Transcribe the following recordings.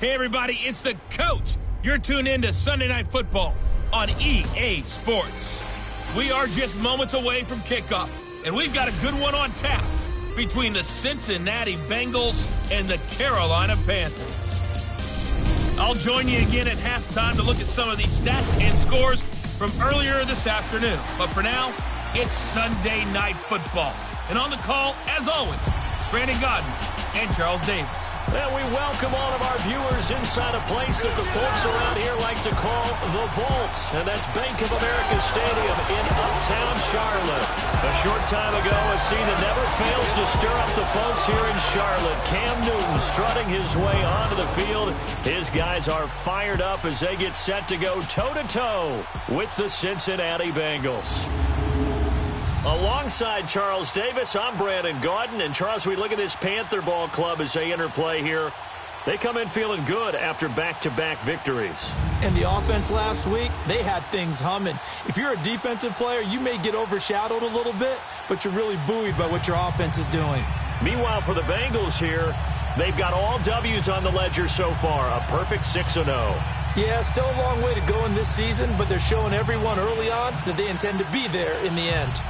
Hey, everybody, it's the coach. You're tuned in to Sunday Night Football on EA Sports. We are just moments away from kickoff, and we've got a good one on tap between the Cincinnati Bengals and the Carolina Panthers. I'll join you again at halftime to look at some of these stats and scores from earlier this afternoon. But for now, it's Sunday Night Football. And on the call, as always, Brandon Godden and Charles Davis. And we welcome all of our viewers inside a place that the folks around here like to call the Vault. And that's Bank of America Stadium in uptown Charlotte. A short time ago, a scene that never fails to stir up the folks here in Charlotte. Cam Newton strutting his way onto the field. His guys are fired up as they get set to go toe-to-toe with the Cincinnati Bengals. Alongside Charles Davis, I'm Brandon Gaudin. And Charles, we look at this Panther ball club as they enter play here. They come in feeling good after back-to-back victories. And the offense last week, they had things humming. If you're a defensive player, you may get overshadowed a little bit, but you're really buoyed by what your offense is doing. Meanwhile, for the Bengals here, they've got all W's on the ledger so far, a perfect 6-0. Yeah, still a long way to go in this season, but they're showing everyone early on that they intend to be there in the end.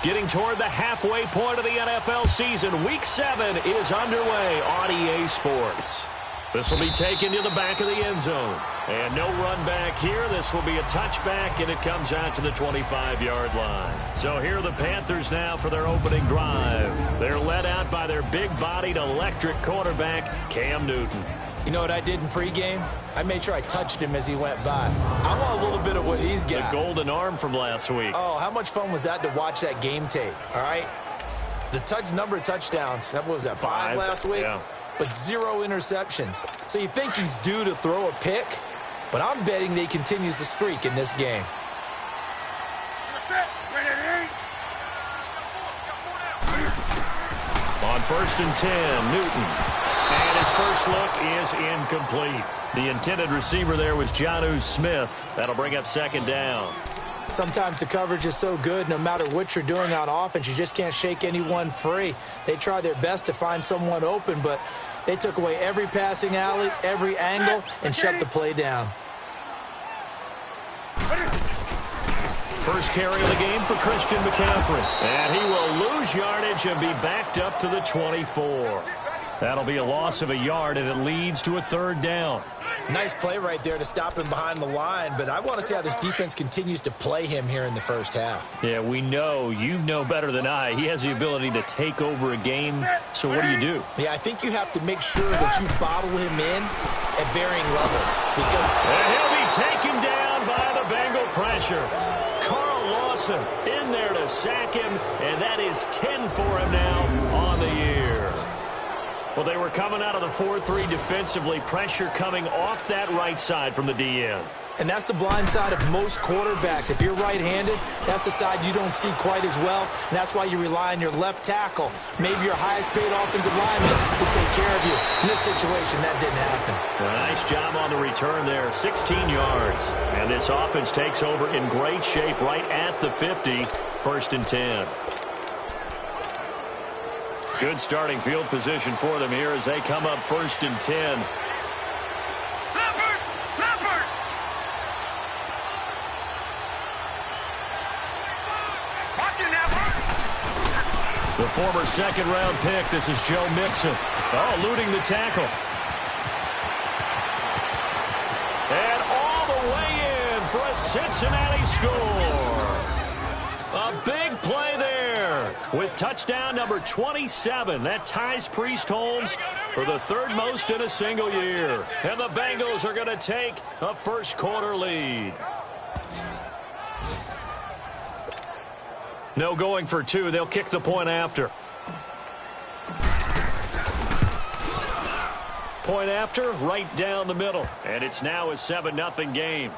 Getting toward the halfway point of the NFL season, Week 7 is underway on EA Sports. This will be taken to the back of the end zone. And no run back here. This will be a touchback, and it comes out to the 25-yard line. So here are the Panthers now for their opening drive. They're led out by their big-bodied electric quarterback, Cam Newton. You know what I did in pregame? I made sure I touched him as he went by. I want a little bit of what he's got. The golden arm from last week. Oh, how much fun was that to watch that game tape, all right? The number of touchdowns, what was that, 5 last week? Yeah. But 0 interceptions. So you think he's due to throw a pick, but I'm betting that he continues the streak in this game. On 1st and 10, Newton. And his first look is incomplete. The intended receiver there was Jonnu Smith. That'll bring up 2nd down. Sometimes the coverage is so good, no matter what you're doing on offense, you just can't shake anyone free. They try their best to find someone open, but they took away every passing alley, every angle, and shut the play down. First carry of the game for Christian McCaffrey. And he will lose yardage and be backed up to the 24. That'll be a loss of a yard, and it leads to a 3rd down. Nice play right there to stop him behind the line, but I want to see how this defense continues to play him here in the first half. Yeah, we know. You know better than I. He has the ability to take over a game, so what do? Yeah, I think you have to make sure that you bottle him in at varying levels. And he'll be taken down by the Bengal pressure. Carl Lawson in there to sack him, and that is 10 for him now on the year. Well, they were coming out of the 4-3 defensively. Pressure coming off that right side from the DN. And that's the blind side of most quarterbacks. If you're right-handed, that's the side you don't see quite as well. And that's why you rely on your left tackle, maybe your highest-paid offensive lineman, to take care of you. In this situation, that didn't happen. Nice job on the return there, 16 yards. And this offense takes over in great shape right at the 50, 1st and 10. Good starting field position for them here as they come up 1st and 10. The former second-round pick, this is Joe Mixon. Oh, eluding the tackle. And all the way in for a Cincinnati score. A big play there with touchdown number 27. That ties Priest Holmes for the 3rd most in a single year. And the Bengals are going to take a first-quarter lead. No going for 2. They'll kick the point after. Point after, right down the middle. And it's now a 7-0 game.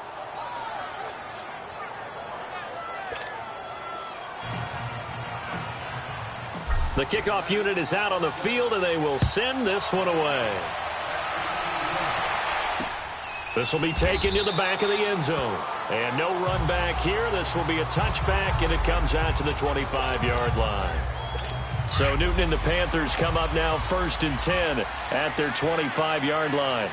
The kickoff unit is out on the field, and they will send this one away. This will be taken to the back of the end zone. And no run back here. This will be a touchback, and it comes out to the 25-yard line. So Newton and the Panthers come up now 1st and 10 at their 25-yard line.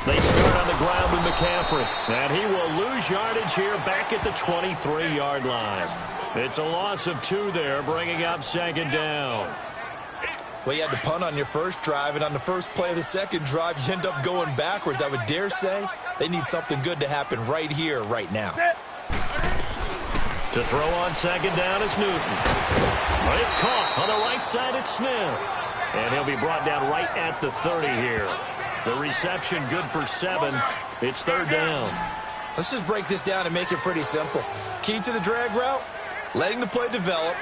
They start on the ground with McCaffrey. And he will lose yardage here back at the 23-yard line. It's a loss of 2 there, bringing up 2nd down. Well, you had to punt on your first drive, and on the first play of the second drive, you end up going backwards. I would dare say they need something good to happen right here, right now. To throw on 2nd down is Newton. But it's caught on the right side. It's Smith. And he'll be brought down right at the 30 here. The reception good for 7. It's 3rd down. Let's just break this down and make it pretty simple. Key to the drag route, letting the play develop,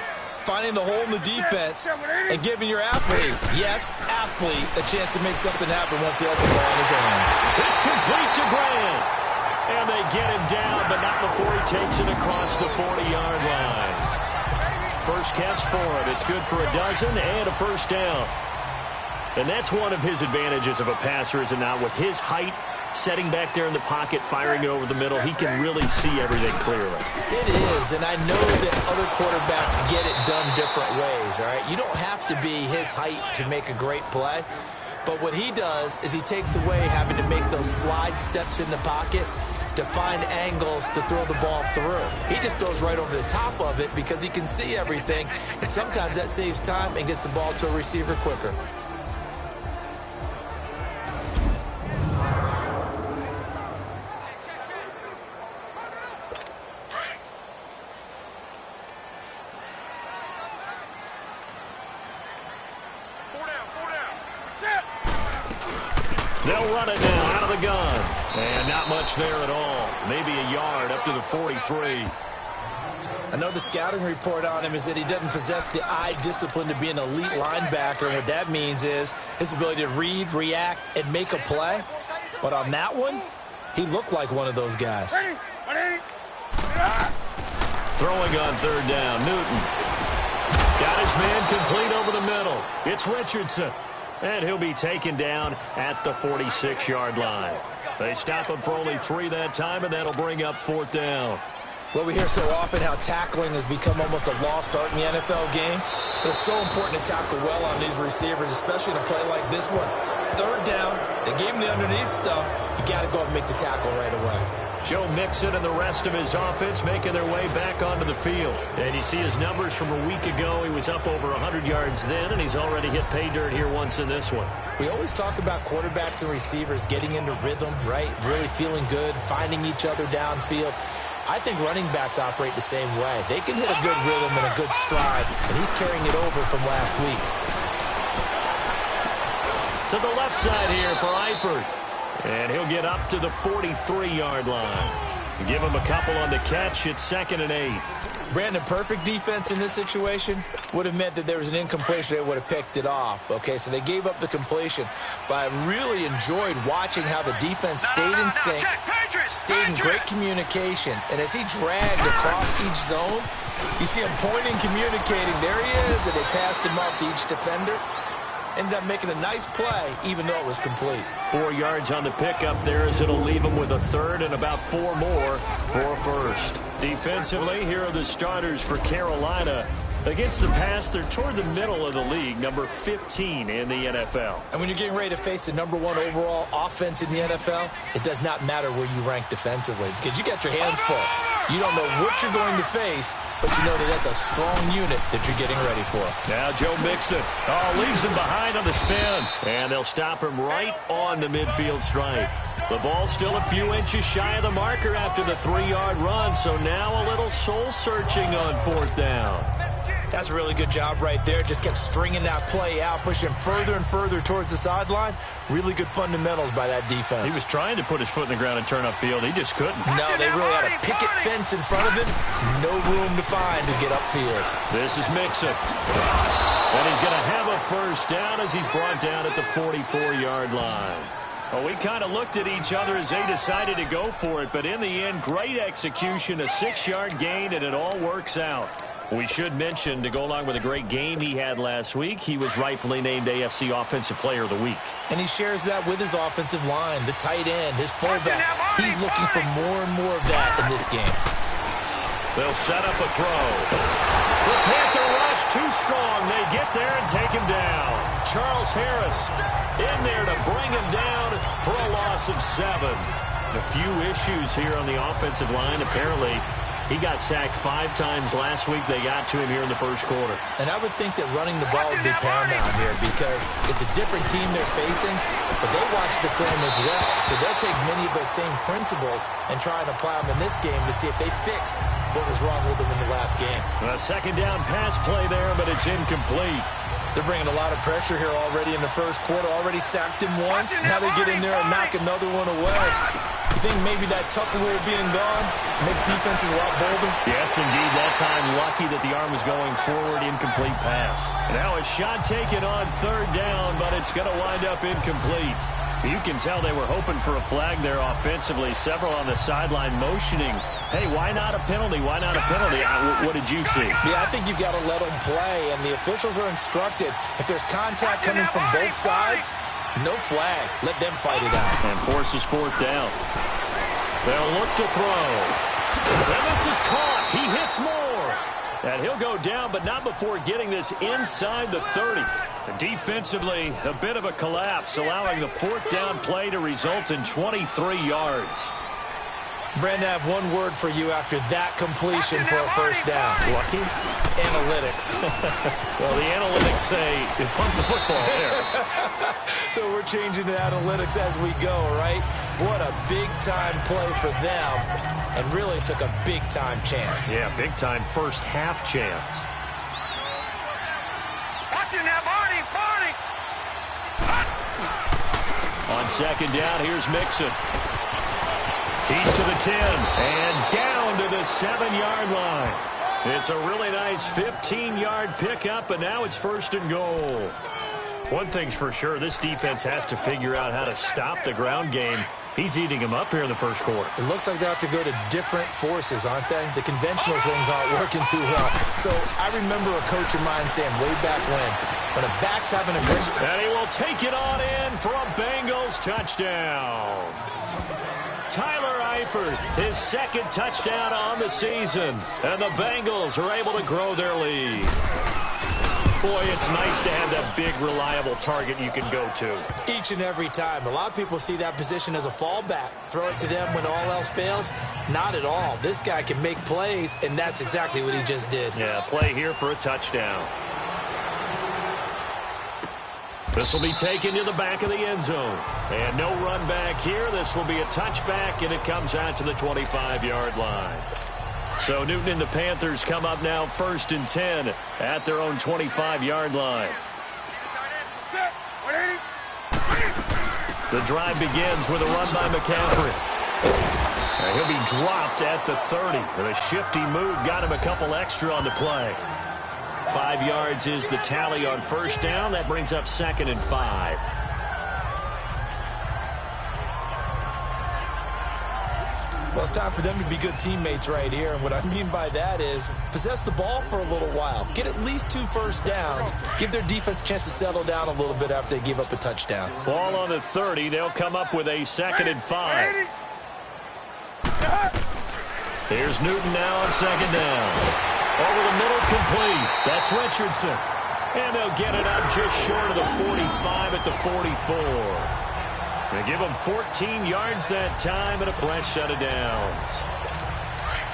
finding the hole in the defense, and giving your athlete, yes, athlete, a chance to make something happen once he has the ball in his hands. It's complete to Grant. And they get him down, but not before he takes it across the 40-yard line. First catch for him. It's good for a dozen and a 1st down. And that's one of his advantages of a passer, is it not? With his height, setting back there in the pocket, firing it over the middle, he can really see everything clearly. It is, and I know that other quarterbacks get it done different ways, all right? You don't have to be his height to make a great play, but what he does is he takes away having to make those slide steps in the pocket to find angles to throw the ball through. He just throws right over the top of it because he can see everything, and sometimes that saves time and gets the ball to a receiver quicker. They'll run it now out of the gun. And not much there at all. Maybe a yard up to the 43. I know the scouting report on him is that he doesn't possess the eye discipline to be an elite linebacker. And what that means is his ability to read, react, and make a play. But on that one, he looked like one of those guys. Throwing on 3rd down, Newton. Got his man complete over the middle. It's Richardson. And he'll be taken down at the 46-yard line. They stop him for only 3 that time, and that'll bring up 4th down. Well, we hear so often how tackling has become almost a lost art in the NFL game. But it's so important to tackle well on these receivers, especially in a play like this one. 3rd down, they gave him the underneath stuff. You got to go and make the tackle right away. Joe Mixon and the rest of his offense making their way back onto the field. And you see his numbers from a week ago. He was up over 100 yards then, and he's already hit pay dirt here once in this one. We always talk about quarterbacks and receivers getting into rhythm, right? Really feeling good, finding each other downfield. I think running backs operate the same way. They can hit a good rhythm and a good stride, and he's carrying it over from last week. To the left side here for Eifert. And he'll get up to the 43-yard line. Give him a couple on the catch. It's 2nd and 8. Brandon, perfect defense in this situation would have meant that there was an incompletion. They would have picked it off. Okay, so they gave up the completion. But I really enjoyed watching how the defense stayed in sync, stayed in great communication. And as he dragged across each zone, you see him pointing, communicating. There he is, and they passed him off to each defender. Ended up making a nice play, even though it was complete. 4 yards on the pickup there as it'll leave him with a third and about 4 more for first. Defensively, here are the starters for Carolina. Against the pass, they're toward the middle of the league, number 15 in the NFL. And when you're getting ready to face the #1 overall offense in the NFL, it does not matter where you rank defensively because you got your hands full. You don't know what you're going to face, but you know that that's a strong unit that you're getting ready for. Now Joe Mixon. Leaves him behind on the spin. And they'll stop him right on the midfield stripe. The ball still a few inches shy of the marker after the 3-yard run, so now a little soul-searching on 4th down. That's a really good job right there. Just kept stringing that play out, pushing him further and further towards the sideline. Really good fundamentals by that defense. He was trying to put his foot in the ground and turn upfield. He just couldn't. No, they really had a picket fence in front of him. No room to find to get upfield. This is Mixon. And he's going to have a first down as he's brought down at the 44-yard line. Well, we kind of looked at each other as they decided to go for it, but in the end, great execution, a 6-yard gain, and it all works out. We should mention, to go along with a great game he had last week, he was rightfully named AFC Offensive Player of the Week. And he shares that with his offensive line, the tight end, his fullback. He's looking for more and more of that in this game. They'll set up a throw. The Panther rush too strong. They get there and take him down. Charles Harris in there to bring him down for a loss of 7. A few issues here on the offensive line. Apparently, he got sacked 5 times last week. They got to him here in the first quarter. And I would think that running the ball would be paramount here because it's a different team they're facing, but they watch the film as well. So they'll take many of those same principles and try and apply them in this game to see if they fixed what was wrong with them in the last game. A 2nd down pass play there, but it's incomplete. They're bringing a lot of pressure here already in the first quarter. Already sacked him once. Now they get in there and knock another one away. You think maybe that Tucker rule being gone makes defenses a lot bolder? Yes, indeed. That time, lucky that the arm was going forward, incomplete pass. Now a shot taken on 3rd down, but it's going to wind up incomplete. You can tell they were hoping for a flag there offensively. Several on the sideline motioning, hey, why not a penalty? Why not a penalty? What did you see? Yeah, I think you've got to let them play, and the officials are instructed. If there's contact coming from both sides, no flag. Let them fight it out. And forces 4th down. They'll look to throw. And this is caught. He hits more. And he'll go down, but not before getting this inside the 30. Defensively, a bit of a collapse, allowing the 4th down play to result in 23 yards. Brandon, I have one word for you after that completion for a first down. Lucky? Analytics. Well, the analytics say pump the football there. So we're changing the analytics as we go, right? What a big-time play for them, and really took a big-time chance. Yeah, big-time first half chance. Watching that, Barney! On 2nd down, here's Mixon. He's to the 10 and down to the 7-yard line. It's a really nice 15-yard pickup, and now it's 1st and goal. One thing's for sure, this defense has to figure out how to stop the ground game. He's eating him up here in the first quarter. It looks like they have to go to different forces, aren't they? The conventional things aren't working too well. So I remember a coach of mine saying way back when a back's having a great... And he will take it on in for a Bengals touchdown. Tyler Eifert, his 2nd touchdown on the season. And the Bengals are able to grow their lead. Boy, it's nice to have that big, reliable target you can go to. Each and every time. A lot of people see that position as a fallback. Throw it to them when all else fails. Not at all. This guy can make plays, and that's exactly what he just did. Yeah, play here for a touchdown. This will be taken to the back of the end zone. And no run back here. This will be a touchback, and it comes out to the 25-yard line. So Newton and the Panthers come up now 1st and 10 at their own 25-yard line. The drive begins with a run by McCaffrey. He'll be dropped at the 30. And a shifty move got him a couple extra on the play. 5 yards is the tally on first down. That brings up 2nd and 5. Well, it's time for them to be good teammates right here. And what I mean by that is possess the ball for a little while. Get at least 2 first downs. Give their defense a chance to settle down a little bit after they give up a touchdown. Ball on the 30. They'll come up with a 2nd and 5. Here's Newton now on 2nd down. Over the middle, complete. That's Richardson. And they'll get it up just short of the 45 at the 44. They give him 14 yards that time and a fresh set of downs.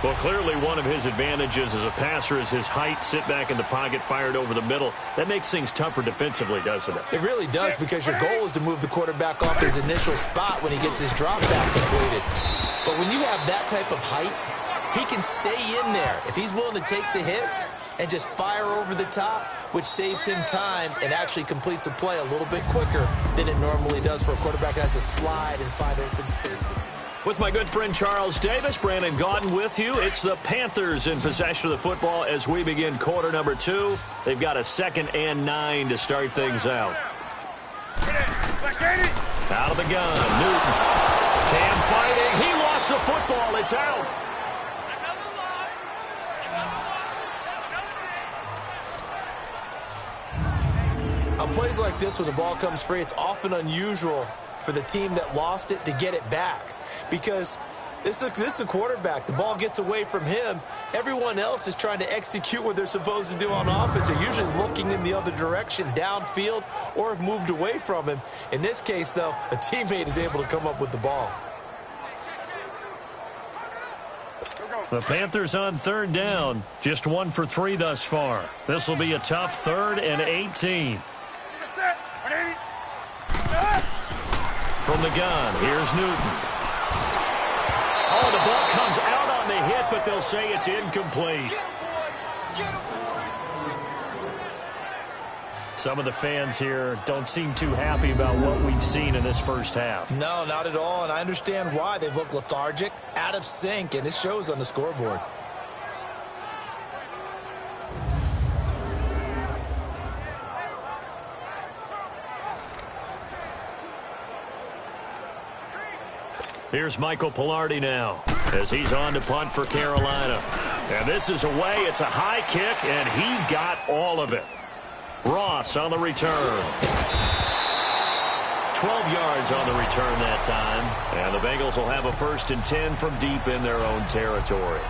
Well, clearly one of his advantages as a passer is his height. Sit back in the pocket, fired over the middle. That makes things tougher defensively, doesn't it? It really does, because your goal is to move the quarterback off his initial spot when he gets his drop back completed. But when you have that type of height, he can stay in there if he's willing to take the hits and just fire over the top, which saves him time and actually completes a play a little bit quicker than it normally does for a quarterback that has to slide and find open space. With my good friend Charles Davis, Brandon Gaudin with you. It's the Panthers in possession of the football as we begin quarter number 2. They've got a 2nd and 9 to start things out. Out of the gun, Newton. Cam fighting. He lost the football. It's out. On plays like this, when the ball comes free, it's often unusual for the team that lost it to get it back, because this is a quarterback. The ball gets away from him. Everyone else is trying to execute what they're supposed to do on offense. They're usually looking in the other direction, downfield, or have moved away from him. In this case, though, a teammate is able to come up with the ball. The Panthers on 3rd down. Just 1 for 3 thus far. This will be a tough 3rd and 18. From the gun, here's Newton. Oh, the ball comes out on the hit, but they'll say it's incomplete. Some of the fans here don't seem too happy about what we've seen in this first half. No, not at all, and I understand why. They've looked lethargic, out of sync, and it shows on the scoreboard. Here's Michael Pilardi now as he's on to punt for Carolina. And this is away. It's a high kick, and he got all of it. Ross on the return. 12 yards on the return that time. And the Bengals will have a 1st and 10 from deep in their own territory.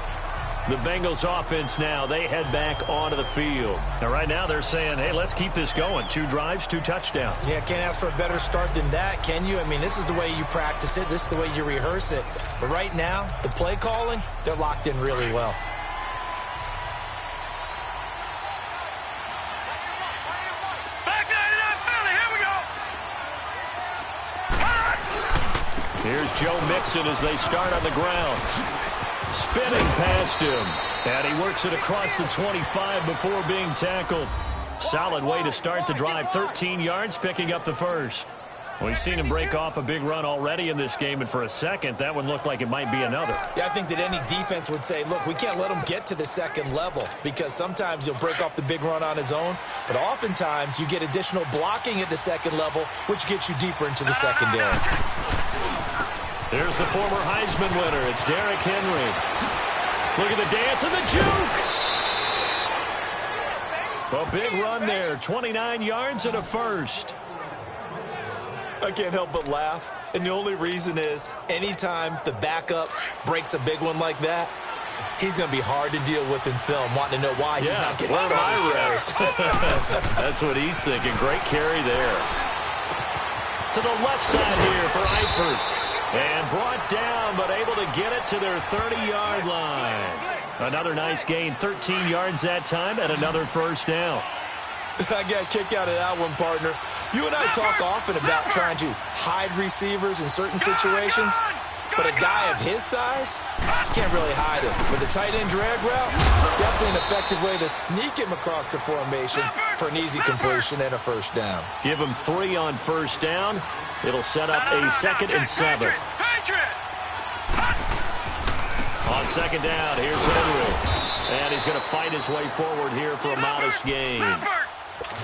The Bengals offense now, they head back onto the field. Now, right now they're saying, hey, let's keep this going. 2 drives, 2 touchdowns. Yeah, can't ask for a better start than that, can you? I mean, this is the way you practice it. This is the way you rehearse it. But right now, the play calling, they're locked in really well. Here's Joe Mixon as they start on the ground. Spinning past him. And he works it across the 25 before being tackled. Solid way to start the drive. 13 yards, picking up the first. We've seen him break off a big run already in this game, and for a second, that one looked like it might be another. Yeah, I think that any defense would say, look, we can't let him get to the second level, because sometimes he'll break off the big run on his own, but oftentimes you get additional blocking at the second level, which gets you deeper into the secondary. There's the former Heisman winner. It's Derrick Henry. Look at the dance and the juke. A big run there. 29 yards and a first. I can't help but laugh. And the only reason is anytime the backup breaks a big one like that, he's going to be hard to deal with in film, wanting to know why he's not getting started carries. That's what he's thinking. Great carry there. To the left side here for Eifert. And brought down, but able to get it to their 30-yard line. Another nice gain, 13 yards that time, and another first down. I got a kick out of that one, partner. You and I talk often about trying to hide receivers in certain situations, but a guy of his size can't really hide him. With the tight end drag route, definitely an effective way to sneak him across the formation for an easy completion and a first down. Give him 3 on first down. It'll set up a 2nd and 7. On second down, here's Henry. And he's going to fight his way forward here for a modest gain.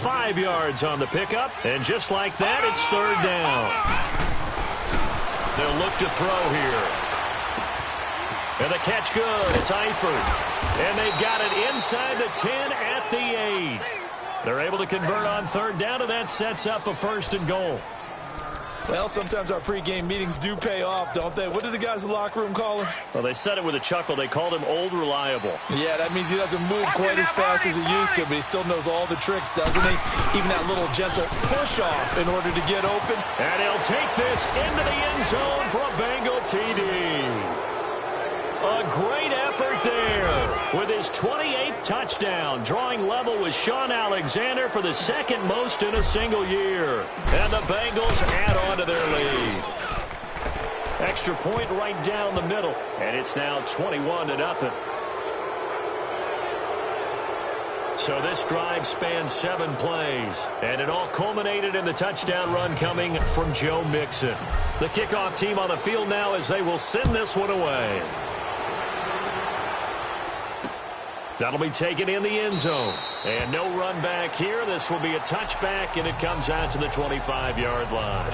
5 yards on the pickup, and just like that, it's third down. They'll look to throw here. And the catch good. It's Eifert. And they've got it inside the 10 at the 8. They're able to convert on third down, and that sets up a first and goal. Well, sometimes our pregame meetings do pay off, don't they? What did the guys in the locker room call him? Well, they said it with a chuckle. They called him Old Reliable. Yeah, that means he doesn't move quite as fast as he used to, but he still knows all the tricks, doesn't he? Even that little gentle push-off in order to get open. And he'll take this into the end zone for a Bengal TD. A great effort there with his 28th touchdown, drawing level with Sean Alexander for the second most in a single year. And the Bengals add on to their lead. Extra point right down the middle, and it's now 21-0. So this drive spans 7 plays, and it all culminated in the touchdown run coming from Joe Mixon. The kickoff team on the field now as they will send this one away. That'll be taken in the end zone. And no run back here. This will be a touchback, and it comes out to the 25-yard line.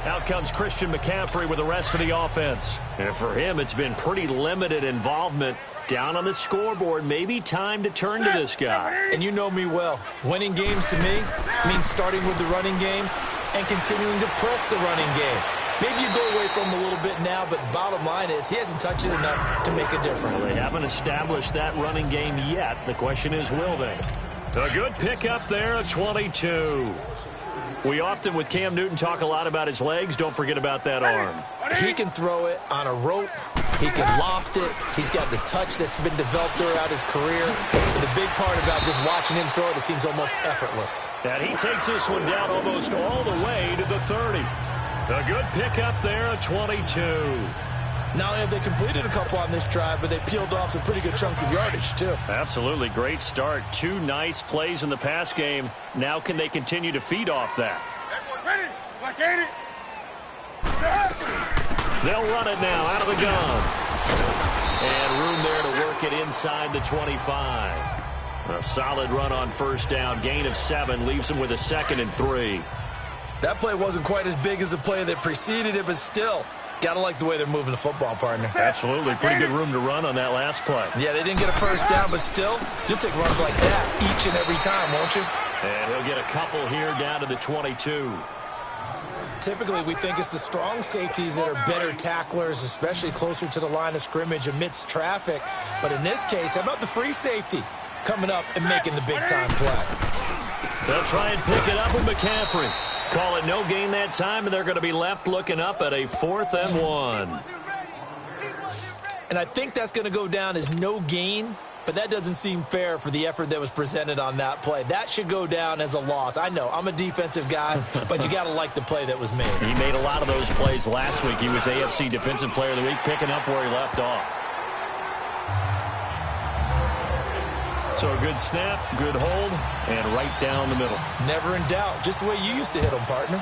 Out comes Christian McCaffrey with the rest of the offense. And for him, it's been pretty limited involvement. Down on the scoreboard, maybe time to turn to this guy. And you know me well. Winning games to me means starting with the running game and continuing to press the running game. Maybe you go away from him a little bit now, but the bottom line is he hasn't touched it enough to make a difference. Well, they haven't established that running game yet. The question is, will they? A good pickup there, a 22. We often, with Cam Newton, talk a lot about his legs. Don't forget about that arm. He can throw it on a rope. He can loft it. He's got the touch that's been developed throughout his career. And the big part about just watching him throw it, it seems almost effortless. And he takes this one down almost all the way to the 30. A good pickup there, a 22. Not only have they completed a couple on this drive, but they peeled off some pretty good chunks of yardage, too. Absolutely. Great start. 2 nice plays in the pass game. Now can they continue to feed off that? They'll run it now out of the gun. And room there to work it inside the 25. A solid run on first down. Gain of 7 leaves them with a 2nd and 3. That play wasn't quite as big as the play that preceded it, but still, got to like the way they're moving the football, partner. Absolutely. Pretty good room to run on that last play. Yeah, they didn't get a first down, but still, you'll take runs like that each and every time, won't you? And he'll get a couple here down to the 22. Typically, we think it's the strong safeties that are better tacklers, especially closer to the line of scrimmage amidst traffic. But in this case, how about the free safety coming up and making the big-time play? They'll try and pick it up with McCaffrey. Call it no gain that time, and they're going to be left looking up at a 4th and 1. And I think that's going to go down as no gain, but that doesn't seem fair for the effort that was presented on that play. That should go down as a loss. I know, I'm a defensive guy, but you got to like the play that was made. He made a lot of those plays last week. He was AFC Defensive Player of the Week, picking up where he left off. So a good snap, good hold, and right down the middle. Never in doubt. Just the way you used to hit them, partner.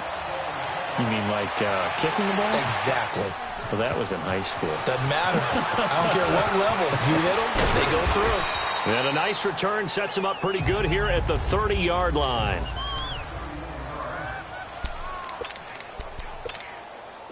You mean like kicking the ball? Exactly. Well, that was in high school. Doesn't matter. I don't care what level. You hit them, they go through. And a nice return sets him up pretty good here at the 30-yard line.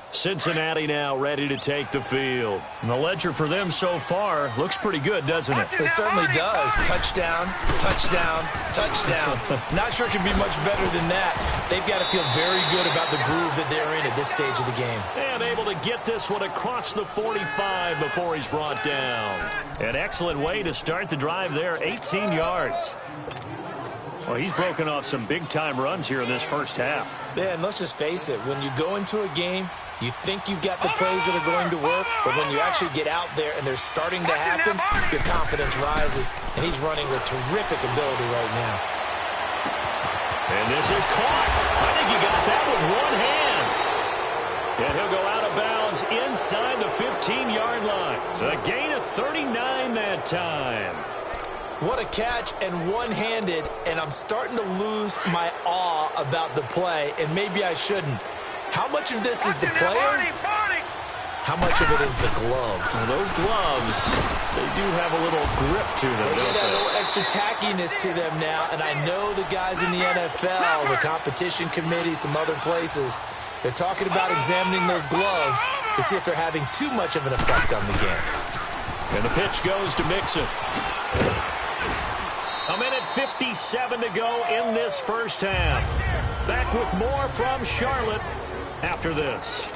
Cincinnati now ready to take the field. And the ledger for them so far looks pretty good, doesn't it? It certainly does. Touchdown, touchdown, touchdown. Not sure it can be much better than that. They've got to feel very good about the groove that they're in at this stage of the game. And able to get this one across the 45 before he's brought down. An excellent way to start the drive there, 18 yards. Well, he's broken off some big-time runs here in this first half. Yeah, and let's just face it. When you go into a game, you think you've got the plays that are going to work, but when you actually get out there and they're starting to happen, your confidence rises, and he's running with terrific ability right now. And this is caught. I think he got that with one hand. And he'll go out of bounds inside the 15-yard line. A gain of 39 that time. What a catch, and one-handed, and I'm starting to lose my awe about the play, and maybe I shouldn't. How much of this is the player? How much of it is the glove? Well, those gloves, they do have a little grip to them, They don't get a they? little extra tackiness to them now, and I know the guys in the NFL, the competition committee, some other places, they're talking about examining those gloves to see if they're having too much of an effect on the game. And the pitch goes to Mixon. A minute 57 to go in this first half. Back with more from Charlotte after this.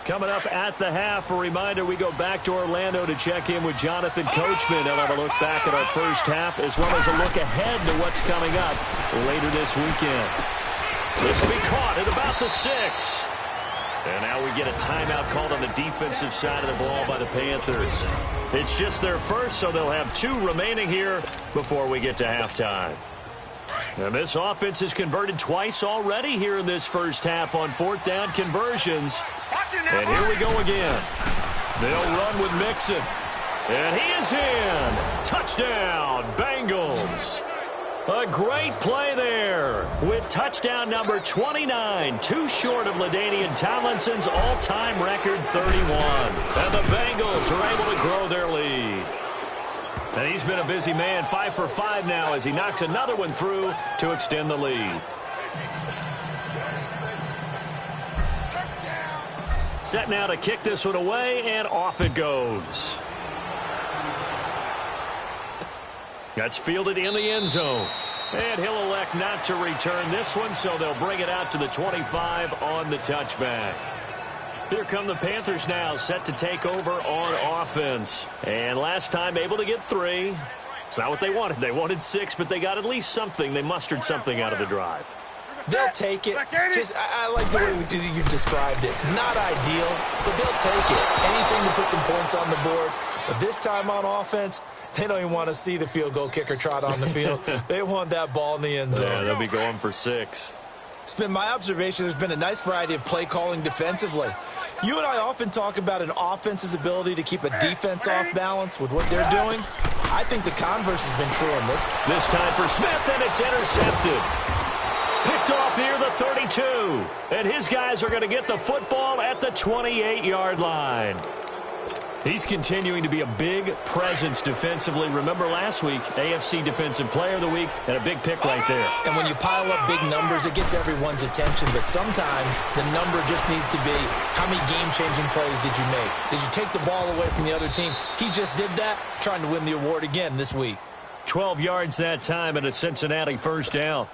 Coming up at the half, a reminder, we go back to Orlando to check in with Jonathan Coachman. He'll have a look back at our first half as well as a look ahead to what's coming up later this weekend. This will be caught at about the 6. And now we get a timeout called on the defensive side of the ball by the Panthers. It's just their first, so they'll have 2 remaining here before we get to halftime. And this offense has converted twice already here in this first half on 4th down conversions. And here we go again. They'll run with Mixon. And he is in. Touchdown, Bengals. A great play there with touchdown number 29, too short of LaDainian Tomlinson's all-time record 31. And the Bengals are able to grow their lead. And he's been a busy man, 5 for 5 now as he knocks another one through to extend the lead. Set now to kick this one away, and off it goes. That's fielded in the end zone. And he'll elect not to return this one, so they'll bring it out to the 25 on the touchback. Here come the Panthers now, set to take over on offense. And last time able to get 3. It's not what they wanted. They wanted 6, but they got at least something. They mustered something out of the drive. They'll take it. I like the way you described it. Not ideal, but they'll take it. Anything to put some points on the board. But this time on offense, they don't even want to see the field goal kicker trot on the field. They want that ball in the end zone. Yeah, they'll be going for 6. It's been my observation there's been a nice variety of play calling defensively. You and I often talk about an offense's ability to keep a defense off balance with what they're doing. I think the converse has been true on this. This time for Smith, and it's intercepted. Picked off here, the 32. And his guys are going to get the football at the 28-yard line. He's continuing to be a big presence defensively. Remember last week, AFC Defensive Player of the Week, and a big pick right there. And when you pile up big numbers, it gets everyone's attention. But sometimes the number just needs to be, how many game-changing plays did you make? Did you take the ball away from the other team? He just did that, trying to win the award again this week. 12 yards that time and a Cincinnati first down.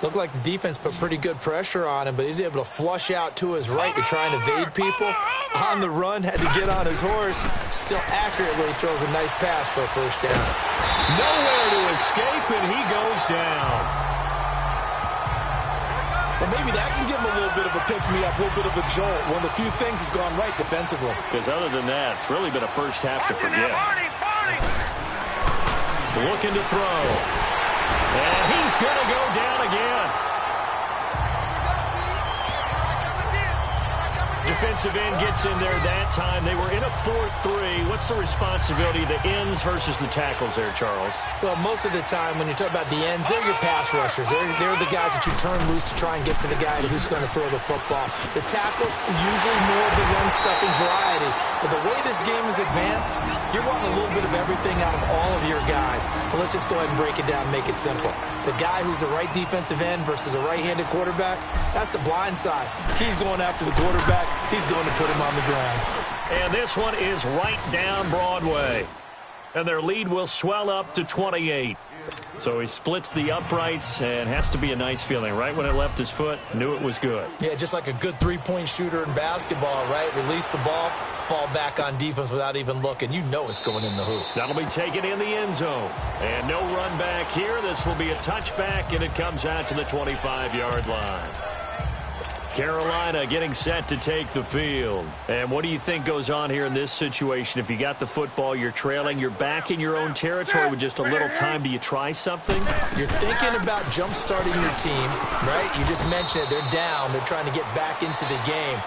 Looked like the defense put pretty good pressure on him, but he's able to flush out to his right to try and evade people. On the run, had to get on his horse. Still accurately throws a nice pass for a first down. Nowhere to escape, and he goes down. Well, maybe that can give him a little bit of a pick-me-up, a little bit of a jolt. One of the few things that's gone right defensively. Because other than that, it's really been a first half to forget. Looking to throw. And he's going to go down again. Defensive end gets in there that time. They were in a 4-3. What's the responsibility of the ends versus the tackles there, Charles? Well, most of the time when you talk about the ends, they're your pass rushers. They're the guys that you turn loose to try and get to the guy who's going to throw the football. The tackles, usually more of the run-stuffing variety. But the way this game is advanced, you're wanting a little bit of everything out of all of your guys. But let's just go ahead and break it down and make it simple. The guy who's the right defensive end versus a right-handed quarterback, that's the blind side. He's going after the quarterback. He's going to put him on the ground. And this one is right down Broadway. And their lead will swell up to 28. So he splits the uprights and has to be a nice feeling. Right when it left his foot, knew it was good. Yeah, just like a good three-point shooter in basketball, right? Release the ball, fall back on defense without even looking. You know it's going in the hoop. That'll be taken in the end zone. And no run back here. This will be a touchback, and it comes out to the 25-yard line. Carolina getting set to take the field. And what do you think goes on here in this situation? If you got the football, you're trailing, you're back in your own territory with just a little time. Do you try something? You're thinking about jump-starting your team, right? You just mentioned it. They're down. They're trying to get back into the game.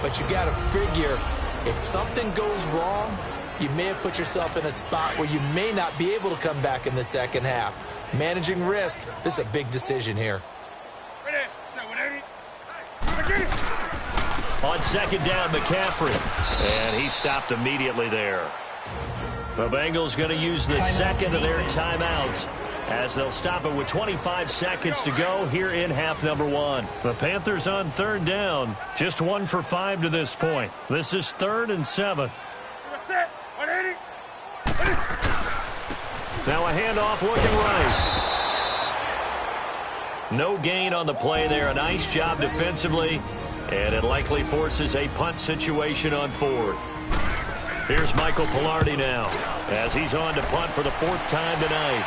But you got to figure, if something goes wrong, you may have put yourself in a spot where you may not be able to come back in the second half. Managing risk, this is a big decision here. On second down, McCaffrey. And he stopped immediately there. The Bengals going to use the second of their timeouts as they'll stop it with 25 seconds to go here in half number one. The Panthers on third down, just 1 for 5 to this point. This is 3rd and 7. Now a handoff looking right. No gain on the play there. A nice job defensively, and it likely forces a punt situation on 4th. Here's Michael Pilardi now as he's on to punt for the 4th time tonight.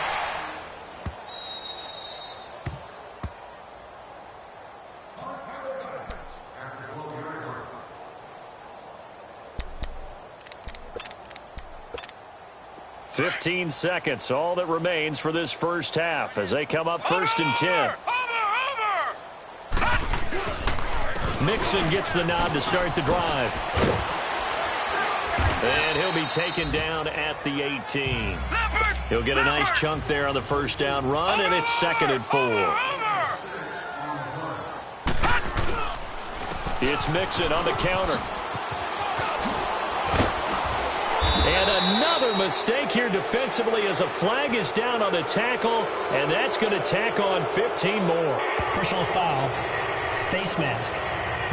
$15 seconds, all that remains for this first half as they come up 1st and 10. Mixon gets the nod to start the drive. And he'll be taken down at the 18. He'll get a nice chunk there on the first down run, and it's 2nd and 4. It's Mixon on the counter. And another mistake here defensively as a flag is down on the tackle, and that's going to tack on 15 more. Personal foul, face mask,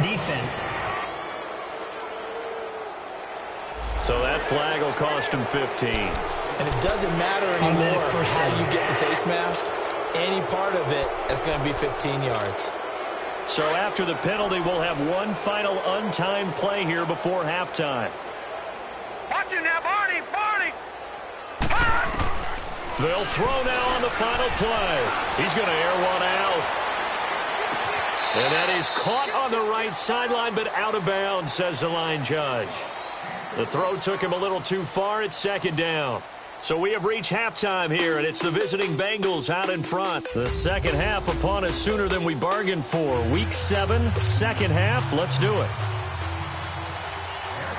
defense. So that flag will cost him 15. And it doesn't matter anymore how you get the face mask. Any part of it is going to be 15 yards. So after the penalty, we'll have one final untimed play here before halftime. Watching now, Barney. They'll throw now on the final play. He's going to air one out. And that is caught on the right sideline, but out of bounds, says the line judge. The throw took him a little too far. It's 2nd down. So we have reached halftime here, and it's the visiting Bengals out in front. The second half upon us sooner than we bargained for. Week 7, second half. Let's do it.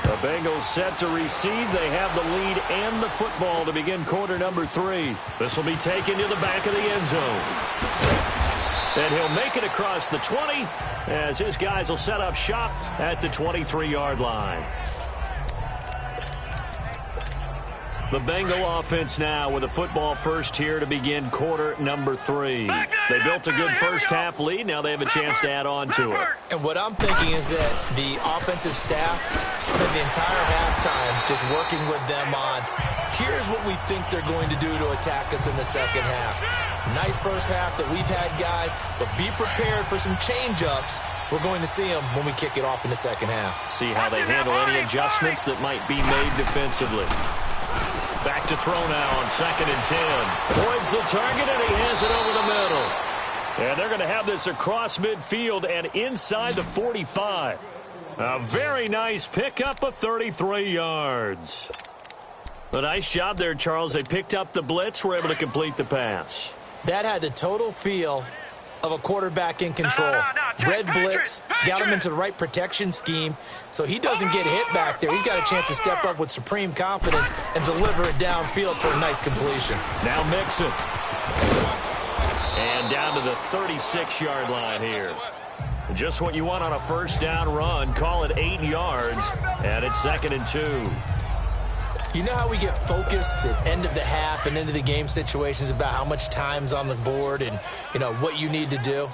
The Bengals set to receive. They have the lead and the football to begin quarter number 3. This will be taken to the back of the end zone. And he'll make it across the 20 as his guys will set up shop at the 23-yard line. The Bengal offense now with a football first here to begin quarter number 3. They built a good first half lead. Now they have a chance to add on to it. And what I'm thinking is that the offensive staff spent the entire halftime just working with them on, here's what we think they're going to do to attack us in the second half. Nice first half that we've had, guys, but be prepared for some change-ups. We're going to see them when we kick it off in the second half. See how they handle any adjustments that might be made defensively. Back to throw now on 2nd and 10. Points the target, and he has it over the middle. And they're going to have this across midfield and inside the 45. A very nice pickup of 33 yards. A nice job there, Charles. They picked up the blitz, were able to complete the pass. That had the total feel of a quarterback in control. Red blitz, got him into the right protection scheme, so he doesn't get hit back there. He's got a chance to step up with supreme confidence and deliver it downfield for a nice completion. Now Mixon. And down to the 36-yard line here. Just what you want on a first down run. Call it 8 yards, and it's 2nd and 2. You know how we get focused at end of the half and into the game situations about how much time's on the board and, you know, what you need to do?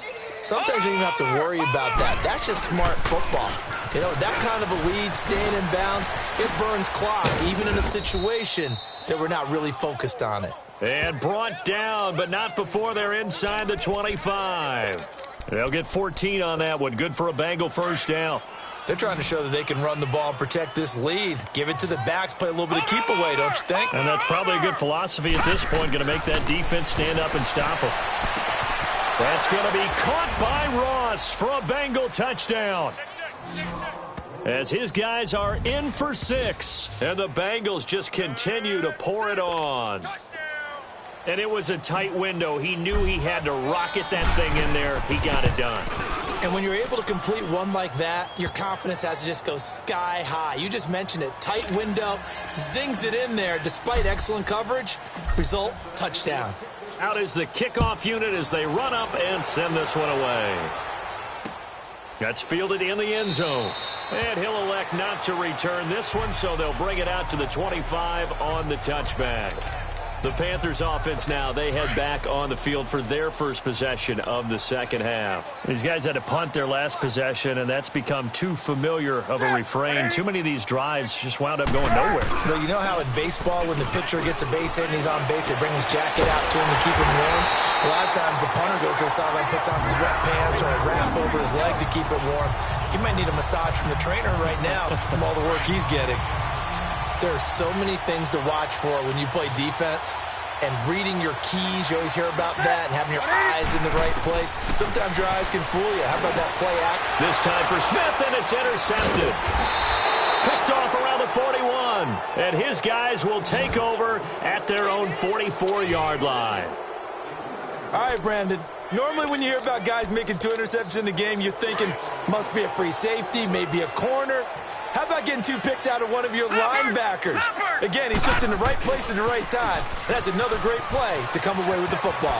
Sometimes you don't even have to worry about that. That's just smart football. You know, that kind of a lead, staying in bounds, it burns clock, even in a situation that we're not really focused on it. And brought down, but not before they're inside the 25. They'll get 14 on that one. Good for a Bengal first down. They're trying to show that they can run the ball and protect this lead. Give it to the backs, play a little bit of keep away, don't you think? And that's probably a good philosophy at this point, going to make that defense stand up and stop them. That's going to be caught by Ross for a Bengal touchdown. As his guys are in for 6, and the Bengals just continue to pour it on. And it was a tight window. He knew he had to rocket that thing in there. He got it done. And when you're able to complete one like that, your confidence has to just go sky high. You just mentioned it. Tight window, zings it in there despite excellent coverage. Result, touchdown. Out is the kickoff unit as they run up and send this one away. That's fielded in the end zone. And he'll elect not to return this one, so they'll bring it out to the 25 on the touchback. The Panthers offense now, they head back on the field for their first possession of the second half. These guys had to punt their last possession, and that's become too familiar of a refrain. Too many of these drives just wound up going nowhere. But you know how in baseball, when the pitcher gets a base hit and he's on base, they bring his jacket out to him to keep him warm? A lot of times the punter goes to the sideline, puts on sweatpants or a wrap over his leg to keep it warm. He might need a massage from the trainer right now from all the work he's getting. There are so many things to watch for when you play defense, and reading your keys, you always hear about that, and having your eyes in the right place. Sometimes your eyes can fool you. How about that play act? This time for Smith, and it's intercepted. Picked off around the 41, and his guys will take over at their own 44-yard line. All right, Brandon. Normally when you hear about guys making 2 interceptions in the game, you're thinking must be a free safety, maybe a corner. How about getting 2 picks out of one of your linebackers? Again, he's just in the right place at the right time. That's another great play to come away with the football.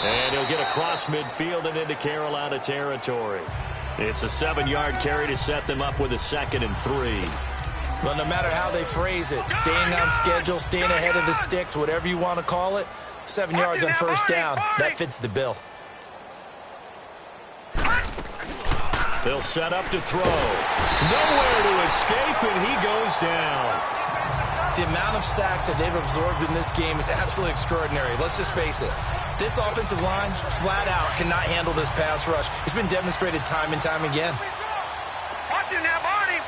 And he'll get across midfield and into Carolina territory. It's a 7-yard carry to set them up with a 2nd and 3. Well, no matter how they phrase it, staying on schedule, staying ahead of the sticks, whatever you want to call it, 7 yards on first down, that fits the bill. They'll set up to throw. Nowhere to escape, and he goes down. The amount of sacks that they've absorbed in this game is absolutely extraordinary. Let's just face it. This offensive line, flat out, cannot handle this pass rush. It's been demonstrated time and time again. Watch it now, Barney!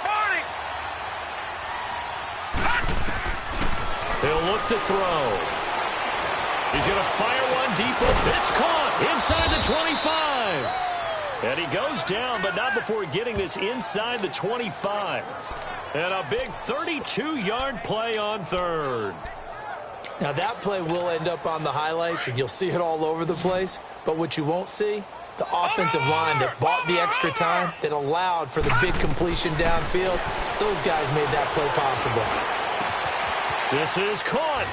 He'll look to throw. He's going to fire one deep. It's caught inside the 25. And he goes down, but not before getting this inside the 25. And a big 32-yard play on third. Now, that play will end up on the highlights, and you'll see it all over the place. But what you won't see, the offensive line that bought the extra time, that allowed for the big completion downfield, those guys made that play possible. This is caught.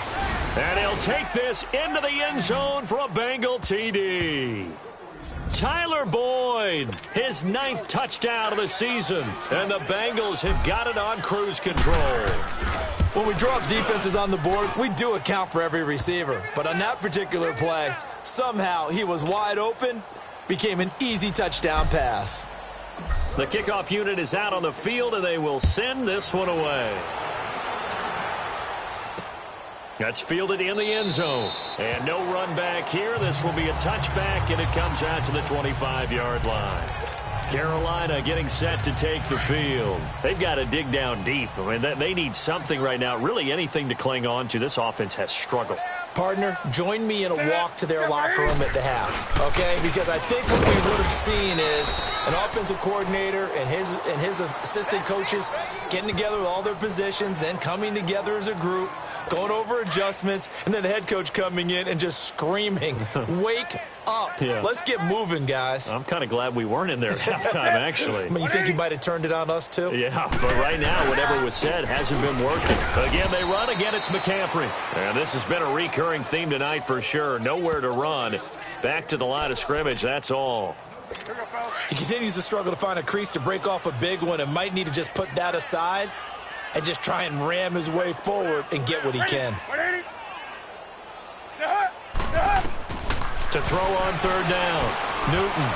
And he'll take this into the end zone for a Bengal TD. Tyler Boyd, his 9th touchdown of the season, and the Bengals have got it on cruise control. When we drop defenses on the board, we do account for every receiver. But on that particular play, somehow he was wide open, became an easy touchdown pass. The kickoff unit is out on the field, and they will send this one away. That's fielded in the end zone. And no run back here. This will be a touchback, and it comes out to the 25-yard line. Carolina getting set to take the field. They've got to dig down deep. I mean, they need something right now, really anything to cling on to. This offense has struggled. Partner, join me in a walk to their locker room at the half, okay? Because I think what we would have seen is an offensive coordinator and his assistant coaches getting together with all their positions, then coming together as a group, going over adjustments, and then the head coach coming in and just screaming, wake up. Yeah. Let's get moving, guys. I'm kind of glad we weren't in there at halftime, actually. I mean, you think he might have turned it on us, too? Yeah, but right now, whatever was said hasn't been working. Again, they run. Again, it's McCaffrey. And this has been a recurring theme tonight for sure. Nowhere to run. Back to the line of scrimmage, that's all. He continues to struggle to find a crease to break off a big one and might need to just put that aside and just try and ram his way forward and get what he can. To throw on third down. Newton.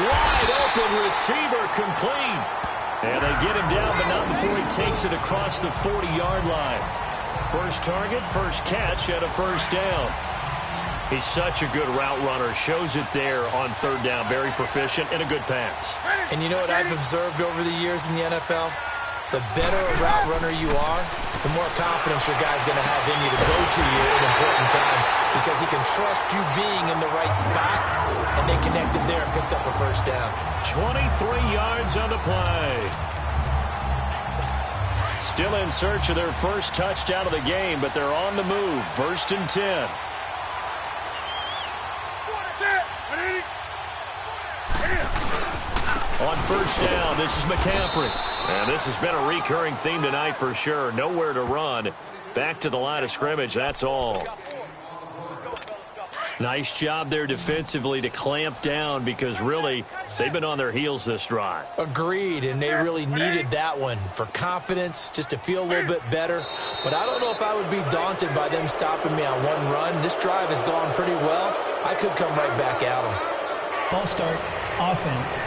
Wide open receiver complete. And they get him down, but not before he takes it across the 40-yard line. First target, first catch, and a first down. He's such a good route runner. Shows it there on third down. Very proficient and a good pass. And you know what I've observed over the years in the NFL? The better a route runner you are, the more confidence your guy's going to have in you to go to you at important times because he can trust you being in the right spot, and they connected there and picked up a first down. 23 yards on the play. Still in search of their first touchdown of the game, but they're on the move. 1st and 10. On first down, this is McCaffrey. And this has been a recurring theme tonight for sure. Nowhere to run. Back to the line of scrimmage, that's all. Nice job there defensively to clamp down because really they've been on their heels this drive. Agreed, and they really needed that one for confidence, just to feel a little bit better. But I don't know if I would be daunted by them stopping me on one run. This drive has gone pretty well. I could come right back at them. False start, offense.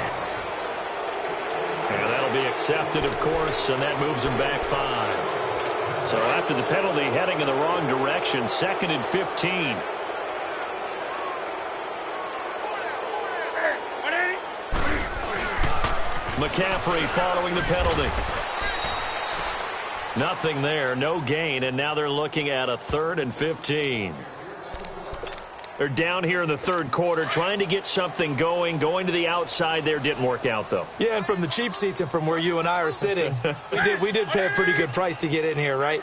And that'll be accepted, of course, and that moves them back 5. So after the penalty, heading in the wrong direction, 2nd and 15. McCaffrey following the penalty. Nothing there, no gain, and now they're looking at a 3rd and 15. They're down here in the third quarter, trying to get something going. Going to the outside there didn't work out, though. Yeah, and from the cheap seats and from where you and I are sitting, we did pay a pretty good price to get in here, right?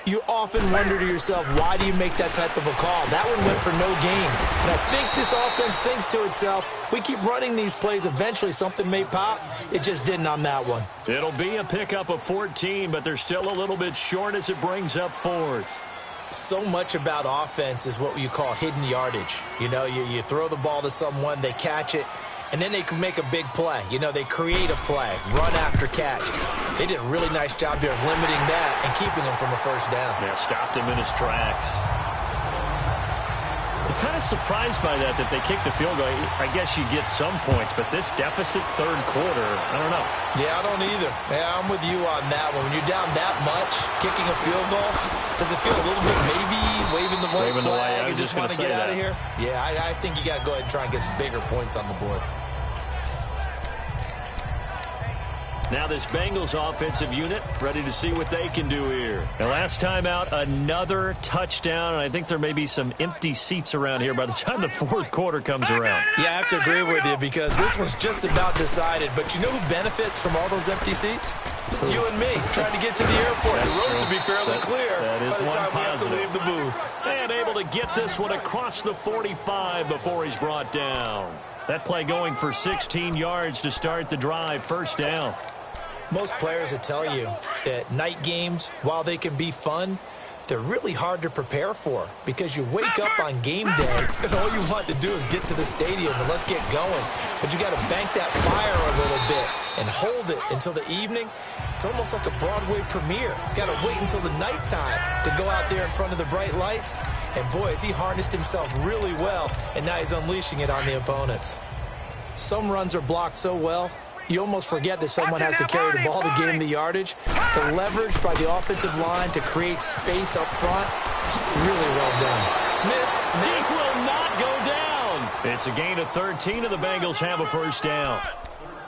You often wonder to yourself, why do you make that type of a call? That one went for no gain. And I think this offense thinks to itself, if we keep running these plays, eventually something may pop. It just didn't on that one. It'll be a pickup of 14, but they're still a little bit short as it brings up 4th. So much about offense is what you call hidden yardage. You know, you throw the ball to someone, they catch it, and then they can make a big play. You know, they create a play, run after catch. They did a really nice job there of limiting that and keeping him from a first down. Yeah, stopped him in his tracks. I'm kind of surprised by that they kicked the field goal. I guess you get some points, but this deficit third quarter, I don't know. Yeah, I don't either. Yeah, I'm with you on that one. When you're down that much, kicking a field goal, does it feel a little bit maybe waving the white flag and just want to get out of here? Yeah, I think you got to go ahead and try and get some bigger points on the board. Now this Bengals offensive unit ready to see what they can do here. The last time out, another touchdown, and I think there may be some empty seats around here by the time the fourth quarter comes around. Yeah, I have to agree with you because this one's just about decided. But you know who benefits from all those empty seats? You and me, trying to get to the airport. That's the road true. to be fairly clear that is by the time we have to leave the booth. And able to get this one across the 45 before he's brought down. That play going for 16 yards to start the drive, first down. Most players will tell you that night games, while they can be fun, they're really hard to prepare for because you wake up on game day and all you want to do is get to the stadium and let's get going. But you got to bank that fire a little bit and hold it until the evening. It's almost like a Broadway premiere. Got to wait until the nighttime to go out there in front of the bright lights. And boy, has he harnessed himself really well, and now he's unleashing it on the opponents. Some runs are blocked so well, you almost forget that someone has to carry the ball to gain the yardage. The leverage by the offensive line to create space up front, really well done. Missed. He will not go down. It's a gain of 13, and the Bengals have a first down.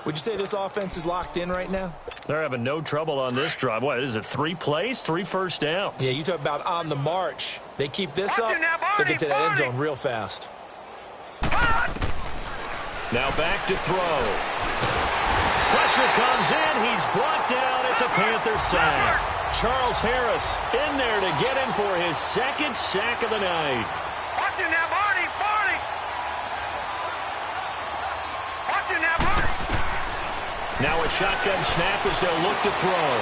Would you say this offense is locked in right now? They're having no trouble on this drive. What is it, 3 plays, 3 first downs? Yeah, you talk about on the march. They keep this up, they'll get to that end zone real fast. Now back to throw. Pressure comes in. He's brought down. It's a Panther sack. Charles Harris in there to get him for his second sack of the night. Watch him now, Barney. Barney. Watch him now, Barney. Now a shotgun snap as they'll look to throw.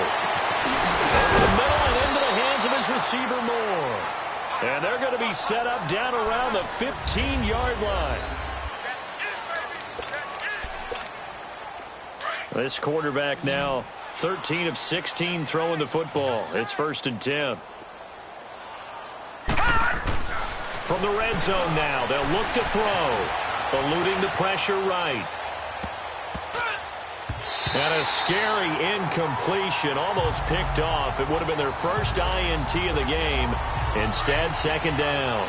Over the middle and into the hands of his receiver Moore. And they're going to be set up down around the 15-yard line. This quarterback now 13 of 16 throwing the football. It's 1st and 10. From the red zone now, they'll look to throw. Eluding the pressure right. And a scary incompletion, almost picked off. It would have been their first INT of the game. Instead, 2nd down.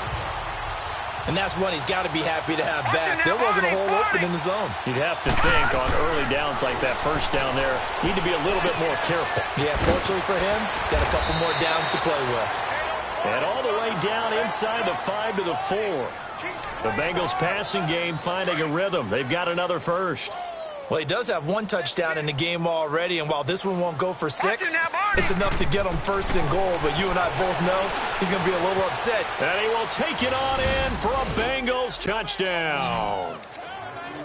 And that's one he's got to be happy to have back. There wasn't a hole open in the zone. You'd have to think on early downs like that, first down there, need to be a little bit more careful. Yeah, fortunately for him, got a couple more downs to play with. And all the way down inside the 5 to the 4. The Bengals passing game finding a rhythm. They've got another first. Well, he does have 1 touchdown in the game already, and while this one won't go for 6, it's enough to get him 1st and goal. But you and I both know he's going to be a little upset. And he will take it on in for a Bengals touchdown.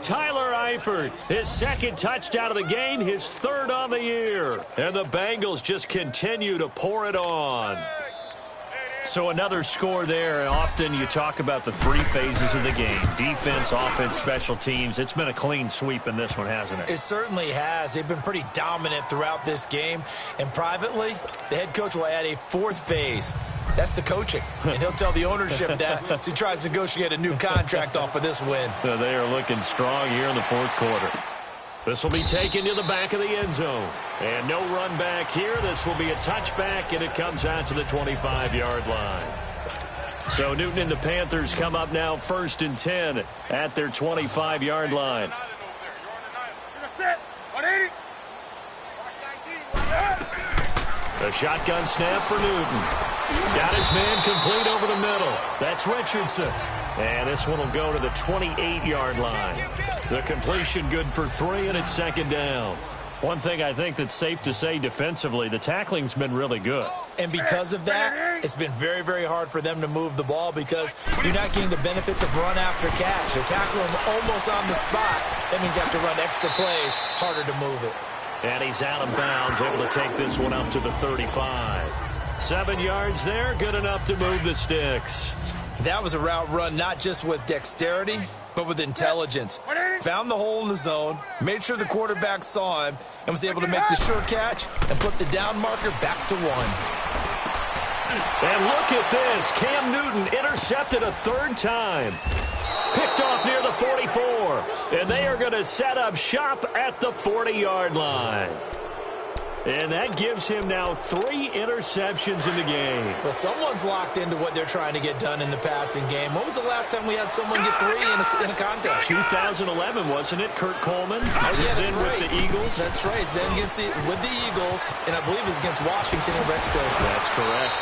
Tyler Eifert, his 2nd touchdown of the game, his 3rd on the year. And the Bengals just continue to pour it on. So another score there. Often you talk about the three phases of the game: defense, offense, special teams. It's been a clean sweep in this one, hasn't it? It certainly has. They've been pretty dominant throughout this game. And privately, the head coach will add a fourth phase. That's the coaching. And he'll tell the ownership that as he tries to negotiate a new contract off of this win. They are looking strong here in the fourth quarter. This will be taken to the back of the end zone. And no run back here. This will be a touchback, and it comes out to the 25-yard line. So Newton and the Panthers come up now 1st and 10 at their 25-yard line. The shotgun snap for Newton. Got his man complete over the middle. That's Richardson. And this one will go to the 28-yard line. The completion good for 3, and it's 2nd down. One thing I think that's safe to say defensively, the tackling's been really good. And because of that, it's been very, very hard for them to move the ball because you're not getting the benefits of run after catch. They're tackling almost on the spot. That means you have to run extra plays, harder to move it. And he's out of bounds, able to take this one up to the 35. 7 yards there, good enough to move the sticks. That was a route run not just with dexterity, but with intelligence. Found the hole in the zone, made sure the quarterback saw him, and was able to make the sure catch and put the down marker back to 1. And look at this. Cam Newton intercepted a 3rd time. Picked off near the 44. And they are going to set up shop at the 40-yard line. And that gives him now 3 interceptions in the game. Well, someone's locked into what they're trying to get done in the passing game. When was the last time we had someone get 3 in a contest? 2011, wasn't it? Kurt Coleman. Oh, yeah, that's right. With the Eagles. That's right. It's then with the Eagles, and I believe it's against Washington and Rex Gross. That's correct.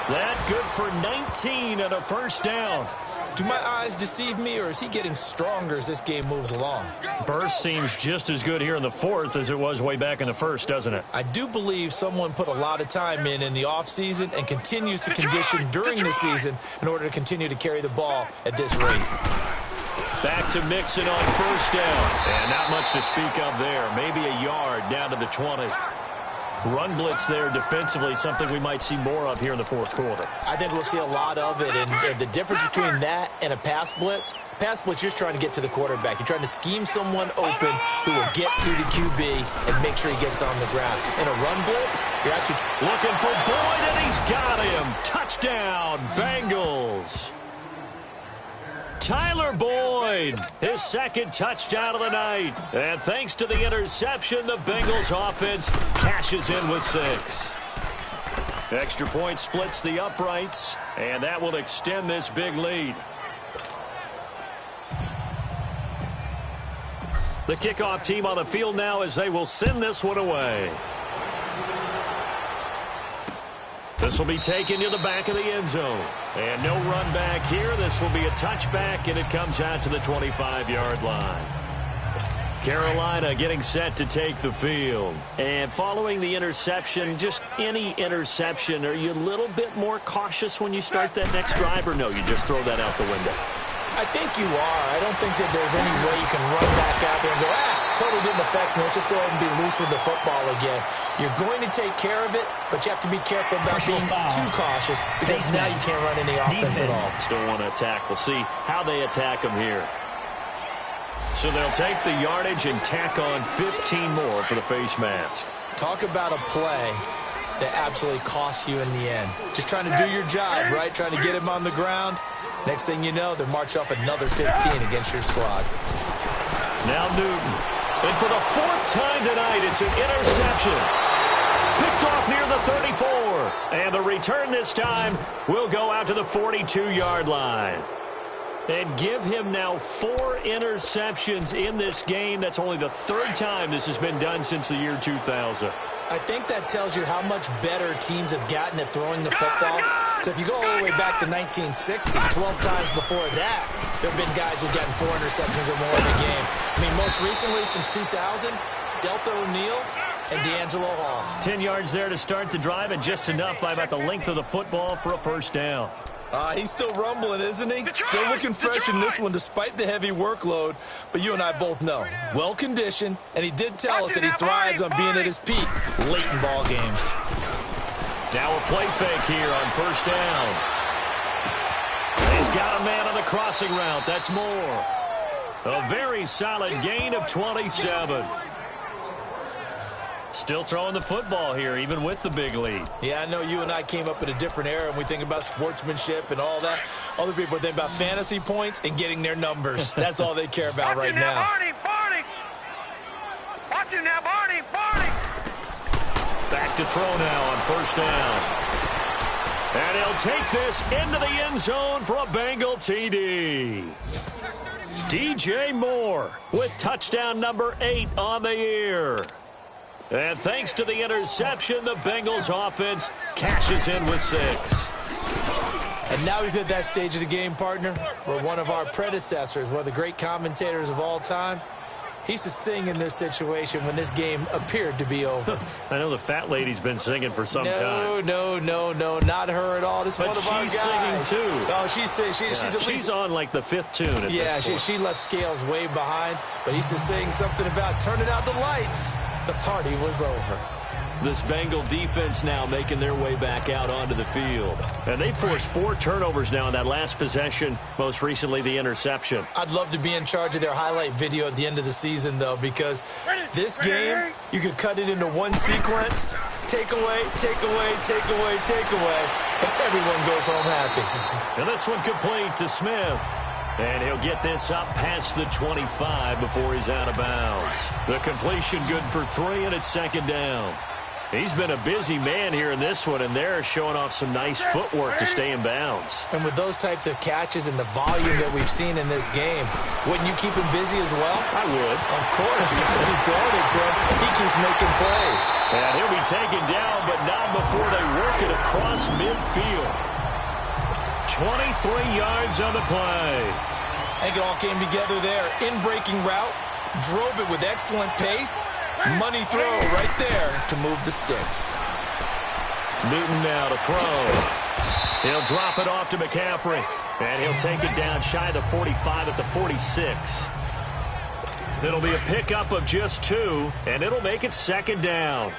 That good for 19 and a 1st down. Do my eyes deceive me, or is he getting stronger as this game moves along? Burst seems just as good here in the 4th as it was way back in the 1st, doesn't it? I do believe someone put a lot of time in the offseason and continues to condition during the season in order to continue to carry the ball at this rate. Back to Mixon on 1st down. And not much to speak of there. Maybe a yard down to the 20. Run blitz there defensively, something we might see more of here in the 4th quarter. I think we'll see a lot of it, and the difference between that and a pass blitz, you're just trying to get to the quarterback. You're trying to scheme someone open who will get to the QB and make sure he gets on the ground. In a run blitz, you're actually looking for Boyd, and he's got him. Touchdown, Bengals. Tyler Boyd, his 2nd touchdown of the night. And thanks to the interception, the Bengals offense cashes in with 6. Extra point splits the uprights, and that will extend this big lead. The kickoff team on the field now as they will send this one away. This will be taken to the back of the end zone. And no run back here. This will be a touchback, and it comes out to the 25-yard line. Carolina getting set to take the field. And following the interception, just any interception, are you a little bit more cautious when you start that next drive, or no, you just throw that out the window? I think you are. I don't think that there's any way you can run back out there and go, totally didn't affect me. Let's just go ahead and be loose with the football again. You're going to take care of it, but you have to be careful about being too cautious because now you can't run any offense at all. Still want to attack. We'll see how they attack them here. So they'll take the yardage and tack on 15 more for the face mask. Talk about a play that absolutely costs you in the end. Just trying to do your job, right? Trying to get him on the ground. Next thing you know, they're marching off another 15 against your squad. Now Newton. And for the 4th time tonight, it's an interception. Picked off near the 34. And the return this time will go out to the 42-yard line. And give him now 4 interceptions in this game. That's only the 3rd time this has been done since the year 2000. I think that tells you how much better teams have gotten at throwing the football. So if you go all the way back to 1960, 12 times before that, there have been guys who've gotten 4 interceptions or more in the game. I mean, most recently, since 2000, Delta O'Neal and D'Angelo Hall. 10 yards there to start the drive, and just enough by about the length of the football for a 1st down. He's still rumbling, isn't he? Still looking fresh in this one despite the heavy workload. But you and I both know, well-conditioned, and he did tell us that he thrives on being at his peak late in ball games. Now a play fake here on first down. He's got a man on the crossing route. That's Moore. A very solid gain of 27. Still throwing the football here, even with the big lead. Yeah, I know you and I came up in a different era, and we think about sportsmanship and all that. Other people think about fantasy points and getting their numbers. That's all they care about right now. Barney! Watch him now, Barney! Back to throw now on first down. And he'll take this into the end zone for a Bengal TD. DJ Moore with touchdown number 8 on the year. And thanks to the interception, the Bengals offense cashes in with 6. And now we've hit that stage of the game, partner, where one of our predecessors, one of the great commentators of all time, he used to sing in this situation when this game appeared to be over. I know the fat lady's been singing for some time. No, not her at all. This is one of our guys. But she's singing, too. Oh, she's singing. She's on, like, the 5th tune at this point. She left Scales way behind, but he used to sing something about turning out the lights. The party was over. This Bengal defense now making their way back out onto the field. And they forced 4 turnovers now in that last possession, most recently the interception. I'd love to be in charge of their highlight video at the end of the season, though, because this game, you could cut it into one sequence, take away, and everyone goes home happy. And this one complete to Smith. And he'll get this up past the 25 before he's out of bounds. The completion good for 3, and it's second down. He's been a busy man here in this one, and they're showing off some nice footwork to stay in bounds. And with those types of catches and the volume that we've seen in this game, wouldn't you keep him busy as well? I would. Of course. You got to keep throwing it to him. He keeps making plays. And he'll be taken down, but not before they work it across midfield. 23 yards on the play. I think it all came together there. In-breaking route, drove it with excellent pace. Money throw right there to move the sticks. Newton now to throw. He'll drop it off to McCaffrey. And he'll take it down shy of the 45 at the 46. It'll be a pickup of just 2, and it'll make it second down.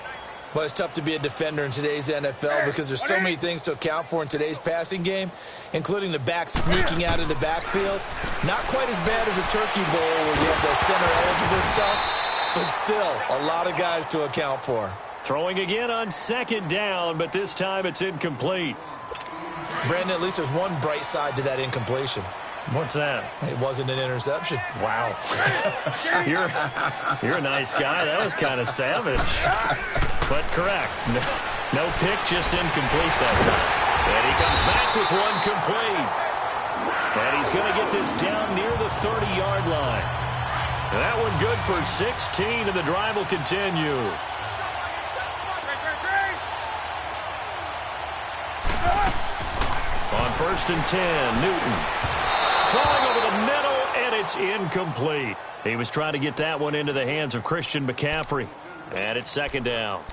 Well, it's tough to be a defender in today's NFL because there's so many things to account for in today's passing game, including the back sneaking out of the backfield. Not quite as bad as a turkey bowl where you have the center-eligible stuff, but still a lot of guys to account for. Throwing again on second down, but this time it's incomplete. Brandon, at least there's one bright side to that incompletion. What's that? It wasn't an interception. Wow. You're a nice guy. That was kind of savage. But correct. No pick, just incomplete that time. And he comes back with one complete. And he's going to get this down near the 30-yard line. And that one good for 16, and the drive will continue. On first and 10, Newton. Throwing over the middle, and it's incomplete. He was trying to get that one into the hands of Christian McCaffrey. And it's second down.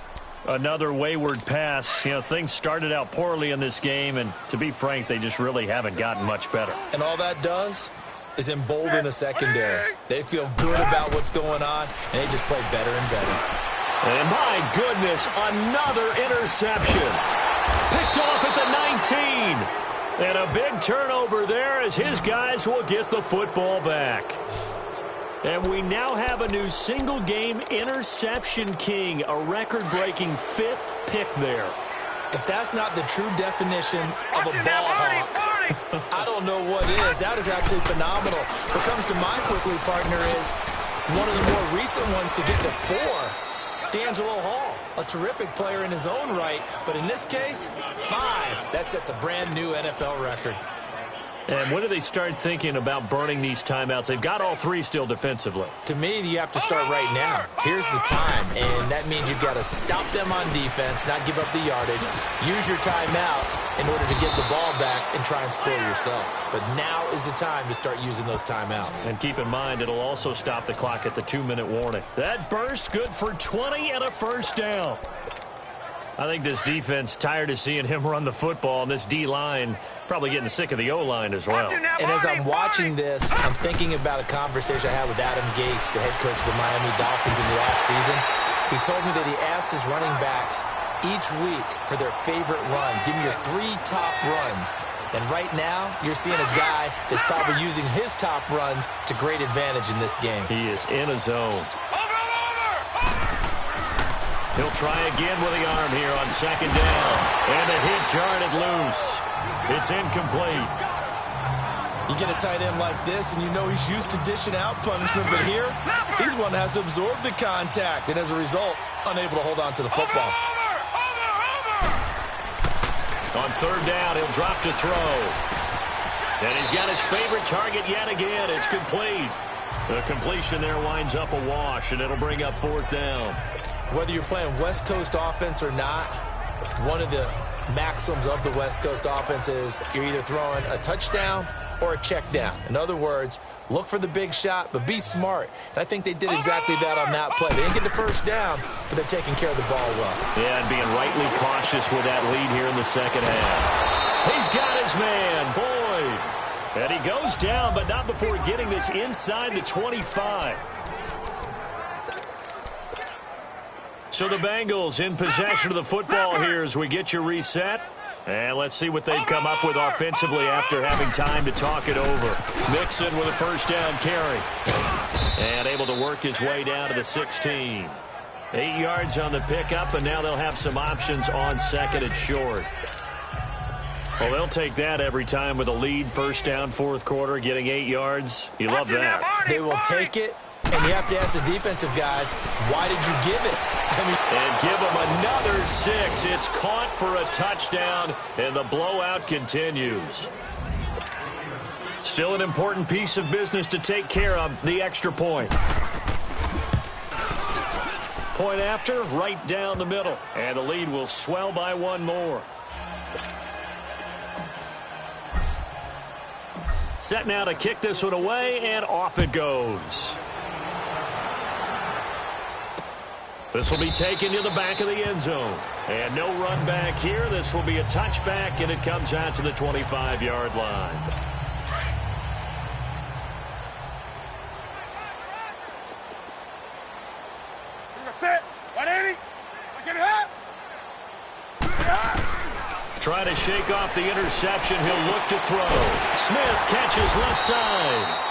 Another wayward pass. You know, things started out poorly in this game, and to be frank, they just really haven't gotten much better. And all that does is embolden a secondary. They feel good about what's going on, and they just play better and better. And my goodness, another interception. Picked off at the 19. And a big turnover there as his guys will get the football back. And we now have a new single-game interception king, a record-breaking 5th pick there. If that's not the true definition of a ball hawk, I don't know what is. That is actually phenomenal. What comes to mind quickly, partner, is one of the more recent ones to get to 4. D'Angelo Hall, a terrific player in his own right, but in this case, 5. That sets a brand new NFL record. And when do they start thinking about burning these timeouts? They've got all 3 still defensively. To me, you have to start right now. Here's the time, and that means you've got to stop them on defense, not give up the yardage, use your timeouts in order to get the ball back and try and score yourself. But now is the time to start using those timeouts. And keep in mind, it'll also stop the clock at the 2-minute warning. That burst good for 20 and a first down. I think this defense tired of seeing him run the football, and this D-line probably getting sick of the O-line as well. And as I'm watching this, I'm thinking about a conversation I had with Adam Gase, the head coach of the Miami Dolphins in the offseason. He told me that he asked his running backs each week for their favorite runs. Give me your 3 top runs. And right now, you're seeing a guy that's probably using his top runs to great advantage in this game. He is in a zone. He'll try again with the arm here on second down. And a hit jarred it loose. It's incomplete. You get a tight end like this, and you know he's used to dishing out punishment, but here, he's one that has to absorb the contact, and as a result, unable to hold on to the football. On third down, he'll drop to throw. And he's got his favorite target yet again. It's complete. The completion there winds up a wash, and it'll bring up fourth down. Whether you're playing West Coast offense or not, one of the maxims of the West Coast offense is you're either throwing a touchdown or a check down. In other words, look for the big shot, but be smart. And I think they did exactly that on that play. They didn't get the first down, but they're taking care of the ball well. Yeah, and being rightly cautious with that lead here in the second half. He's got his man, Boyd. And he goes down, but not before getting this inside the 25. So the Bengals in possession of the football here as we get you reset. And let's see what they've come up with offensively after having time to talk it over. Mixon with a first down carry. And able to work his way down to the 16. 8 yards on the pickup, and now they'll have some options on second and short. Well, they'll take that every time with a lead, first down, fourth quarter, getting 8 yards. You love that. They will take it, and you have to ask the defensive guys, why did you give it? And give them another 6. It's caught for a touchdown, and the blowout continues. Still an important piece of business to take care of, the extra point. Point after, right down the middle. And the lead will swell by one more. Set now to kick this one away, and off it goes. This will be taken to the back of the end zone. And no run back here. This will be a touchback, and it comes out to the 25-yard line. Set. 180. Get it up. Try to shake off the interception. He'll look to throw. Smith catches left side.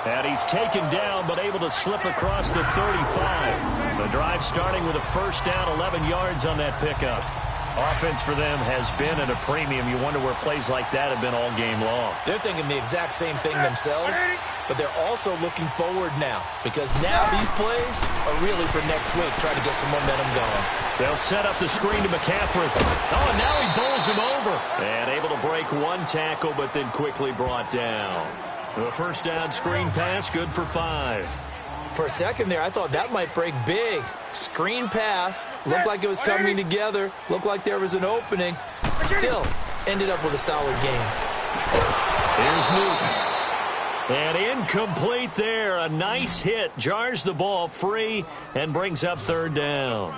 And he's taken down, but able to slip across the 35. The drive starting with a first down, 11 yards on that pickup. Offense for them has been at a premium. You wonder where plays like that have been all game long. They're thinking the exact same thing themselves, but they're also looking forward now, because now these plays are really for next week, trying to get some momentum going. They'll set up the screen to McCaffrey. Oh, and now he bowls him over. And able to break one tackle, but then quickly brought down. The first down screen pass, good for 5. For a second there, I thought that might break big. Screen pass, looked like it was coming together, looked like there was an opening. Still, ended up with a solid game. Here's Newton. And incomplete there. A nice hit. Jars the ball free and brings up third down.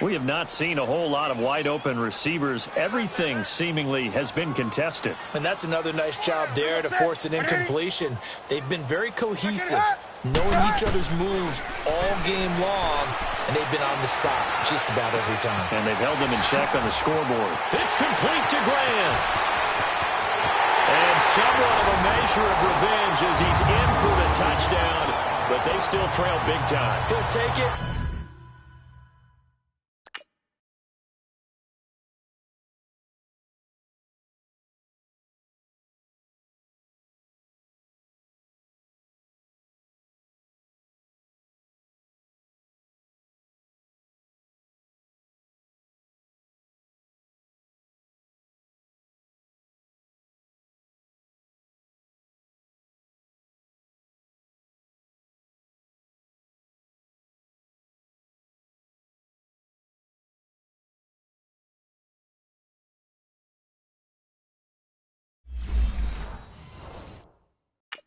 We have not seen a whole lot of wide-open receivers. Everything seemingly has been contested. And that's another nice job there to force an incompletion. They've been very cohesive, knowing each other's moves all game long, and they've been on the spot just about every time. And they've held them in check on the scoreboard. It's complete to Graham. And somewhat of a measure of revenge as he's in for the touchdown, but they still trail big time. He'll take it.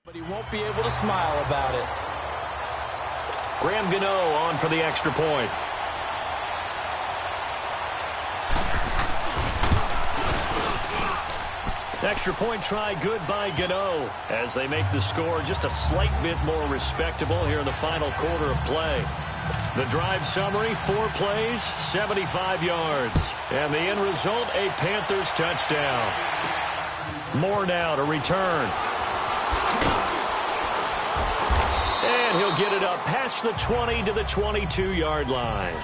But he won't be able to smile about it. Graham Gano on for the extra point. Extra point try good by Gano as they make the score just a slight bit more respectable here in the final quarter of play. The drive summary, 4 plays, 75 yards. And the end result, a Panthers touchdown. Moore now to return. And he'll get it up past the 20 to the 22-yard line.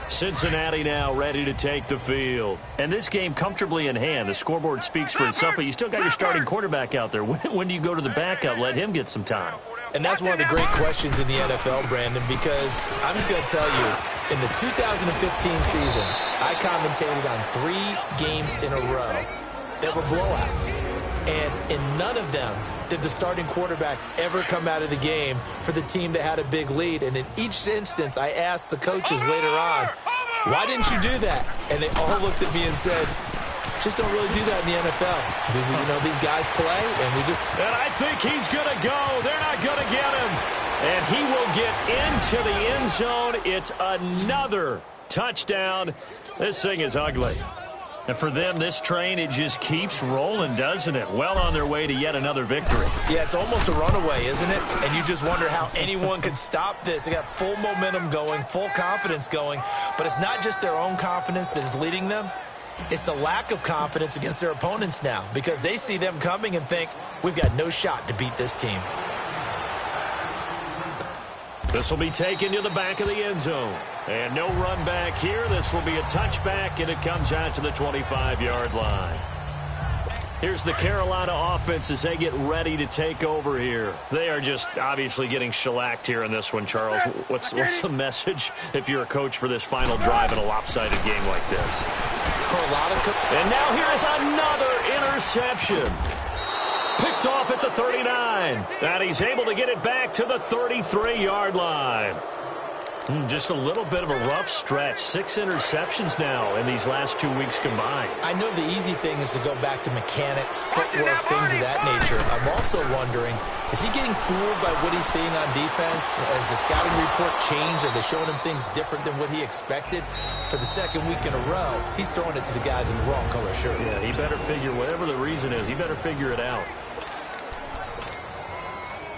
Cincinnati now ready to take the field. And this game comfortably in hand. The scoreboard speaks for itself, but you still got your starting quarterback out there. When do you go to the backup? Let him get some time. And that's one of the great questions in the NFL, Brandon, because I'm just going to tell you, in the 2015 season, I commentated on 3 games in a row that were blowouts. And in none of them did the starting quarterback ever come out of the game for the team that had a big lead. And in each instance, I asked the coaches later on, why didn't you do that? And they all looked at me and said, just don't really do that in the NFL. You know, these guys play, and we just... And I think he's going to go. They're not going to get him. And he will get into the end zone. It's another touchdown. This thing is ugly. And for them, this train, it just keeps rolling, doesn't it? Well on their way to yet another victory. Yeah, it's almost a runaway, isn't it? And you just wonder how anyone could stop this. They got full momentum going, full confidence going. But it's not just their own confidence that is leading them. It's the lack of confidence against their opponents now, because they see them coming and think, we've got no shot to beat this team. This will be taken to the back of the end zone. And no run back here. This will be a touchback, and it comes out to the 25-yard line. Here's the Carolina offense as they get ready to take over here. They are just obviously getting shellacked here in this one, Charles. What's the message if you're a coach for this final drive in a lopsided game like this? For a lot of... And now here is another interception. Picked off at the 39. And he's able to get it back to the 33-yard line. Just a little bit of a rough stretch. 6 interceptions now in these last 2 weeks combined. I know the easy thing is to go back to mechanics, footwork, things of that nature. I'm also wondering, is he getting fooled by what he's seeing on defense? Has the scouting report changed? Are they showing him things different than what he expected? For the second week in a row, he's throwing it to the guys in the wrong color shirts. Yeah, he better figure, whatever the reason is, he better figure it out.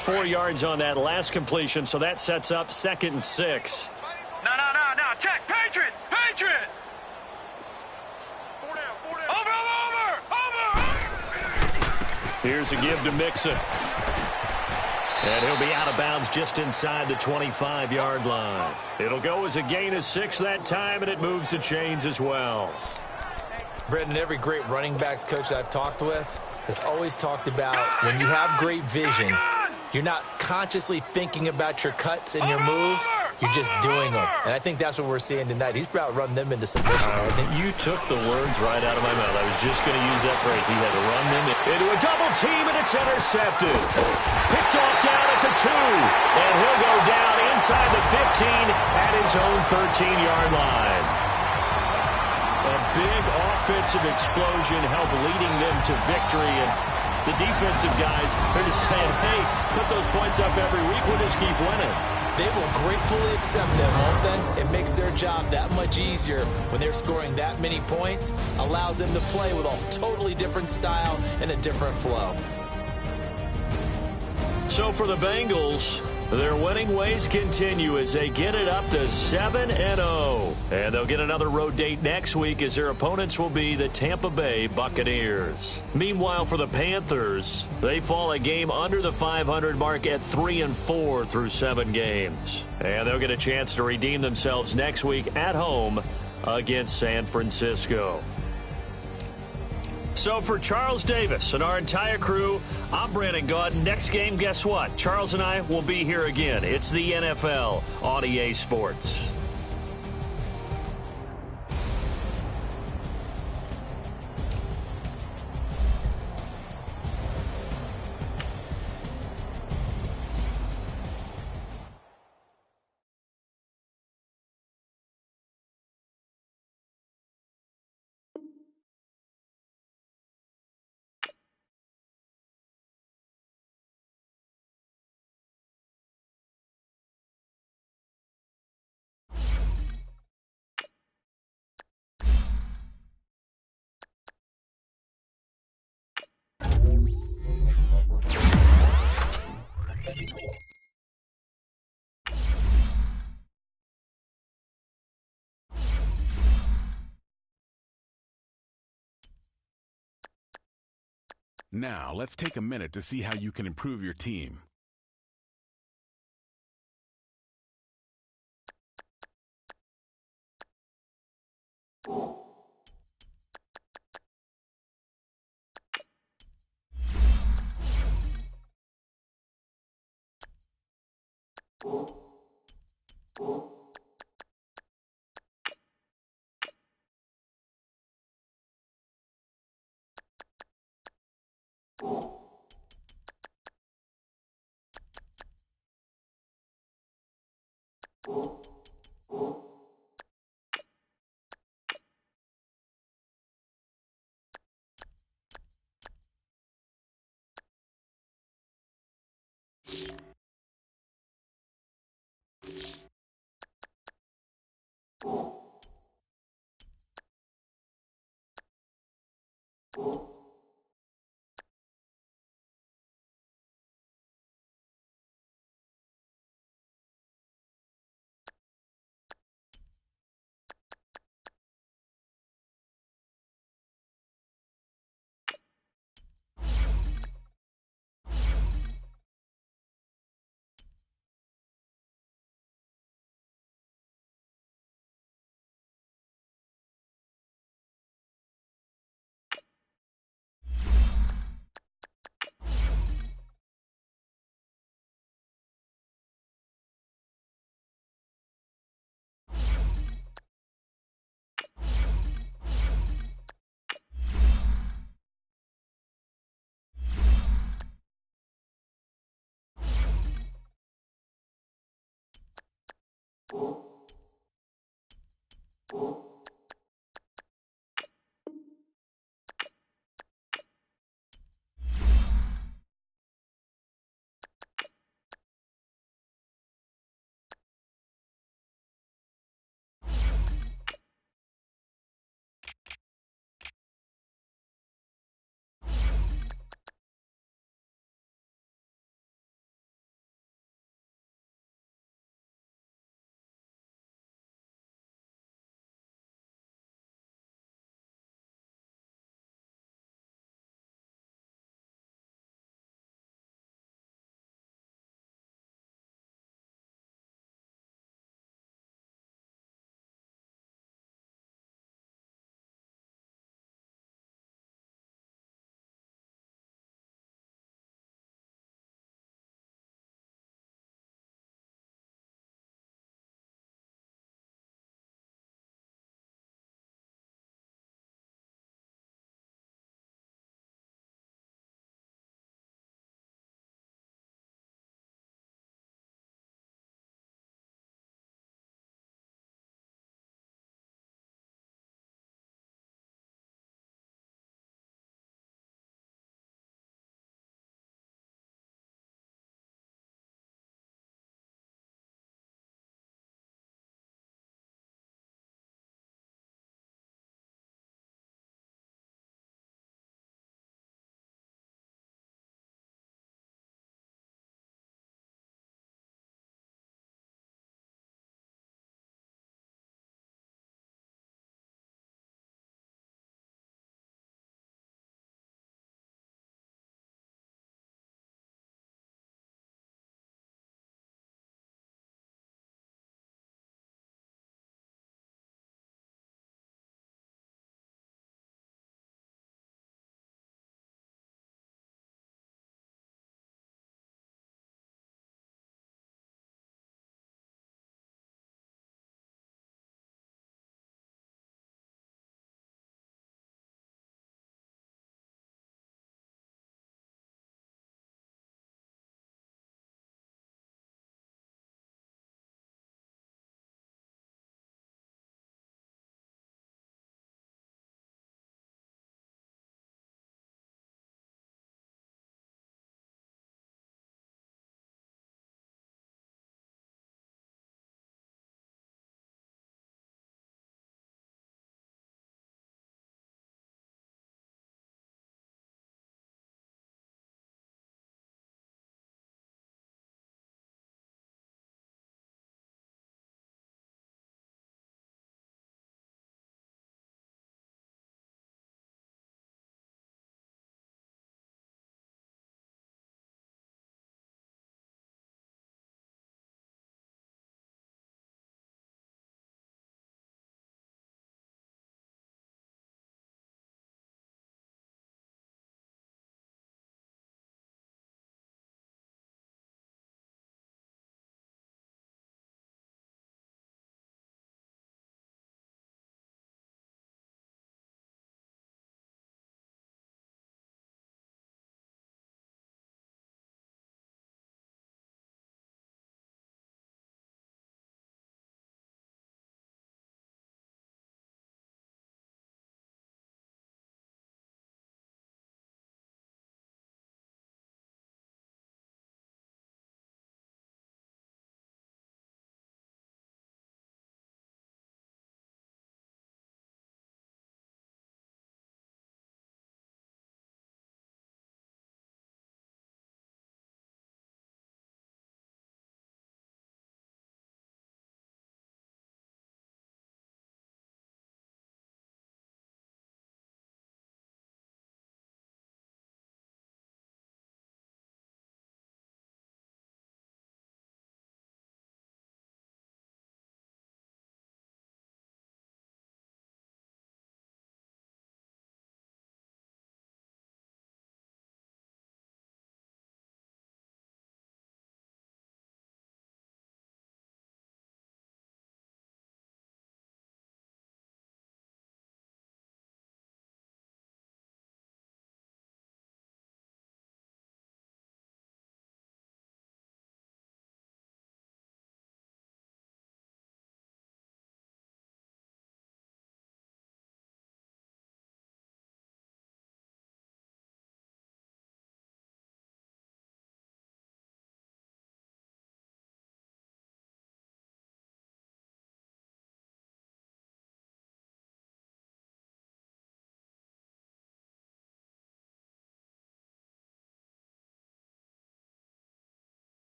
4 yards on that last completion, so that sets up 2nd and 6. No. Check. Patriot. Over. Here's a give to Mixon. And he'll be out of bounds just inside the 25-yard line. It'll go as a gain of 6 that time, and it moves the chains as well. Brendan, every great running backs coach I've talked with has always talked about when you have great vision, you're not consciously thinking about your cuts and your moves. You're just doing them. And I think that's what we're seeing tonight. He's about to run them into submission. You took the words right out of my mouth. I was just going to use that phrase. He had to run them into a double team, and it's intercepted. Picked off down at the 2. And he'll go down inside the 15 at his own 13-yard line. A big offensive explosion helped leading them to victory. And the defensive guys, they're just saying, hey, put those points up every week. We'll just keep winning. They will gratefully accept them, won't they? It makes their job that much easier when they're scoring that many points. Allows them to play with a totally different style and a different flow. So for the Bengals, their winning ways continue as they get it up to 7-0. And they'll get another road date next week as their opponents will be the Tampa Bay Buccaneers. Meanwhile, for the Panthers, they fall a game under the 500 mark at 3-4 through 7 games. And they'll get a chance to redeem themselves next week at home against San Francisco. So for Charles Davis and our entire crew, I'm Brandon Gaud. Next game, guess what? Charles and I will be here again. It's the NFL on EA Sports. Now, let's take a minute to see how you can improve your team.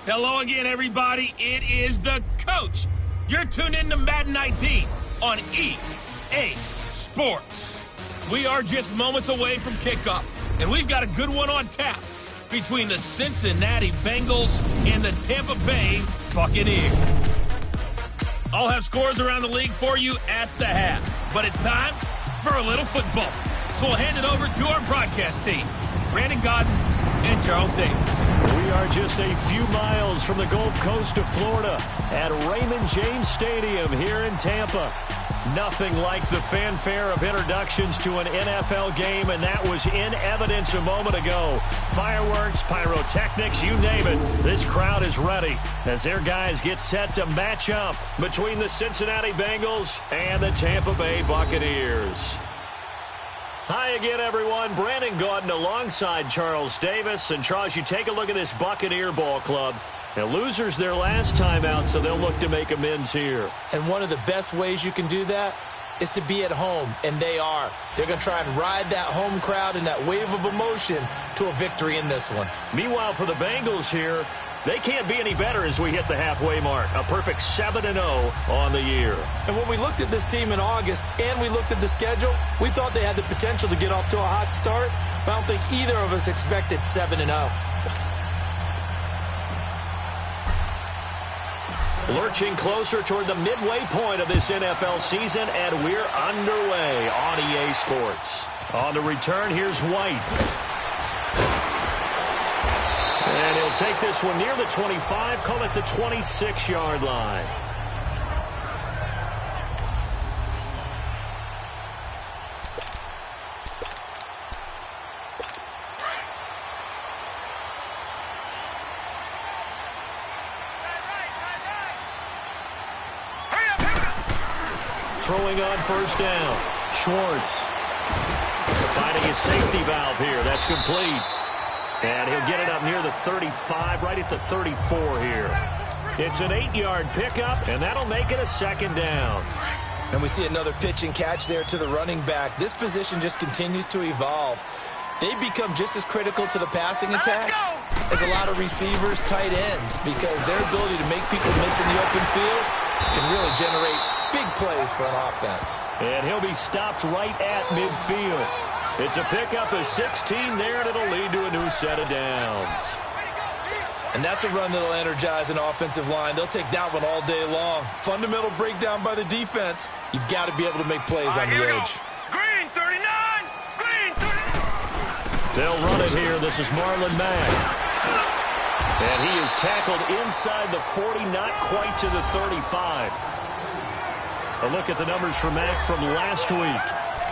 Hello again, everybody. It is the coach. You're tuned in to Madden 19 on EA Sports. We are just moments away from kickoff, and we've got a good one on tap between the Cincinnati Bengals and the Tampa Bay Buccaneers. I'll have scores around the league for you at the half, but it's time for a little football. So we'll hand it over to our broadcast team, Brandon Godden and Charles Davis. We are just a few miles from the Gulf Coast of Florida at Raymond James Stadium here in Tampa. Nothing like the fanfare of introductions to an NFL game, and that was in evidence a moment ago. Fireworks, pyrotechnics, you name it. This crowd is ready as their guys get set to match up between the Cincinnati Bengals and the Tampa Bay Buccaneers. Hi again, everyone. Brandon Gaudin alongside Charles Davis. And, Charles, you take a look at this Buccaneer ball club. Now, losers their last time out, so they'll look to make amends here. And one of the best ways you can do that is to be at home, and they are. They're going to try and ride that home crowd and that wave of emotion to a victory in this one. Meanwhile, for the Bengals here, they can't be any better as we hit the halfway mark. A perfect 7-0 on the year. And when we looked at this team in August and we looked at the schedule, we thought they had the potential to get off to a hot start. But I don't think either of us expected 7-0. Lurching closer toward the midway point of this NFL season, and we're underway on EA Sports. On the return, here's White. And he'll take this one near the 25, call it the 26-yard line. Throwing on first down. Schwartz. Finding his safety valve here. That's complete. And he'll get it up near the 35, right at the 34 here. It's an 8-yard pickup, and that'll make it a second down. And we see another pitch and catch there to the running back. This position just continues to evolve. They become just as critical to the passing attack as a lot of receivers, tight ends, because their ability to make people miss in the open field can really generate big plays for an offense. And he'll be stopped right at midfield. It's a pickup of 16 there, and it'll lead to a new set of downs. And that's a run that'll energize an offensive line. They'll take that one all day long. Fundamental breakdown by the defense. You've got to be able to make plays on the edge. Green 39! Green 39! They'll run it here. This is Marlon Mack. And he is tackled inside the 40, not quite to the 35. A look at the numbers for Mack from last week.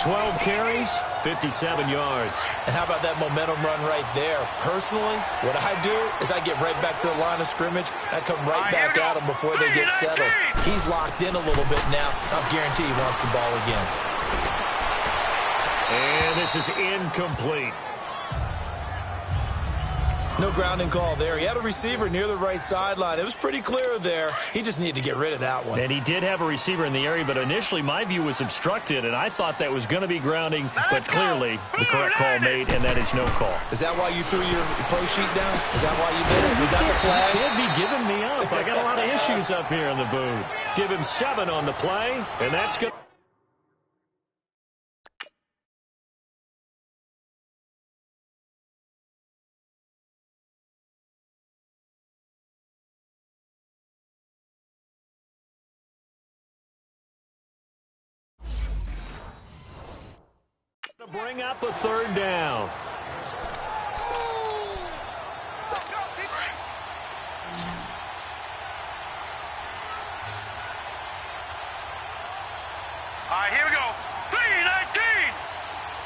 12 carries, 57 yards. And how about that momentum run right there? Personally, what I do is I get right back to the line of scrimmage. I come right back at them before they get settled. He's locked in a little bit now. I'm guaranteed he wants the ball again. And this is incomplete. No grounding call there. He had a receiver near the right sideline. It was pretty clear there. He just needed to get rid of that one. And he did have a receiver in the area, but initially my view was obstructed, and I thought that was going to be grounding, but clearly the correct call made, and that is no call. Is that why you threw your play sheet down? Is that why you did it? Was that the flag? You can't be giving me up. I got a lot of issues up here in the booth. Give him 7 on the play, and that's good. To bring up a third down. All right, here we go. 319!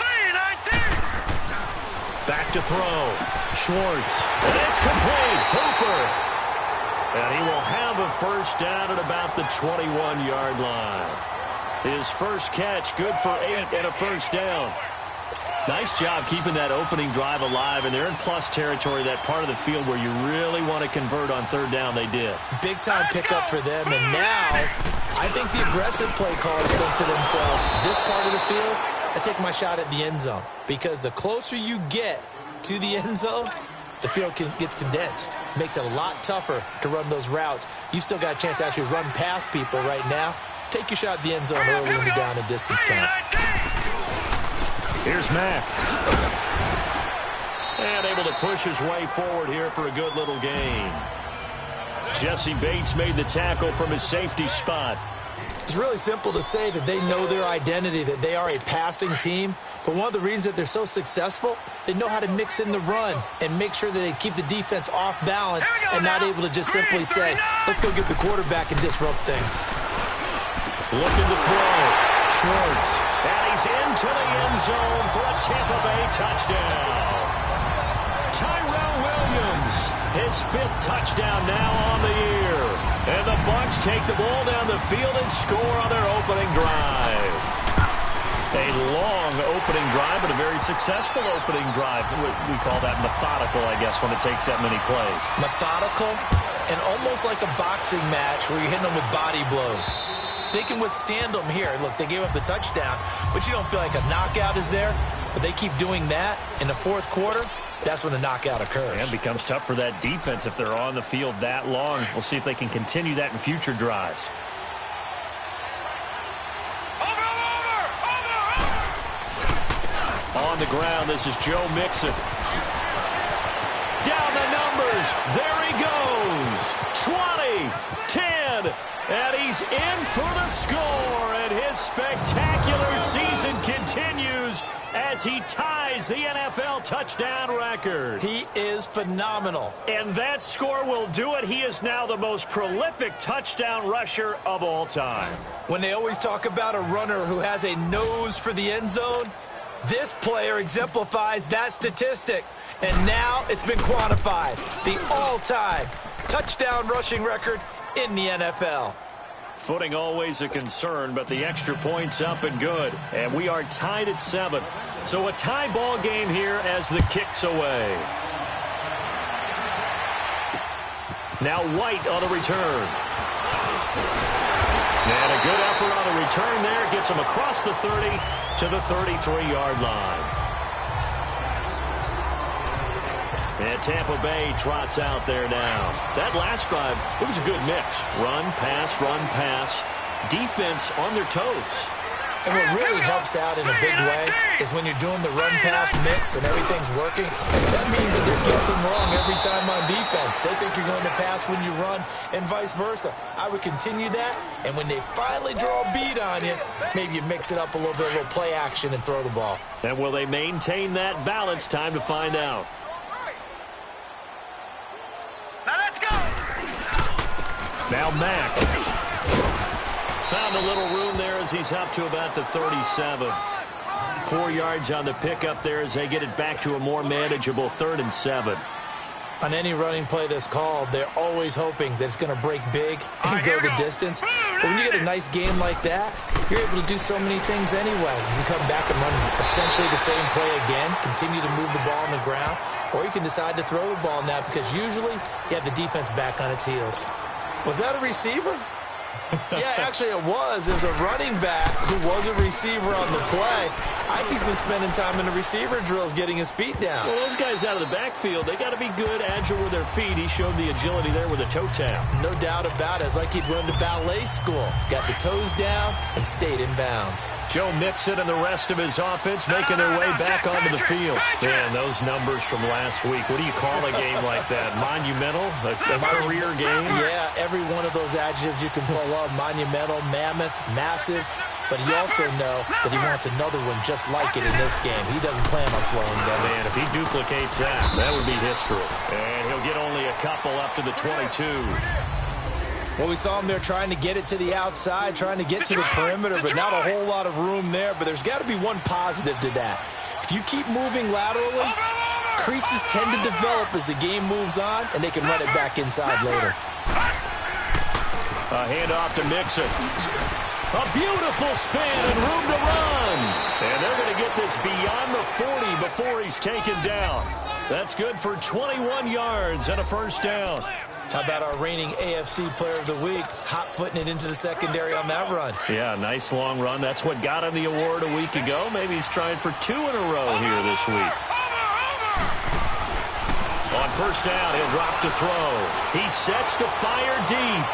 319! Back to throw. Schwartz. And it's complete. Hooper. And he will have a first down at about the 21-yard line. His first catch, good for 8 and a first down. Nice job keeping that opening drive alive, and they're in plus territory, that part of the field where you really want to convert on third down. They did. Big-time pickup for them, and now I think the aggressive play callers think to themselves, this part of the field, I take my shot at the end zone, because the closer you get to the end zone, the field gets condensed. makes it a lot tougher to run those routes. You still got a chance to actually run past people right now. Take your shot at the end zone early in the down and distance count. Here's Mack. And able to push his way forward here for a good little gain. Jesse Bates made the tackle from his safety spot. It's really simple to say that they know their identity, that they are a passing team. But one of the reasons that they're so successful, they know how to mix in the run and make sure that they keep the defense off balance and not able to just simply say, let's go get the quarterback and disrupt things. Looking to throw. Shorts. And he's into the end zone for a Tampa Bay touchdown. Tyrell Williams, his 5th touchdown now on the year. And the Bucs take the ball down the field and score on their opening drive. A long opening drive, but a very successful opening drive. We call that methodical, I guess, when it takes that many plays. Methodical and almost like a boxing match where you're hitting them with body blows. They can withstand them here. Look, they gave up the touchdown, but you don't feel like a knockout is there. But they keep doing that in the 4th quarter. That's when the knockout occurs. And it becomes tough for that defense if they're on the field that long. We'll see if they can continue that in future drives. On the ground, this is Joe Mixon. Down the numbers. There he goes. 20, 10, and he's in for the score. And his spectacular season continues as he ties the NFL touchdown record. He is phenomenal. And that score will do it. He is now the most prolific touchdown rusher of all time. When they always talk about a runner who has a nose for the end zone, this player exemplifies that statistic. And now it's been quantified. The all-time touchdown rushing record in the NFL. Footing always a concern, but the extra point's up and good. And we are tied at 7. So a tie ball game here as the kick's away. Now White on the return. And a good effort on the return there. Gets him across the 30 to the 33-yard line. And Tampa Bay trots out there now. That last drive, it was a good mix. Run, pass, defense on their toes. And what really helps out in a big way is when you're doing the run-pass mix and everything's working, that means that they're guessing wrong every time on defense. They think you're going to pass when you run and vice versa. I would continue that, and when they finally draw a beat on you, maybe you mix it up a little bit, a little play action and throw the ball. And will they maintain that balance? Time to find out. Now Mack. Found a little room there as he's up to about the 37. 4 yards on the pickup there as they get it back to a more manageable 3rd and 7. On any running play that's called, they're always hoping that it's going to break big and go the distance. But when you get a nice game like that, you're able to do so many things anyway. You can come back and run essentially the same play again, continue to move the ball on the ground, or you can decide to throw the ball now because usually you have the defense back on its heels. Was that a receiver? Yeah, actually it was. It was a running back who was a receiver on the play. Ike's been spending time in the receiver drills getting his feet down. Well, those guys out of the backfield, they got to be good, agile with their feet. He showed the agility there with a toe tap. No doubt about it. It's like he'd run to ballet school. Got the toes down and stayed in bounds. Joe Mixon and the rest of his offense making their way back onto the field. Man, those numbers from last week. What do you call a game like that? Monumental? A career game? Yeah, every one of those adjectives you can pull up. Monumental, mammoth, massive. But you also know that he wants another one just like it in this game. He doesn't plan on slowing down. Man, if he duplicates that, that would be history. And he'll get only a couple up to the 22. Well, we saw him there trying to get it to the outside, trying to get to the perimeter, but not a whole lot of room there. But there's got to be one positive to that. If you keep moving laterally, creases tend to develop as the game moves on, and they can run it back inside later. A handoff to Mixon. A beautiful spin and room to run. And they're going to get this beyond the 40 before he's taken down. That's good for 21 yards and a first down. How about our reigning AFC Player of the Week, hot-footing it into the secondary on that run? Yeah, nice long run. That's what got him the award a week ago. Maybe he's trying for 2 in a row here this week. On first down, he'll drop to throw. He sets to fire deep.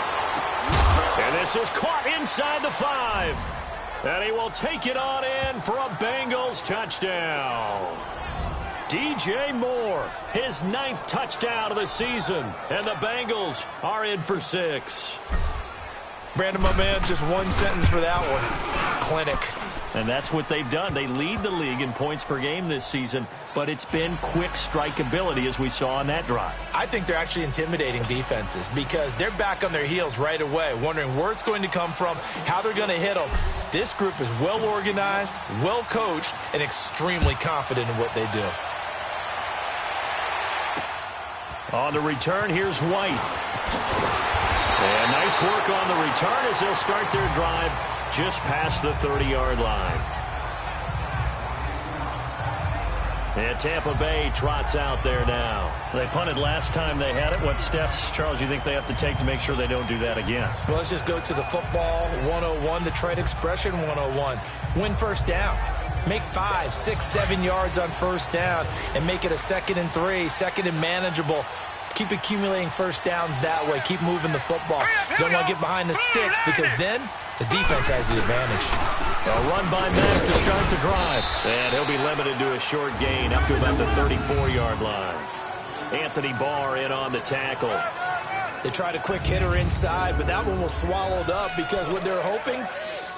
And this is caught inside the 5. And he will take it on in for a Bengals touchdown. DJ Moore, his 9th touchdown of the season. And the Bengals are in for 6. Brandon, my man, just one sentence for that one. Clinic. And that's what they've done. They lead the league in points per game this season, but it's been quick strike ability as we saw on that drive. I think they're actually intimidating defenses because they're back on their heels right away, wondering where it's going to come from, how they're going to hit them. This group is well organized, well coached, and extremely confident in what they do. On the return, here's White. And nice work on the return as they'll start their drive just past the 30-yard line. And Tampa Bay trots out there now. They punted last time they had it. What steps, Charles, you think they have to take to make sure they don't do that again? Well, let's just go to the football 101, the trade expression 101. Win first down. Make 5, 6, 7 yards on first down and make it a 2nd and 3, 2nd and manageable. Keep accumulating first downs that way. Keep moving the football. You don't want to get behind the sticks because then the defense has the advantage. A run by Mack to start the drive. And he'll be limited to a short gain up to about the 34-yard line. Anthony Barr in on the tackle. They tried a quick hitter inside, but that one was swallowed up because what they're hoping,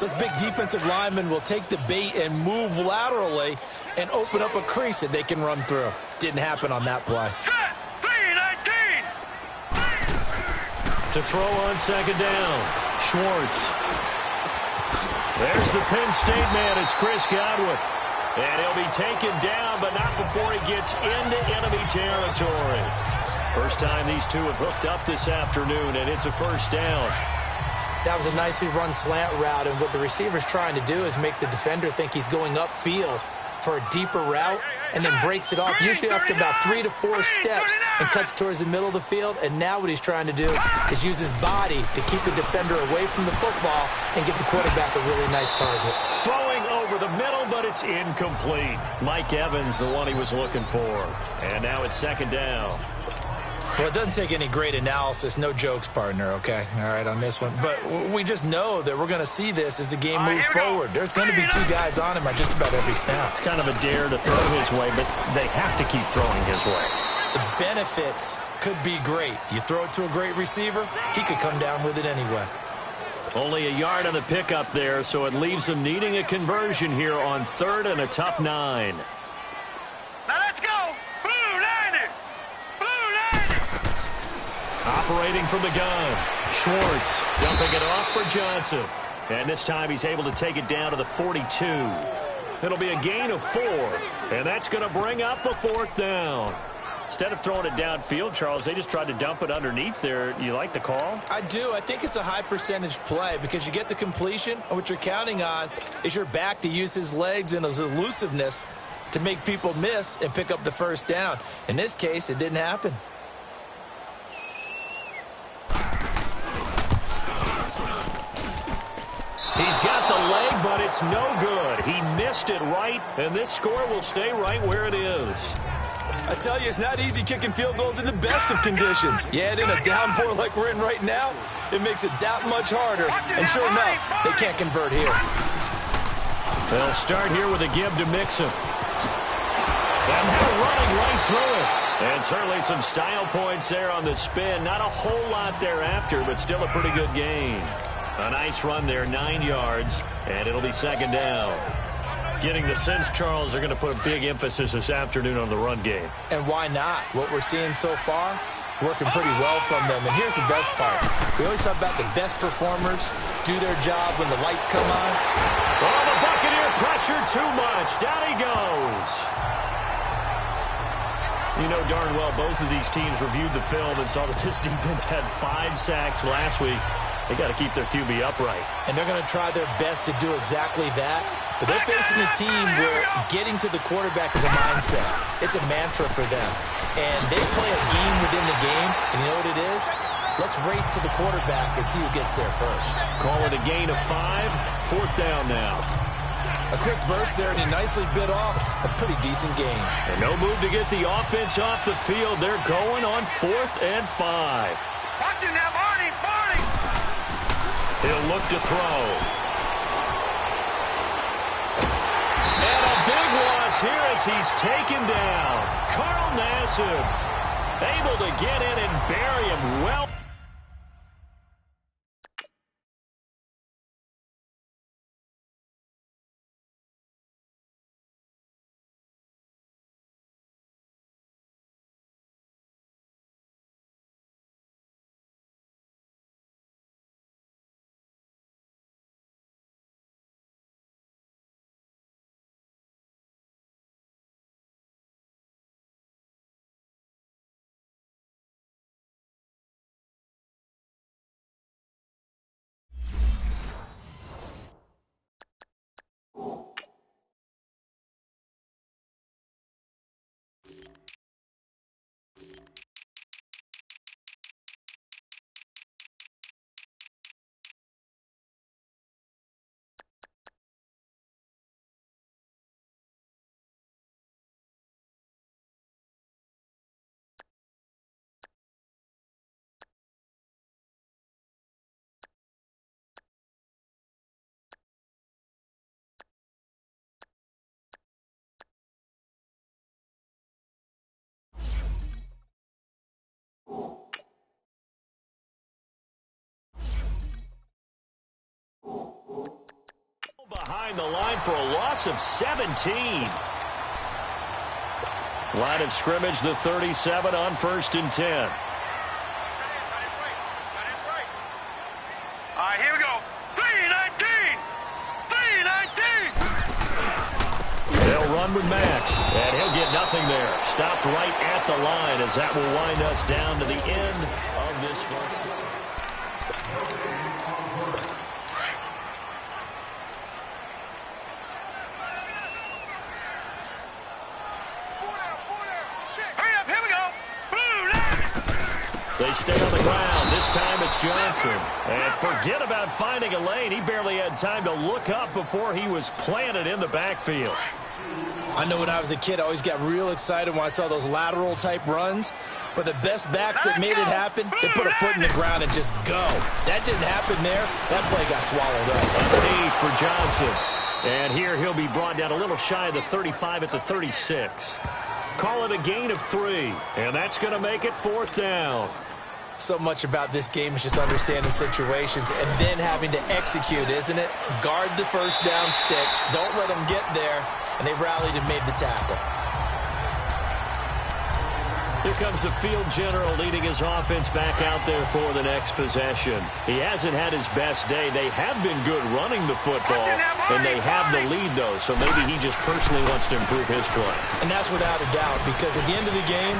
those big defensive linemen will take the bait and move laterally and open up a crease that they can run through. Didn't happen on that play. To throw on second down, Schwartz. There's the Penn State man. It's Chris Godwin. And he'll be taken down, but not before he gets into enemy territory. First time these two have hooked up this afternoon, and it's a first down. That was a nicely run slant route, and what the receiver's trying to do is make the defender think he's going upfield for a deeper route and then breaks it off, usually after about 3 to 4 steps, and cuts towards the middle of the field. And now what he's trying to do is use his body to keep the defender away from the football and get the quarterback a really nice target. Throwing over the middle, but it's incomplete. Mike Evans, the one he was looking for. And now it's second down. Well, it doesn't take any great analysis. No jokes, partner, okay? All right, on this one. But we just know that we're going to see this as the game moves forward. There's going to be 2 guys on him at just about every snap. It's kind of a dare to throw his way, but they have to keep throwing his way. The benefits could be great. You throw it to a great receiver, he could come down with it anyway. Only a yard on the pickup there, so it leaves them needing a conversion here on 3rd and a tough 9. Now let's go. Blue Niner. Blue Niner. Operating from the gun. Schwartz dumping it off for Johnson. And this time he's able to take it down to the 42. It'll be a gain of 4. And that's going to bring up a 4th down. Instead of throwing it downfield, Charles, they just tried to dump it underneath there. You like the call? I do. I think it's a high percentage play because you get the completion, and what you're counting on is your back to use his legs and his elusiveness to make people miss and pick up the first down. In this case, it didn't happen. He's got the leg, but it's no good. He missed it right, and this score will stay right where it is. I tell you, it's not easy kicking field goals in the best of conditions. Yet in a downpour like we're in right now, it makes it that much harder. And sure enough, they can't convert here. They'll start here with a give to Mixon. And they're running right through it. And certainly some style points there on the spin. Not a whole lot thereafter, but still a pretty good gain. A nice run there, 9 yards, and it'll be second down. Getting the sense, Charles, they're going to put a big emphasis this afternoon on the run game. And why not? What we're seeing so far is working pretty well from them. And here's the best part. We always talk about the best performers do their job when the lights come on. Oh, the Buccaneer pressure too much. Down he goes. You know darn well both of these teams reviewed the film and saw that this defense had 5 sacks last week. They got to keep their QB upright. And they're going to try their best to do exactly that. But they're facing a team where getting to the quarterback is a mindset. It's a mantra for them. And they play a game within the game. And you know what it is? Let's race to the quarterback and see who gets there first. Call it a gain of 5. 4th down now. A quick burst there, and he nicely bit off a pretty decent gain. And no move to get the offense off the field. They're going on 4th and 5. Watching now, Barney, Barney. He'll look to throw. And a big loss here as he's taken down. Carl Nassib able to get in and bury him well. Behind the line for a loss of 17. Line of scrimmage, the 37 on 1st and 10. All right, here we go. 3-19. 3-19. They'll run with Mack, and he'll get nothing there. Stopped right at the line as that will wind us down to the end of this first quarter. They stay on the ground. This time it's Johnson. And forget about finding a lane. He barely had time to look up before he was planted in the backfield. I know when I was a kid, I always got real excited when I saw those lateral-type runs. But the best backs that made it happen, they put a foot in the ground and just go. That didn't happen there. That play got swallowed up. Underneath for Johnson. And here he'll be brought down a little shy of the 35 at the 36. Call it a gain of 3. And that's going to make it 4th down. So much about this game is just understanding situations and then having to execute, isn't it? Guard the first down sticks. Don't let them get there. And they rallied and made the tackle. Here comes the field general leading his offense back out there for the next possession. He hasn't had his best day. They have been good running the football, and they have the lead, though, so maybe he just personally wants to improve his play. And that's without a doubt, because at the end of the game,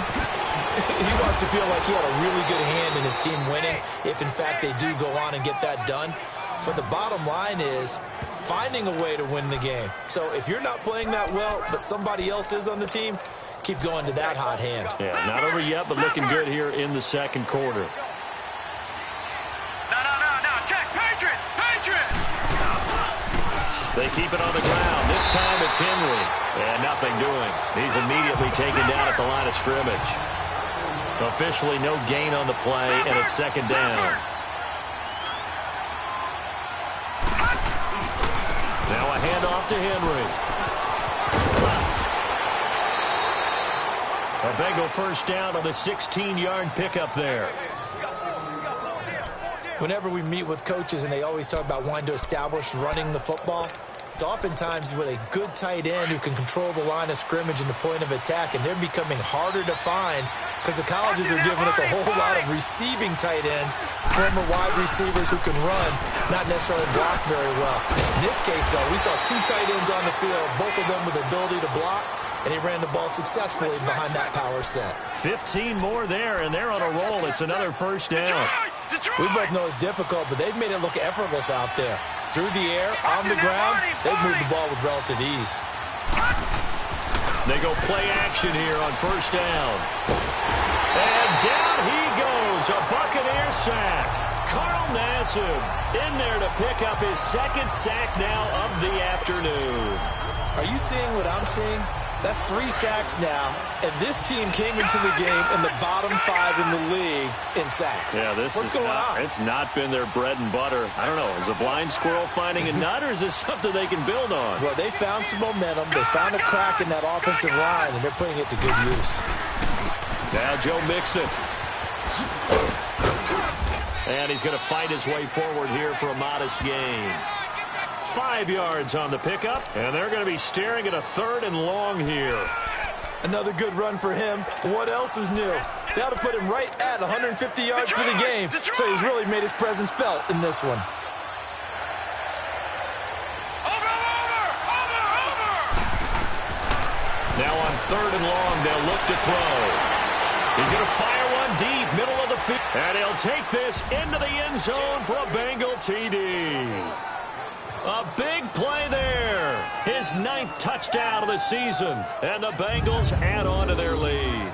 he wants to feel like he had a really good hand in his team winning, if, in fact, they do go on and get that done. But the bottom line is finding a way to win the game. So if you're not playing that well, but somebody else is on the team, keep going to that hot hand. Yeah, not over yet, but looking good here in the second quarter. No, check, Patriot, Patriot. They keep it on the ground. This time it's Henry. And nothing doing. He's immediately taken down at the line of scrimmage. Officially no gain on the play, and it's 2nd down. Now a handoff to Henry. A Bengal first down on the 16-yard pickup there. Whenever we meet with coaches and they always talk about wanting to establish running the football, it's oftentimes with a good tight end who can control the line of scrimmage and the point of attack, and they're becoming harder to find because the colleges are giving us a whole lot of receiving tight ends, former wide receivers who can run, not necessarily block very well. In this case, though, we saw 2 tight ends on the field, both of them with the ability to block, and he ran the ball successfully behind that power set. 15 more there, and they're on a roll. It's another first down. We both know it's difficult, but they've made it look effortless out there. Through the air, on the ground, they've moved the ball with relative ease. They go play action here on first down. And down he goes, a Buccaneer sack. Carl Nassib in there to pick up his second sack now of the afternoon. Are you seeing what I'm seeing? That's 3 sacks now, and this team came into the game in the bottom 5 in the league in sacks. Yeah, what's going on? It's not been their bread and butter. I don't know. Is a blind squirrel finding a nut, or is this something they can build on? Well, they found some momentum. They found a crack in that offensive line, and they're putting it to good use. Now Joe Mixon. And he's going to fight his way forward here for a modest gain. 5 yards on the pickup, and they're going to be staring at a 3rd and long here. Another good run for him. What else is new? They ought to put him right at 150 yards for the game, so he's really made his presence felt in this one. Now on 3rd and long, they'll look to throw. He's going to fire one deep, middle of the field, and he'll take this into the end zone for a Bengal TD. A big play there. His 9th touchdown of the season. And the Bengals add on to their lead.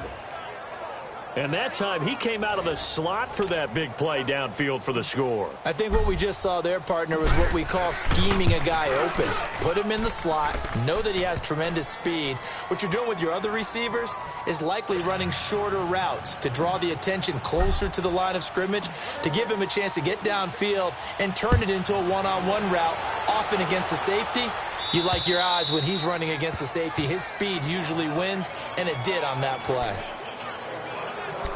And that time, he came out of the slot for that big play downfield for the score. I think what we just saw there, partner, was what we call scheming a guy open. Put him in the slot, know that he has tremendous speed. What you're doing with your other receivers is likely running shorter routes to draw the attention closer to the line of scrimmage, to give him a chance to get downfield and turn it into a one-on-one route, often against the safety. You like your odds when he's running against the safety. His speed usually wins, and it did on that play.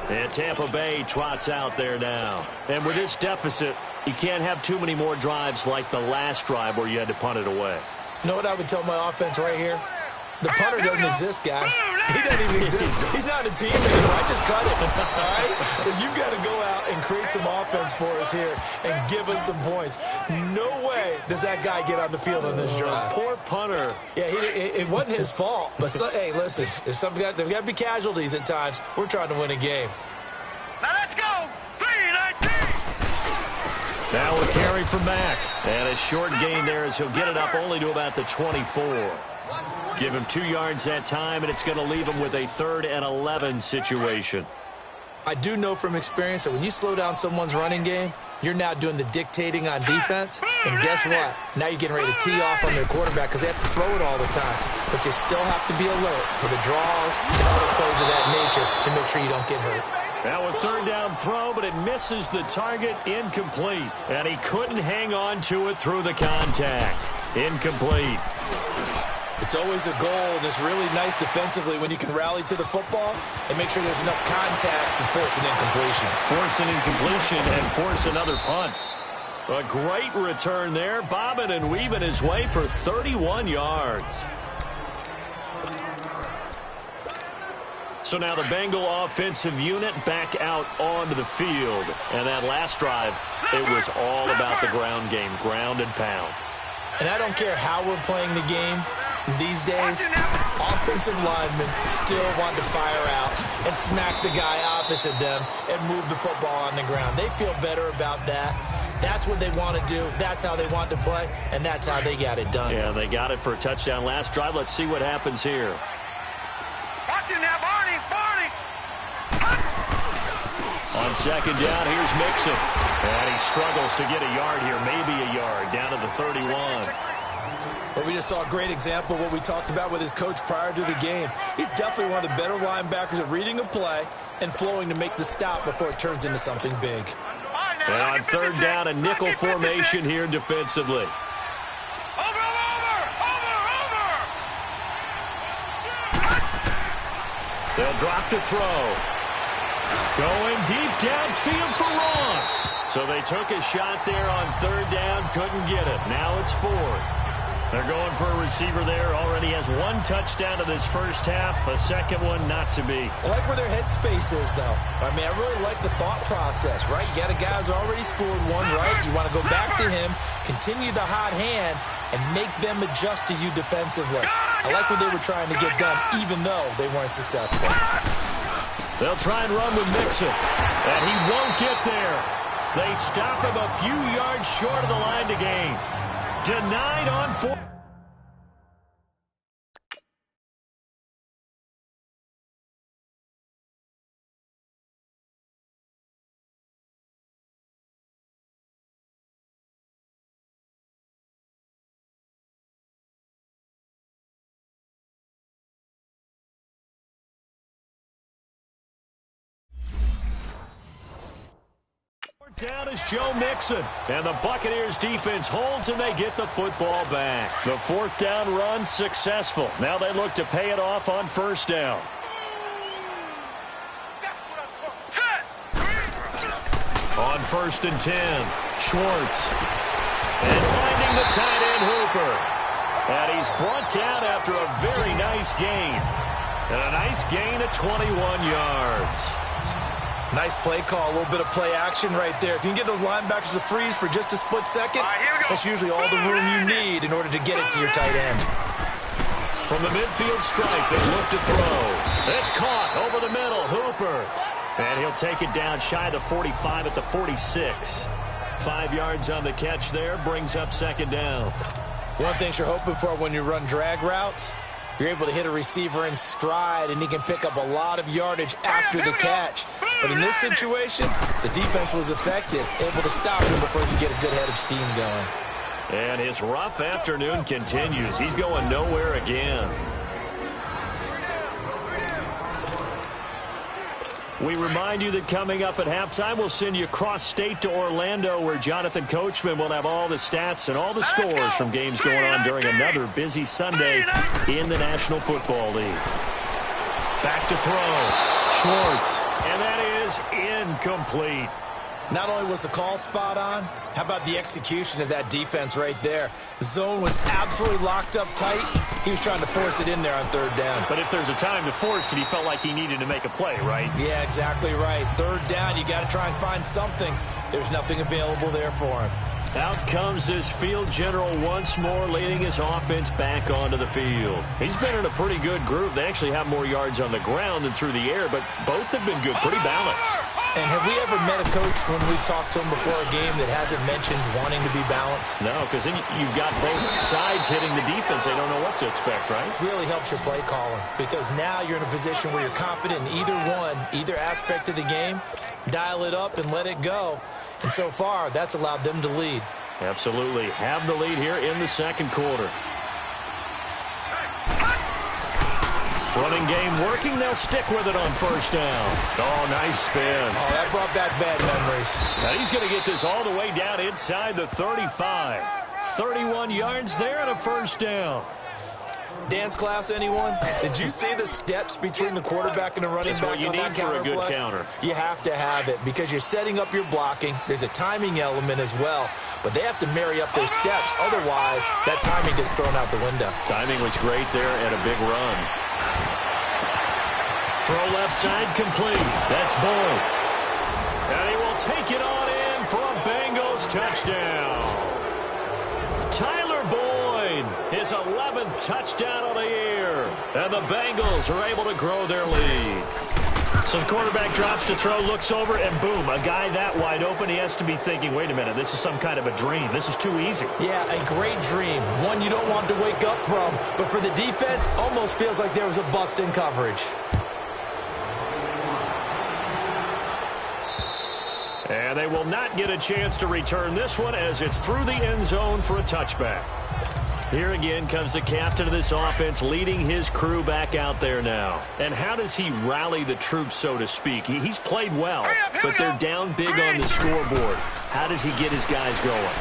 And Tampa Bay trots out there now. And with this deficit, you can't have too many more drives like the last drive where you had to punt it away. You know what I would tell my offense right here? The punter doesn't exist, guys. He doesn't even exist. He's not a team anymore. I just cut it. All right? So you've got to go out and create some offense for us here and give us some points. No way does that guy get on the field on this drive. Poor punter. Yeah, it wasn't his fault. But, hey, listen, there's got to be casualties at times. We're trying to win a game. Now let's go. 3-19. Now a carry from Mack. And a short gain there as he'll get it up only to about the 24. Give him 2 yards that time, and it's going to leave him with a 3rd and 11 situation. I do know from experience that when you slow down someone's running game, you're now doing the dictating on defense. And guess what? Now you're getting ready to tee off on their quarterback because they have to throw it all the time. But you still have to be alert for the draws and other plays of that nature to make sure you don't get hurt. Now a 3rd down throw, but it misses the target. Incomplete. And he couldn't hang on to it through the contact. Incomplete. It's always a goal, and it's really nice defensively when you can rally to the football and make sure there's enough contact to force an incompletion. Force an incompletion and force another punt. A great return there, bobbing and weaving his way for 31 yards. So now the Bengal offensive unit back out onto the field. And that last drive, it was all about the ground game, ground and pound. And I don't care how we're playing the game. These days, offensive linemen still want to fire out and smack the guy opposite them and move the football on the ground. They feel better about that. That's what they want to do. That's how they want to play, and that's how they got it done. Yeah, they got it for a touchdown last drive. Let's see what happens here. Watch it now, Barney. On 2nd down, here's Mixon. And he struggles to get a yard here, maybe a yard, down to the 31. Well, we just saw a great example of what we talked about with his coach prior to the game. He's definitely one of the better linebackers at reading a play and flowing to make the stop before it turns into something big. And on 3rd down, a nickel formation here defensively. Over. They'll drop to throw. Going deep downfield for Ross. So they took a shot there on 3rd down, couldn't get it. Now it's 4th. They're going for a receiver there. Already has 1 touchdown in this first half. A second one not to be. I like where their headspace is, though. I mean, I really like the thought process, right? You got a guy who's already scored one, right? You want to go back to him, continue the hot hand, and make them adjust to you defensively. I like what they were trying to get done, even though they weren't successful. They'll try and run with Mixon, and he won't get there. They stop him a few yards short of the line to gain. Denied on 4. Down is Joe Mixon, and the Buccaneers defense holds and they get the football back. The fourth down run successful. Now they look to pay it off on first down. On 1st and 10, Schwartz. And finding the tight end Hooper. And he's brought down after a very nice gain. And a nice gain of 21 yards. Nice play call, a little bit of play action right there. If you can get those linebackers to freeze for just a split second, that's usually all the room you need in order to get it to your tight end. From the midfield stripe, they look to throw. It's caught over the middle, Hooper. And he'll take it down shy of the 45 at the 46. 5 yards on the catch there, brings up second down. One thing you're hoping for when you run drag routes, you're able to hit a receiver in stride, and he can pick up a lot of yardage after the catch. But in this situation, the defense was effective, able to stop him before he could get a good head of steam going. And his rough afternoon continues. He's going nowhere again. We remind you that coming up at halftime, we'll send you cross-state to Orlando, where Jonathan Coachman will have all the stats and all the scores from games going on during another busy Sunday in the National Football League. Back to throw. Schwartz. And that is incomplete. Not only was the call spot on, how about the execution of that defense right there? The zone was absolutely locked up tight. He was trying to force it in there on third down. But if there's a time to force it, he felt like he needed to make a play, right? Yeah, exactly right. Third down, you got to try and find something. There's nothing available there for him. Out comes this field general once more, leading his offense back onto the field. He's been in a pretty good group. They actually have more yards on the ground than through the air, but both have been good, pretty balanced. And have we ever met a coach when we've talked to him before a game that hasn't mentioned wanting to be balanced? No, because then you've got both sides hitting the defense. They don't know what to expect, right? Really helps your play calling, because now you're in a position where you're confident in either aspect of the game. Dial it up and let it go. And so far, that's allowed them to lead. Absolutely. Have the lead here in the second quarter. Running game working. They'll stick with it on first down. Oh, nice spin. Oh, that brought back bad memories. Now he's going to get this all the way down inside the 35. 31 yards there and a first down. Dance class, anyone? Did you see the steps between the quarterback and the running back? That's what you need for a good counter. You have to have it because you're setting up your blocking. There's a timing element as well, but they have to marry up their steps. Otherwise, that timing gets thrown out the window. Timing was great there and a big run. Throw left side complete. That's Boyd. And he will take it on in for a Bengals touchdown. Tyler Boyd, his 11th touchdown of the year. And the Bengals are able to grow their lead. So the quarterback drops to throw, looks over, and boom, a guy that wide open, he has to be thinking, wait a minute, this is some kind of a dream. This is too easy. Yeah, a great dream. One you don't want to wake up from. But for the defense, almost feels like there was a bust in coverage. And they will not get a chance to return this one as it's through the end zone for a touchback. Here again comes the captain of this offense leading his crew back out there now. And how does he rally the troops, so to speak? He's played well, but they're down big on the scoreboard. How does he get his guys going?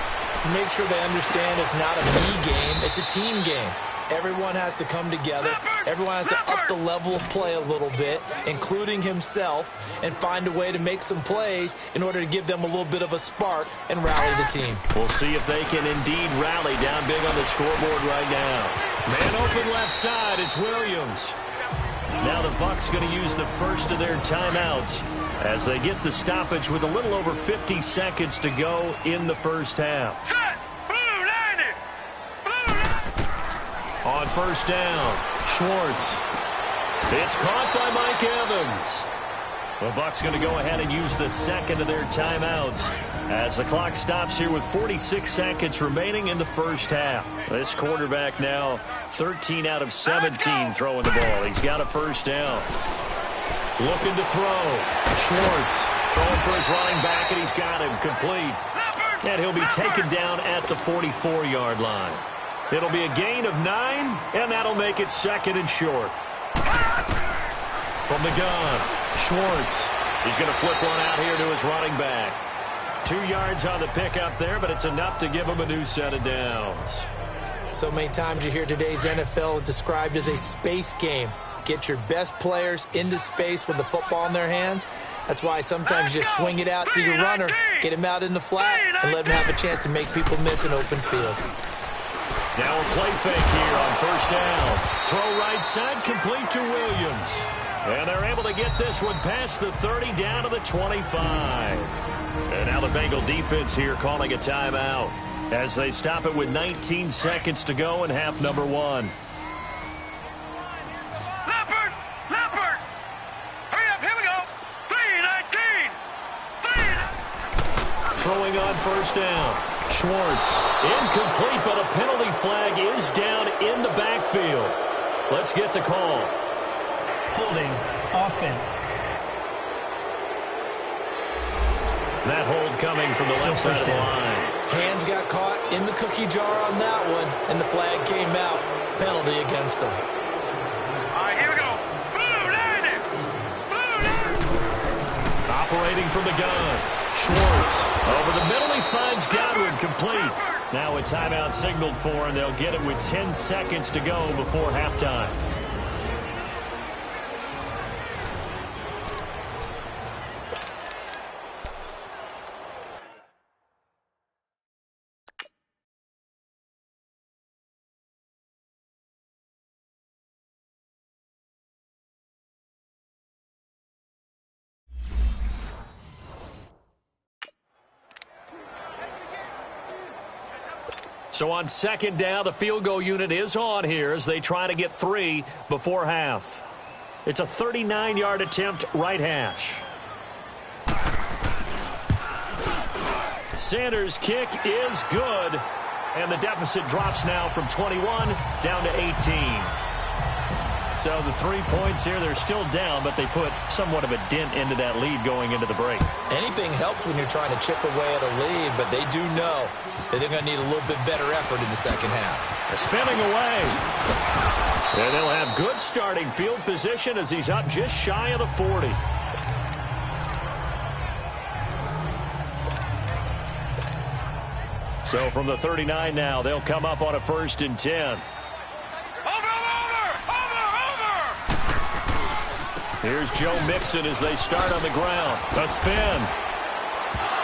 To make sure they understand it's not a me game, it's a team game. Everyone has to come together. Everyone has to up the level of play a little bit, including himself, and find a way to make some plays in order to give them a little bit of a spark and rally the team. We'll see if they can indeed rally down big on the scoreboard right now. Man open left side, it's Williams. Now the Bucs going to use the first of their timeouts as they get the stoppage with a little over 50 seconds to go in the first half. On first down, Schwartz. It's caught by Mike Evans. The Bucs going to go ahead and use the second of their timeouts as the clock stops here with 46 seconds remaining in the first half. This quarterback now 13 out of 17 throwing the ball. He's got a first down. Looking to throw. Schwartz throwing for his running back, and he's got him complete. And he'll be taken down at the 44-yard line. It'll be a gain of 9, and that'll make it second and short. From the gun, Schwartz. He's going to flip one out here to his running back. 2 yards on the pickup there, but it's enough to give them a new set of downs. So many times you hear today's NFL described as a space game. Get your best players into space with the football in their hands. That's why sometimes you just swing it out to your runner, get him out in the flat, and let him have a chance to make people miss an open field. Now a play fake here on first down. Throw right side, complete to Williams. And they're able to get this one past the 30 down to the 25. And now the Bengal defense here calling a timeout as they stop it with 19 seconds to go in half number 1. Leopard! Hurry up, here we go! 3-19! Throwing on first down. Schwartz. Incomplete, but a penalty flag is down in the backfield. Let's get the call. Holding. Offense. That hold coming from the left side of the line. Hands got caught in the cookie jar on that one, and the flag came out. Penalty against him. All right, here we go. Blue 90! Blue 90! Operating from the gun. Schwartz. Over the middle, he finds Godwin complete. Now a timeout signaled for, and they'll get it with 10 seconds to go before halftime. So on second down, the field goal unit is on here as they try to get 3 before half. It's a 39-yard attempt, right hash. Sanders' kick is good, and the deficit drops now from 21 down to 18. So the 3 points here, they're still down, but they put somewhat of a dent into that lead going into the break. Anything helps when you're trying to chip away at a lead, but they do know that they're going to need a little bit better effort in the second half. Spinning away. And they'll have good starting field position as he's up just shy of the 40. So from the 39 now, they'll come up on a 1st and 10. Here's Joe Mixon as they start on the ground. A spin.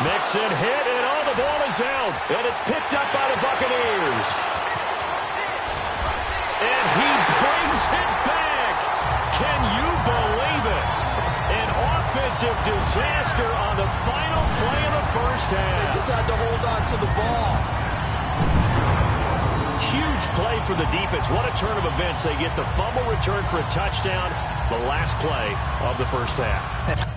Mixon hit, and all the ball is out. And it's picked up by the Buccaneers. And he brings it back. Can you believe it? An offensive disaster on the final play of the first half. They just had to hold on to the ball. Huge play for the defense. What a turn of events. They get the fumble return for a touchdown. The last play of the first half.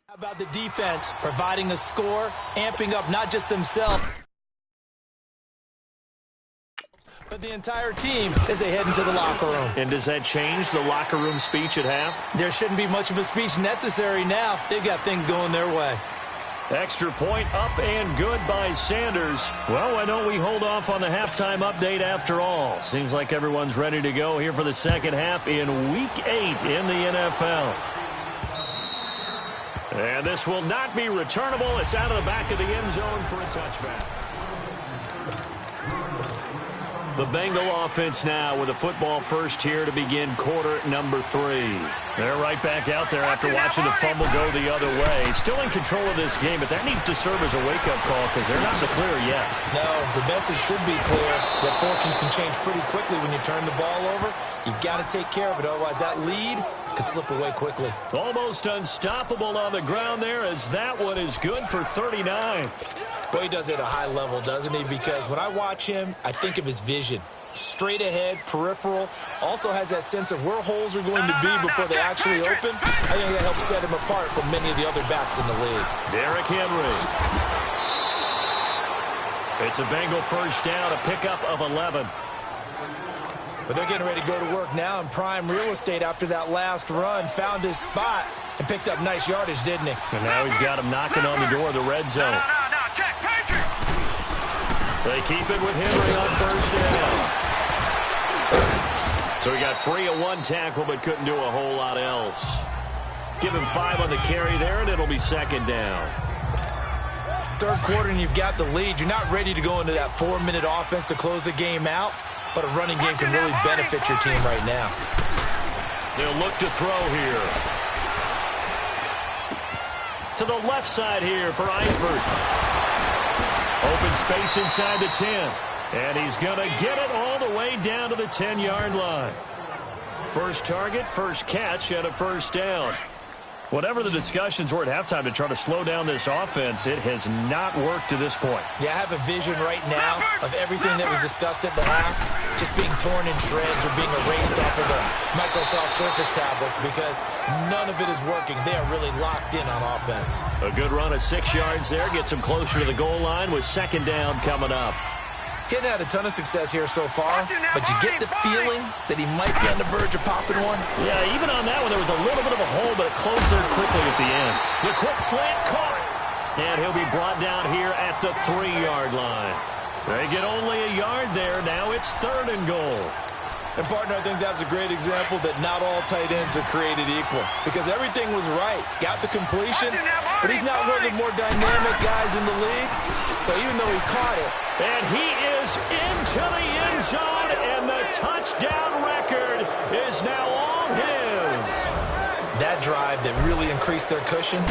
How about the defense providing a score, amping up not just themselves, but the entire team as they head into the locker room. And does that change the locker room speech at half? There shouldn't be much of a speech necessary now. They've got things going their way. Extra point up and good by Sanders. Well, why don't we hold off on the halftime update after all? Seems like everyone's ready to go here for the second half in Week 8 in the NFL. And this will not be returnable. It's out of the back of the end zone for a touchback. The Bengal offense now with a football first here to begin quarter number 3. They're right back out there after watching the fumble go the other way. Still in control of this game, but that needs to serve as a wake-up call because they're not in the clear yet. No, the message should be clear that fortunes can change pretty quickly when you turn the ball over. You've got to take care of it, otherwise that lead could slip away quickly. Almost unstoppable on the ground there as that one is good for 39. Boy, he does it at a high level, doesn't he? Because when I watch him, I think of his vision. Straight ahead, peripheral. Also has that sense of where holes are going to be before they actually open. I think that helps set him apart from many of the other backs in the league. Derrick Henry. It's a Bengal first down, a pickup of 11. But they're getting ready to go to work now in prime real estate after that last run. Found his spot and picked up nice yardage, didn't he? And now he's got him knocking on the door of the red zone. They keep it with Henry on first down. So he got free of one tackle but couldn't do a whole lot else. Give him 5 on the carry there, and it'll be second down. Third quarter, and you've got the lead. You're not ready to go into that 4-minute offense to close the game out, but a running game can really benefit your team right now. They'll look to throw here. To the left side here for Eifert. Open space inside the 10. And he's going to get it all the way down to the 10-yard line. First target, first catch, and a first down. Whatever the discussions were at halftime to try to slow down this offense, it has not worked to this point. Yeah, I have a vision right now of everything that was discussed at the half just being torn in shreds or being erased off of the Microsoft Surface tablets because none of it is working. They are really locked in on offense. A good run of 6 yards there gets him closer to the goal line with second down coming up. Getting had a ton of success here so far, but you get the feeling that he might be on the verge of popping one. Yeah, even on that one, there was a little bit of a hole, but it closed there quickly at the end. The quick slant caught. And he'll be brought down here at the 3-yard line. They get only a yard there. Now it's third and goal. And, partner, I think that's a great example that not all tight ends are created equal because everything was right. Got the completion, but he's not one of the more dynamic guys in the league. So even though he caught it. And he is into the end zone, and the touchdown record is now all his. That drive that really increased their cushion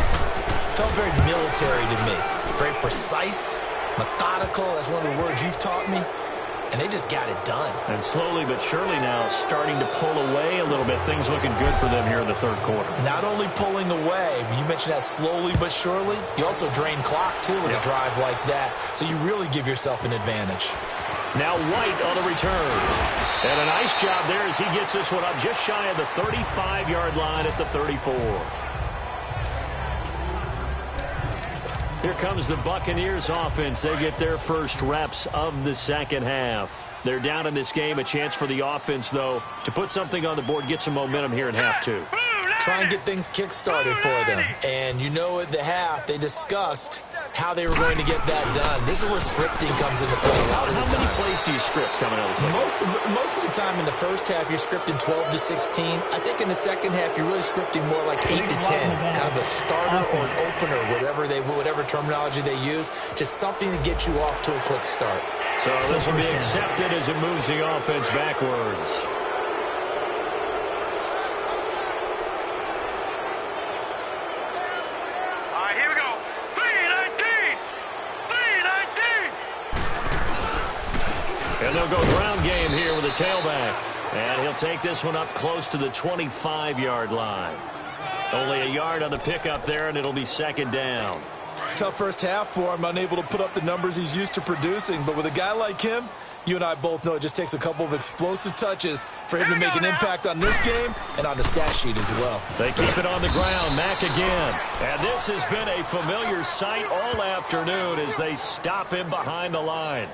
felt very military to me. Very precise, methodical. That's one of the words you've taught me. And they just got it done. And slowly but surely now starting to pull away a little bit. Things looking good for them here in the third quarter. Not only pulling away, but you mentioned that slowly but surely. You also drain clock, too, with a drive like that. So you really give yourself an advantage. Now White on the return. And a nice job there as he gets this one up just shy of the 35-yard line at the 34. Here comes the Buccaneers offense. They get their first reps of the second half. They're down in this game. A chance for the offense, though, to put something on the board, get some momentum here in half 2. Try and get things kick-started for them. And you know at the half, they discussed how they were going to get that done. This is where scripting comes into play. How many plays do you script coming out of the second? Most of the time in the first half, you're scripting 12 to 16. I think in the second half, you're really scripting more like 8 to 10. Kind of a starter or an opener, whatever terminology they use. Just something to get you off to a quick start. So this will be accepted as it moves the offense backwards. And they'll go ground game here with a tailback. And he'll take this one up close to the 25-yard line. Only a yard on the pickup there, and it'll be second down. Tough first half for him, unable to put up the numbers he's used to producing. But with a guy like him, you and I both know it just takes a couple of explosive touches for him to make an impact on this game and on the stat sheet as well. They keep it on the ground. Mack again. And this has been a familiar sight all afternoon as they stop him behind the line.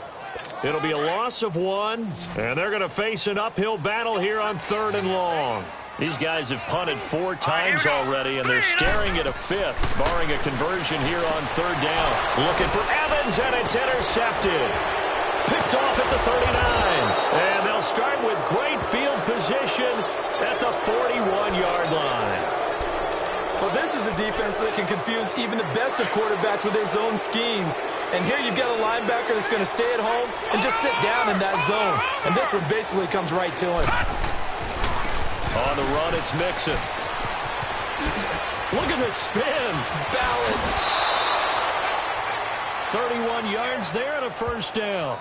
It'll be a loss of 1, and they're going to face an uphill battle here on 3rd and long. These guys have punted 4 times already, and they're staring at a 5th, barring a conversion here on 3rd down. Looking for Evans, and it's intercepted. Picked off at the 39. And they'll start with great field position at the 41-yard line. Well, this This is a defense that can confuse even the best of quarterbacks with their zone schemes. And here you've got a linebacker that's going to stay at home and just sit down in that zone. And this one basically comes right to him. On the run, it's Mixon. Look at the spin. Balance. 31 yards there and a first down.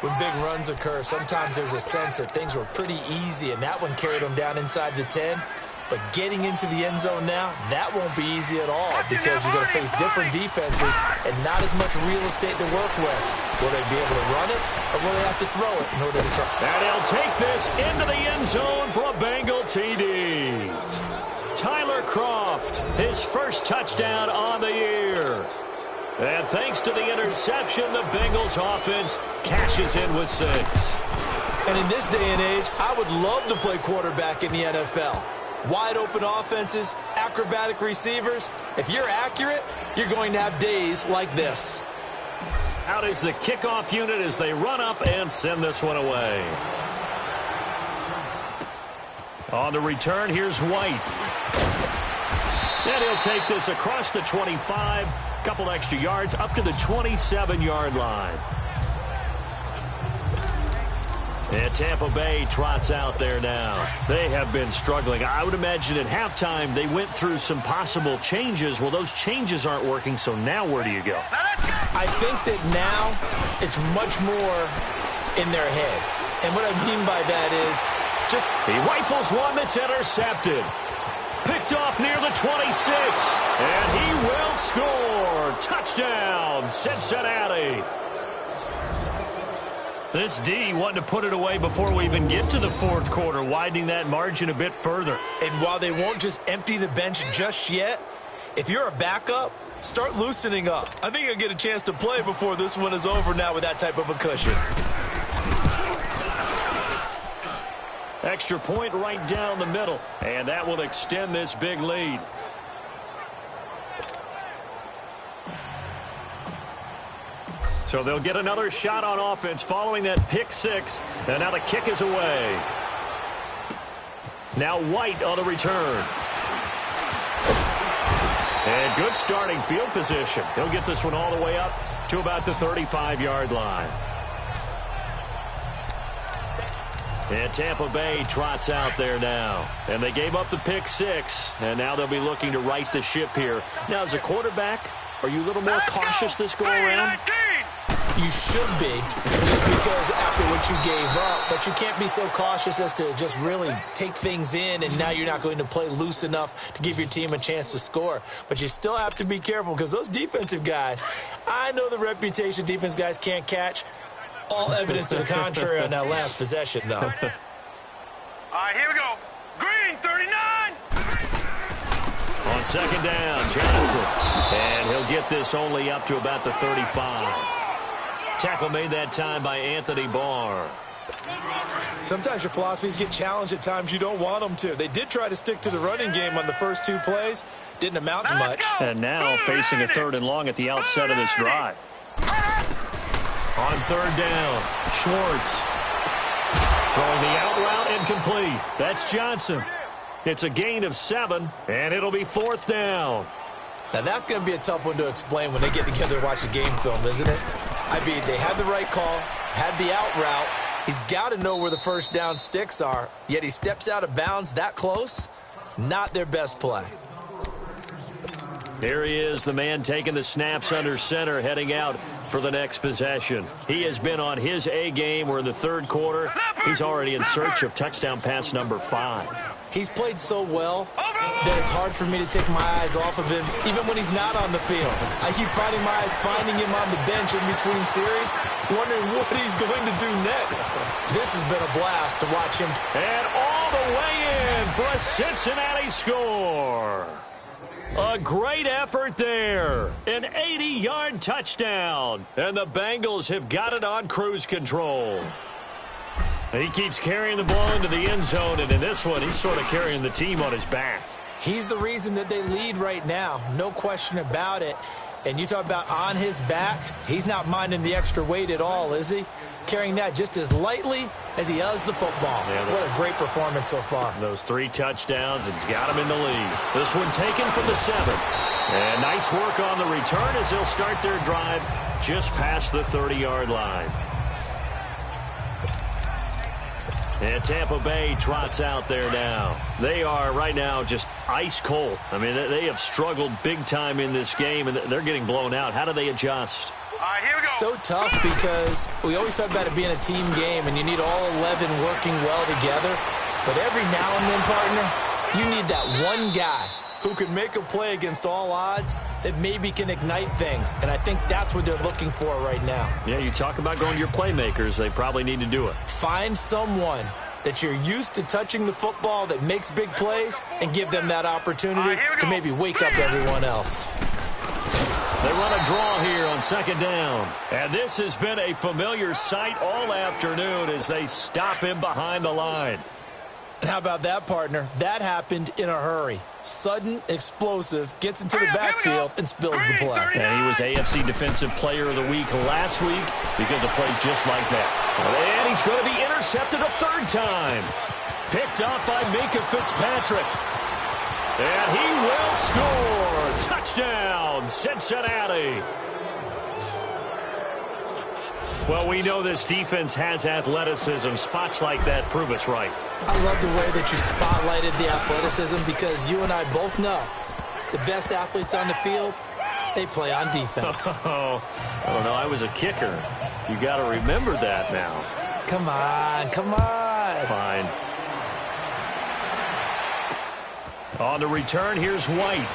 When big runs occur, sometimes there's a sense that things were pretty easy, and that one carried them down inside the 10. But getting into the end zone now, that won't be easy at all because you're going to face different defenses and not as much real estate to work with. Will they be able to run it, or will they have to throw it in order to try? And he'll take this into the end zone for a Bengal TD. Tyler Kroft, his first touchdown on the year. And thanks to the interception, the Bengals offense cashes in with 6. And in this day and age, I would love to play quarterback in the NFL. Wide open offenses, acrobatic receivers. If you're accurate, you're going to have days like this. Out is the kickoff unit as they run up and send this one away. On the return, here's White. And he'll take this across the 25. Couple extra yards up to the 27-yard line. And Tampa Bay trots out there now. They have been struggling. I would imagine at halftime they went through some possible changes. Well, those changes aren't working, so now where do you go? I think that now it's much more in their head. And what I mean by that is just... He rifles one that's intercepted. Picked off near the 26. And he will score. Touchdown, Cincinnati. This D wanting to put it away before we even get to the fourth quarter, widening that margin a bit further. And while they won't just empty the bench just yet, if you're a backup, start loosening up. I think you'll get a chance to play before this one is over now with that type of a cushion. Extra point right down the middle, and that will extend this big lead. So they'll get another shot on offense following that pick 6, and now the kick is away. Now White on the return. And good starting field position. He'll get this one all the way up to about the 35-yard line. And Tampa Bay trots out there now. And they gave up the pick 6, and now they'll be looking to right the ship here. Now, as a quarterback, are you a little more cautious this go-around? You should be, just because after what you gave up, but you can't be so cautious as to just really take things in, and now you're not going to play loose enough to give your team a chance to score. But you still have to be careful because those defensive guys, I know the reputation defense guys can't catch. All evidence to the contrary on that last possession, though. All right, here we go. Green, 39. On second down, Johnson. And he'll get this only up to about the 35. Tackle made that time by Anthony Barr. Sometimes your philosophies get challenged at times you don't want them to. They did try to stick to the running game on the first 2 plays. Didn't amount to much. And now facing a 3rd and long at the outset of this drive. On 3rd down, Schwartz. Throwing the out route incomplete. That's Johnson. It's a gain of 7, and it'll be 4th down. Now, that's going to be a tough one to explain when they get together and watch the game film, isn't it? I mean, they had the right call, had the out route. He's got to know where the first down sticks are, yet he steps out of bounds that close. Not their best play. Here he is, the man taking the snaps under center, heading out for the next possession. He has been on his A game. We're in the 3rd quarter. He's already in search of touchdown pass number 5. He's played so well that it's hard for me to take my eyes off of him, even when he's not on the field. I keep finding my eyes finding him on the bench in between series, wondering what he's going to do next. This has been a blast to watch him. And all the way in for a Cincinnati score. A great effort there. An 80-yard touchdown. And the Bengals have got it on cruise control. He keeps carrying the ball into the end zone, and in this one, he's sort of carrying the team on his back. He's the reason that they lead right now, no question about it. And you talk about on his back, he's not minding the extra weight at all, is he? Carrying that just as lightly as he does the football. Yeah, what a great performance so far. Those 3 touchdowns, it's got him in the lead. This one taken from the 7. And nice work on the return as they'll start their drive just past the 30-yard line. And Tampa Bay trots out there now. They are right now just ice cold. I mean, they have struggled big time in this game, and they're getting blown out. How do they adjust? Here we go. So tough because we always talk about it being a team game, and you need all 11 working well together. But every now and then, partner, you need that one guy who can make a play against all odds that maybe can ignite things. And I think that's what they're looking for right now. Yeah, you talk about going to your playmakers. They probably need to do it. Find someone that you're used to touching the football that makes big plays and give them that opportunity to maybe wake up everyone else. They run a draw here on 2nd down. And this has been a familiar sight all afternoon as they stop him behind the line. And how about that, partner? That happened in a hurry. Sudden, explosive, gets into the backfield and spills the play. And he was AFC Defensive Player of the Week last week because of plays just like that. And he's going to be intercepted a 3rd time. Picked up by Minkah Fitzpatrick. And he will score. Touchdown, Cincinnati. Well, we know this defense has athleticism. Spots like that prove us right. I love the way that you spotlighted the athleticism because you and I both know the best athletes on the field, they play on defense. Oh, I don't know. I was a kicker. You got to remember that now. Come on, come on. Fine. On the return, here's White.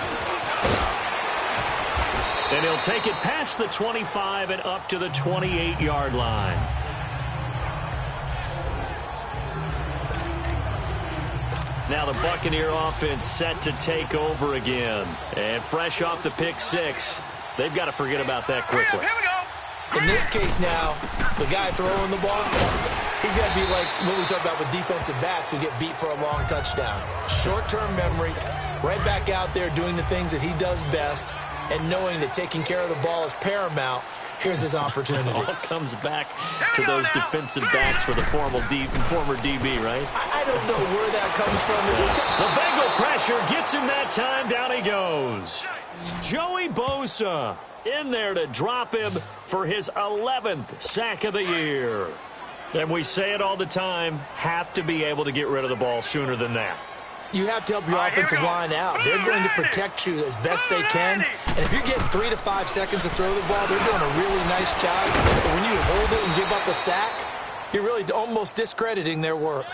And he'll take it past the 25 and up to the 28-yard line. Now the Buccaneer offense set to take over again. And fresh off the pick 6, they've got to forget about that quickly. Here we go. In this case now, the guy throwing the ball, he's got to be like what we talk about with defensive backs who get beat for a long touchdown. Short-term memory, right back out there doing the things that he does best, and knowing that taking care of the ball is paramount. Here's his opportunity. It all comes back to those defensive backs for the former DB, right? I don't know where that comes from. The Bengal pressure gets him that time. Down he goes. Joey Bosa in there to drop him for his 11th sack of the year. And we say it all the time, have to be able to get rid of the ball sooner than that. You have to help your offensive line out. They're going to protect you as best they can. And if you're getting 3 to 5 seconds to throw the ball, they're doing a really nice job. But when you hold it and give up a sack, you're really almost discrediting their work.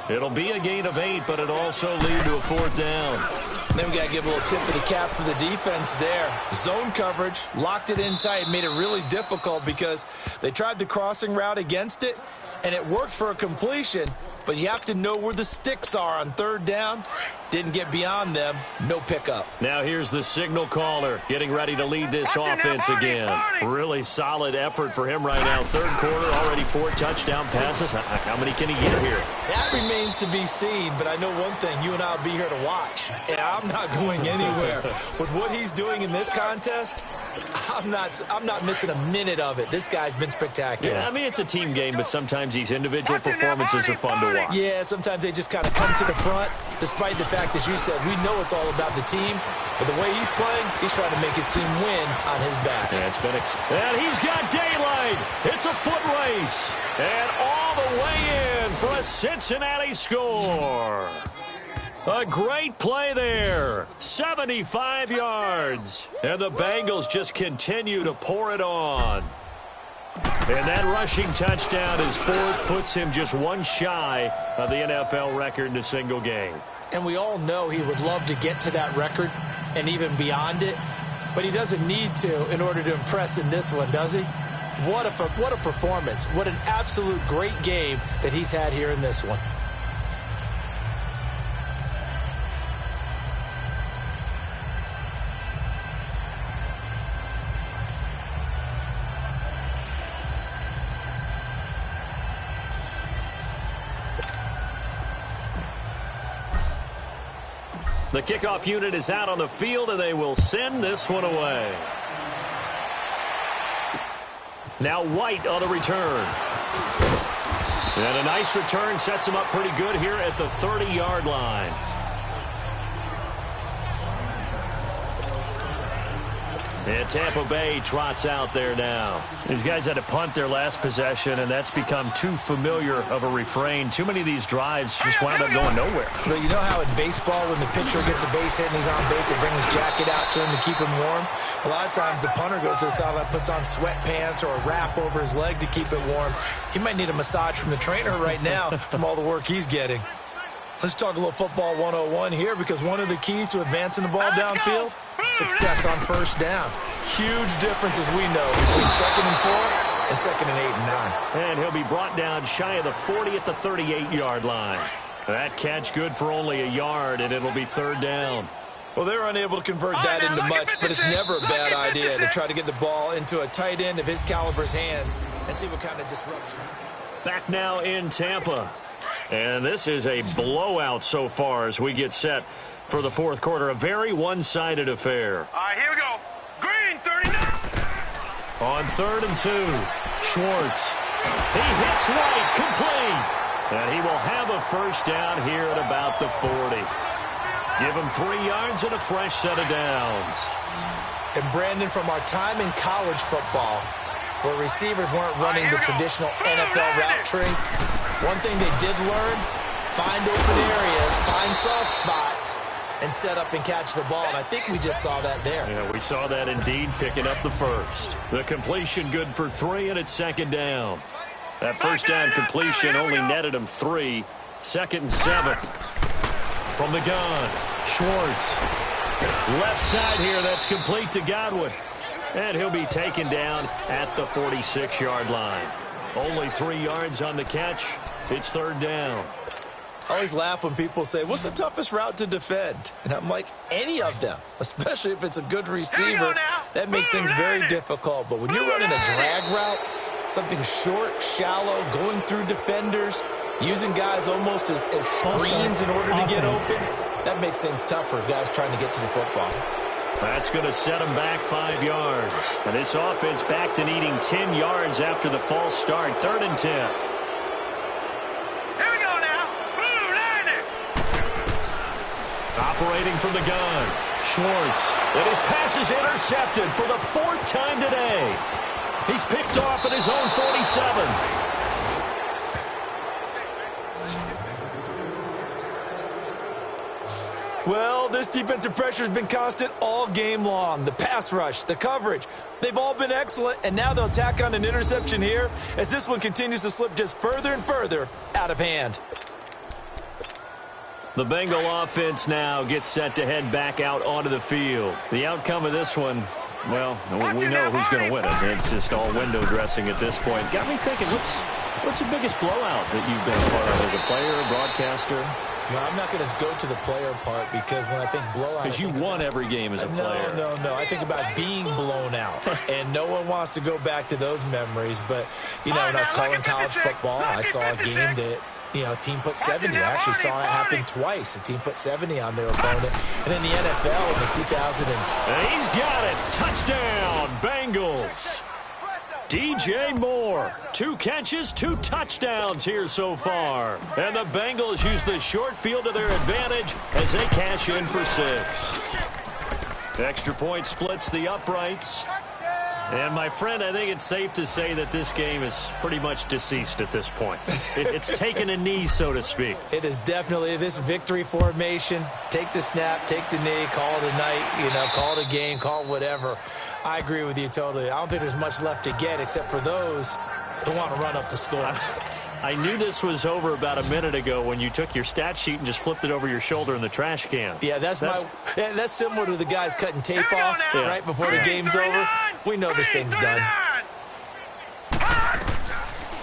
It'll be a gain of 8, but it also lead to a 4th down. And then we got to give a little tip of the cap for the defense there. Zone coverage, locked it in tight, made it really difficult because they tried the crossing route against it, and it worked for a completion. But you have to know where the sticks are on 3rd down. Didn't get beyond them. No pickup. Now here's the signal caller getting ready to lead this offense again. Really solid effort for him right now. 3rd quarter, already 4 touchdown passes. How many can he get here? That remains to be seen, but I know one thing. You and I will be here to watch. And I'm not going anywhere. With what he's doing in this contest, I'm not missing a minute of it. This guy's been spectacular. Yeah, I mean, it's a team game, but sometimes these individual performances are fun to watch. Yeah, sometimes they just kind of come to the front, despite the fact, as you said, we know it's all about the team, but the way he's playing, he's trying to make his team win on his back. Yeah, it's been and he's got daylight. It's a foot race. And all the way in for a Cincinnati score. A great play there. 75 yards. And the Bengals just continue to pour it on. And that rushing touchdown is 4th, puts him just 1 shy of the NFL record in a single game. And we all know he would love to get to that record and even beyond it, but he doesn't need to in order to impress in this one, does he? What a performance. What an absolute great game that he's had here in this one. The kickoff unit is out on the field, and they will send this one away. Now White on the return. And a nice return sets him up pretty good here at the 30-yard line. And Tampa Bay trots out there now. These guys had to punt their last possession, and that's become too familiar of a refrain. Too many of these drives just wound up going nowhere. But you know how in baseball, when the pitcher gets a base hit and he's on base, they bring his jacket out to him to keep him warm? A lot of times the punter goes to the sideline, puts on sweatpants or a wrap over his leg to keep it warm. He might need a massage from the trainer right now from all the work he's getting. Let's talk a little football 101 here, because one of the keys to advancing the ball downfield, success on first down. Huge difference, as we know, between 2nd and 4 and 2nd and 8 and 9. And he'll be brought down shy of the 40 at the 38-yard line. That catch good for only a yard, and it'll be 3rd down. Well, they were unable to convert that into much, but it's never a bad idea to try to get the ball into a tight end of his caliber's hands and see what kind of disruption. Back now in Tampa. And this is a blowout so far as we get set for the 4th quarter. A very one-sided affair. All right, here we go. Green, 39. On 3rd and 2, Schwartz. He hits White, complete. And he will have a first down here at about the 40. Give him 3 yards and a fresh set of downs. And Brandon, from our time in college football, where receivers weren't running the traditional NFL route tree, one thing they did learn, find open areas, find soft spots, and set up and catch the ball. And I think we just saw that there. Yeah, we saw that indeed, picking up the first. The completion good for 3, and it's 2nd down. That first down completion only netted him 3. 2nd and 7. From the gun, Schwartz. Left side here, that's complete to Godwin. And he'll be taken down at the 46-yard line. Only 3 yards on the catch. It's 3rd down. I always laugh when people say, what's the toughest route to defend? And I'm like, any of them, especially if it's a good receiver. That makes things very difficult. But when you're running a drag route, something short, shallow, going through defenders, using guys almost as screens in order to get open, that makes things tough for guys trying to get to the football. That's going to set him back 5 yards. And this offense back to needing 10 yards after the false start. 3rd and 10. Here we go now. Blue, 90. Operating from the gun, Schwartz. And his pass is intercepted for the 4th time today. He's picked off at his own 47. Well, this defensive pressure has been constant all game long. The pass rush, the coverage, they've all been excellent, and now they'll tack on an interception here as this one continues to slip just further and further out of hand. The Bengal offense now gets set to head back out onto the field. The outcome of this one, well, we know who's going to win it. It's just all window dressing at this point. Got me thinking, what's the biggest blowout that you've been a part of as a player, broadcaster? No, I'm not going to go to the player part, because when I think blowout... Because you won every game as a player. No. I think about being blown out, and no one wants to go back to those memories. But, you know, when I was calling college football, I saw a game that, you know, a team put 70. I actually saw it happen twice. A team put 70 on their opponent. And in the NFL in the 2000s... And he's got it. Touchdown, Bengals. DJ Moore, 2 catches, 2 touchdowns here so far. And the Bengals use the short field to their advantage as they cash in for 6. Extra point splits the uprights. And, my friend, I think it's safe to say that this game is pretty much deceased at this point. It's taken a knee, so to speak. It is definitely this victory formation. Take the snap, take the knee, call it a night, you know, call it a game, call it whatever. I agree with you totally. I don't think there's much left to get except for those who want to run up the score. I knew this was over about a minute ago when you took your stat sheet and just flipped it over your shoulder in the trash can. Yeah, that's similar to the guys cutting tape off right before the game's over. We know this thing's done.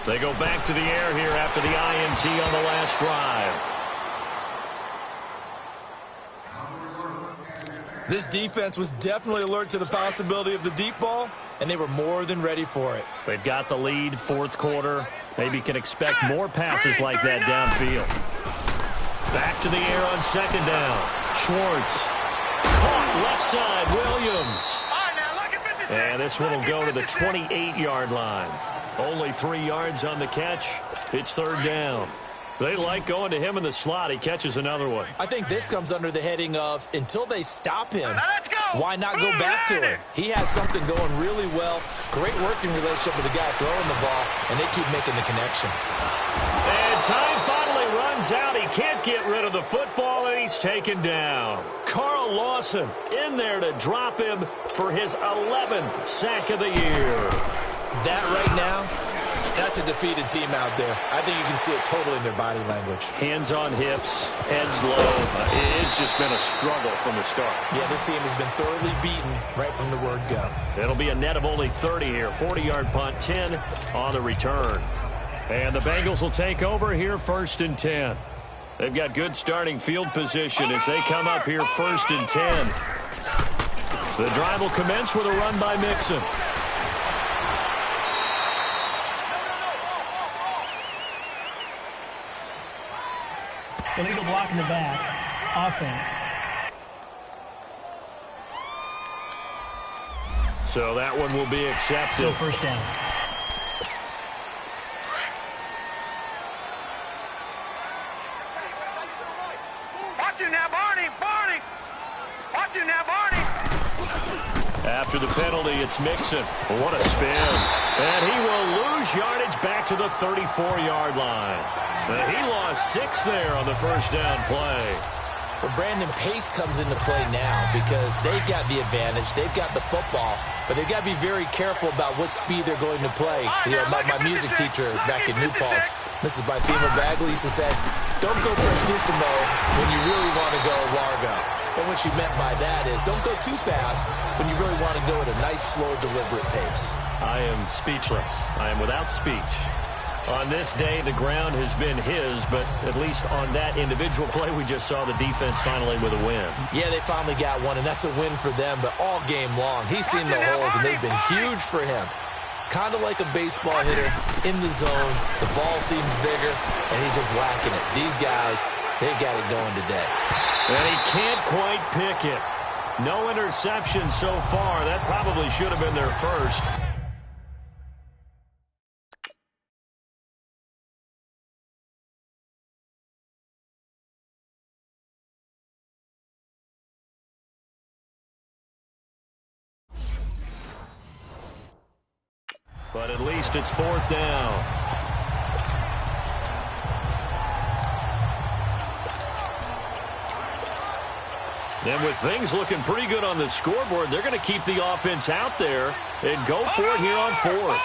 They go back to the air here after the INT on the last drive. This defense was definitely alert to the possibility of the deep ball, and they were more than ready for it. They've got the lead, 4th quarter. Maybe can expect more passes like that downfield. Back to the air on 2nd down. Schwartz. Caught left side, Williams. All right, now, look at 56. And this one will go to the 28-yard line. Only 3 yards on the catch. It's third down. They like going to him in the slot. He catches another one. I think this comes under the heading of until they stop him, why not go back to him? He has something going really well. Great working relationship with the guy throwing the ball, and they keep making the connection. And time finally runs out. He can't get rid of the football, and he's taken down. Carl Lawson in there to drop him for his 11th sack of the year. That right now, that's a defeated team out there. I think you can see it totally in their body language. Hands on hips, heads low. It's just been a struggle from the start. Yeah, this team has been thoroughly beaten right from the word go. It'll be a net of only 30 here. 40-yard punt, 10 on the return. And the Bengals will take over here first and 10. They've got good starting field position as they come up here first and 10. The drive will commence with a run by Mixon. Illegal block in the back. Offense. So that one will be accepted. Still first down. Watch him now, Barney! Barney! Watch him now, Barney! After the penalty, it's Mixon. What a spin. And he will lose yardage back to the 34-yard line. And he lost 6 there on the first down play. But Brandon, pace comes into play now because they've got the advantage. They've got the football, but they've got to be very careful about what speed they're going to play. You know, my music teacher back in New Paltz, Mrs. Bythema Bagley, used to say, don't go prestissimo when you really want to go largo. And what she meant by that is don't go too fast when you really want to go at a nice, slow, deliberate pace. I am speechless. I am without speech. On this day, the ground has been his, but at least on that individual play, we just saw the defense finally with a win. Yeah, they finally got one, and that's a win for them, but all game long, he's seen the holes, and they've been huge for him. Kind of like a baseball hitter in the zone. The ball seems bigger, and he's just whacking it. These guys, they got it going today. And he can't quite pick it. No interception so far. That probably should have been their first. But at least it's fourth down. And with things looking pretty good on the scoreboard, they're going to keep the offense out there and go for it here on fourth.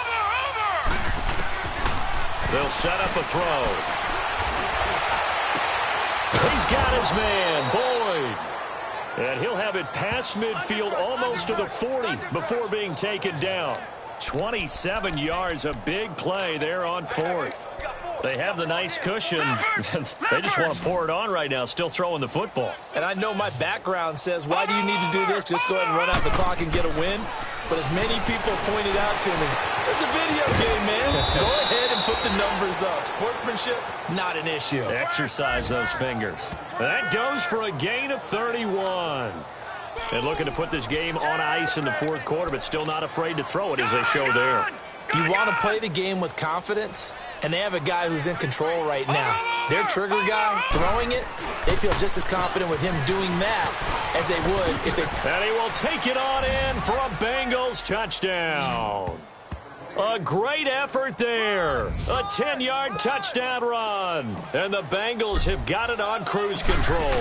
They'll set up a throw. He's got his man, Boyd. And he'll have it past midfield almost to the 40 before being taken down. 27 yards, a big play there on fourth. They have the nice cushion. They just want to pour it on right now, still throwing the football. And I know my background says, why do you need to do this? Just go ahead and run out the clock and get a win. But as many people pointed out to me, it's a video game, man. Go ahead and put the numbers up. Sportsmanship, not an issue. Exercise those fingers. That goes for a gain of 31. And looking to put this game on ice in the fourth quarter, but still not afraid to throw it as they show there. You want to play the game with confidence, and they have a guy who's in control right now. Their trigger guy, throwing it, they feel just as confident with him doing that as they would if they... And he will take it on in for a Bengals touchdown. A great effort there. A 10-yard touchdown run. And the Bengals have got it on cruise control.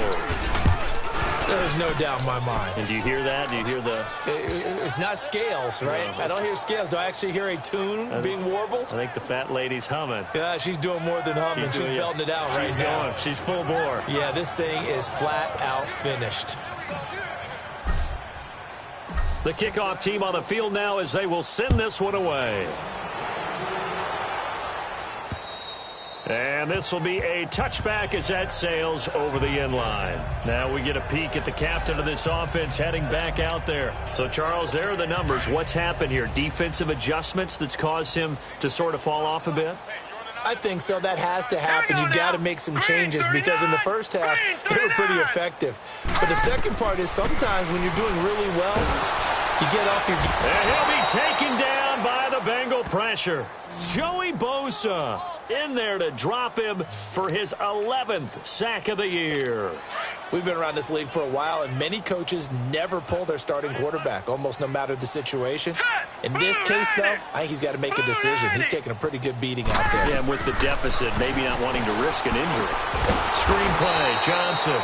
There's no doubt in my mind. And do you hear that? Do you hear the... It's not scales, right? I don't hear scales. Do I actually hear a tune being warbled? I think the fat lady's humming. Yeah, she's doing more than humming. She's belting it out right now. Going. She's full bore. Yeah, this thing is flat out finished. The kickoff team on the field now as they will send this one away. And this will be a touchback as that sails over the end line. Now we get a peek at the captain of this offense heading back out there. So, Charles, there are the numbers. What's happened here? Defensive adjustments that's caused him to sort of fall off a bit? I think so. That has to happen. You've got to make some changes because in the first half, they were pretty effective. But the second part is sometimes when you're doing really well, You get off your... And he'll be taken down by the Bengal pressure. Joey Bosa in there to drop him for his 11th sack of the year. We've been around this league for a while, and many coaches never pull their starting quarterback, almost no matter the situation. In this case, though, I think he's got to make a decision. He's taking a pretty good beating out there. Yeah, and with the deficit, maybe not wanting to risk an injury. Screenplay, Johnson.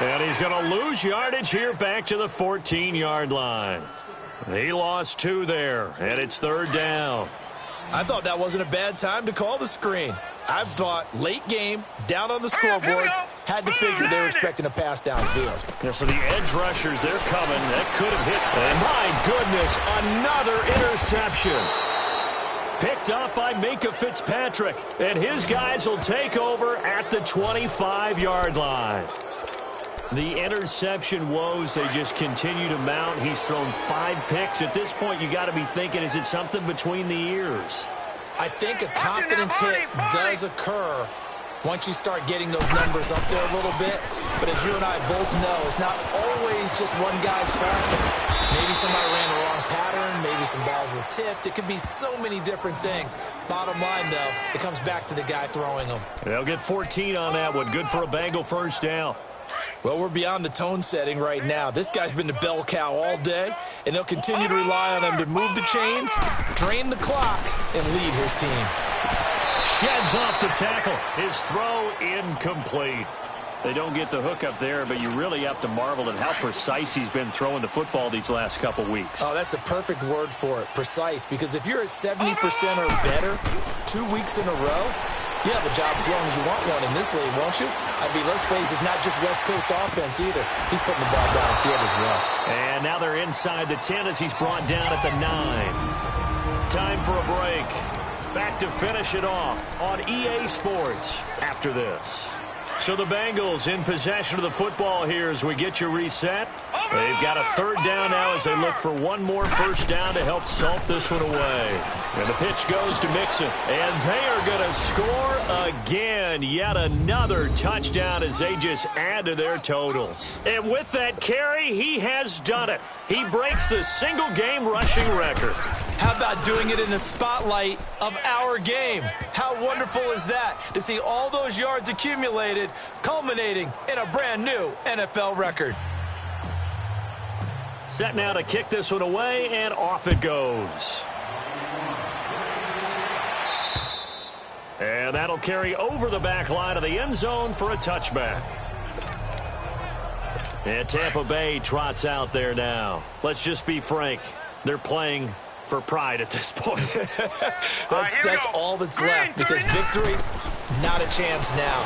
And he's going to lose yardage here back to the 14-yard line. He lost 2 there, and it's 3rd down. I thought that wasn't a bad time to call the screen. I thought late game, down on the scoreboard, had to figure they were expecting a pass downfield. Yeah, so the edge rushers, they're coming. That could have hit. And my goodness, another interception. Picked up by Minka Fitzpatrick. And his guys will take over at the 25-yard line. The interception woes, they just continue to mount. He's thrown 5 picks. At this point, you got to be thinking, is it something between the ears? I think a confidence hit does occur once you start getting those numbers up there a little bit. But as you and I both know, it's not always just one guy's fault. Maybe somebody ran the wrong pattern. Maybe some balls were tipped. It could be so many different things. Bottom line, though, it comes back to the guy throwing them. They'll get 14 on that one. Good for a Bengal first down. Well, we're beyond the tone setting right now. This guy's been the bell cow all day, and they'll continue to rely on him to move the chains, drain the clock, and lead his team. Sheds off the tackle. His throw incomplete. They don't get the hook up there, but you really have to marvel at how precise he's been throwing the football these last couple weeks. Oh, that's a perfect word for it, precise, because if you're at 70% or better 2 weeks in a row, you have a job as long as you want one in this league, won't you? I mean, let's face it, it's not just West Coast offense either. He's putting the ball downfield as well. And now they're inside the 10 as he's brought down at the 9. Time for a break. Back to finish it off on EA Sports after this. So the Bengals in possession of the football here as we get you reset. They've got a 3rd down now as they look for one more first down to help salt this one away. And the pitch goes to Mixon. And they are going to score again. Yet another touchdown as they just add to their totals. And with that carry, he has done it. He breaks the single-game rushing record. How about doing it in the spotlight of our game? How wonderful is that to see all those yards accumulated, culminating in a brand new NFL record? Set now to kick this one away, and off it goes. And that'll carry over the back line of the end zone for a touchback. And Tampa Bay trots out there now. Let's just be frank. They're playing for pride at this point. that's all that's left, because victory, not a chance now.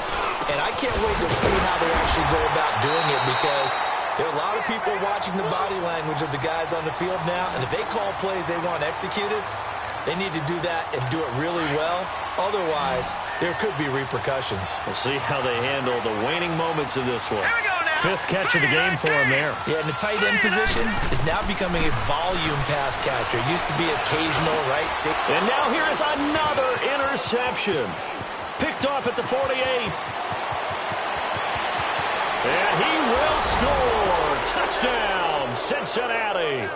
And I can't wait to see how they actually go about doing it, because there are a lot of people watching the body language of the guys on the field now, and if they call plays they want executed, they need to do that and do it really well. Otherwise, there could be repercussions. We'll see how they handle the waning moments of this one. 5th catch of the game for him there. Yeah, and the tight end position is now becoming a volume pass catcher. It used to be occasional, right? And now here is another interception. Picked off at the 48. And he will score. Touchdown, Cincinnati.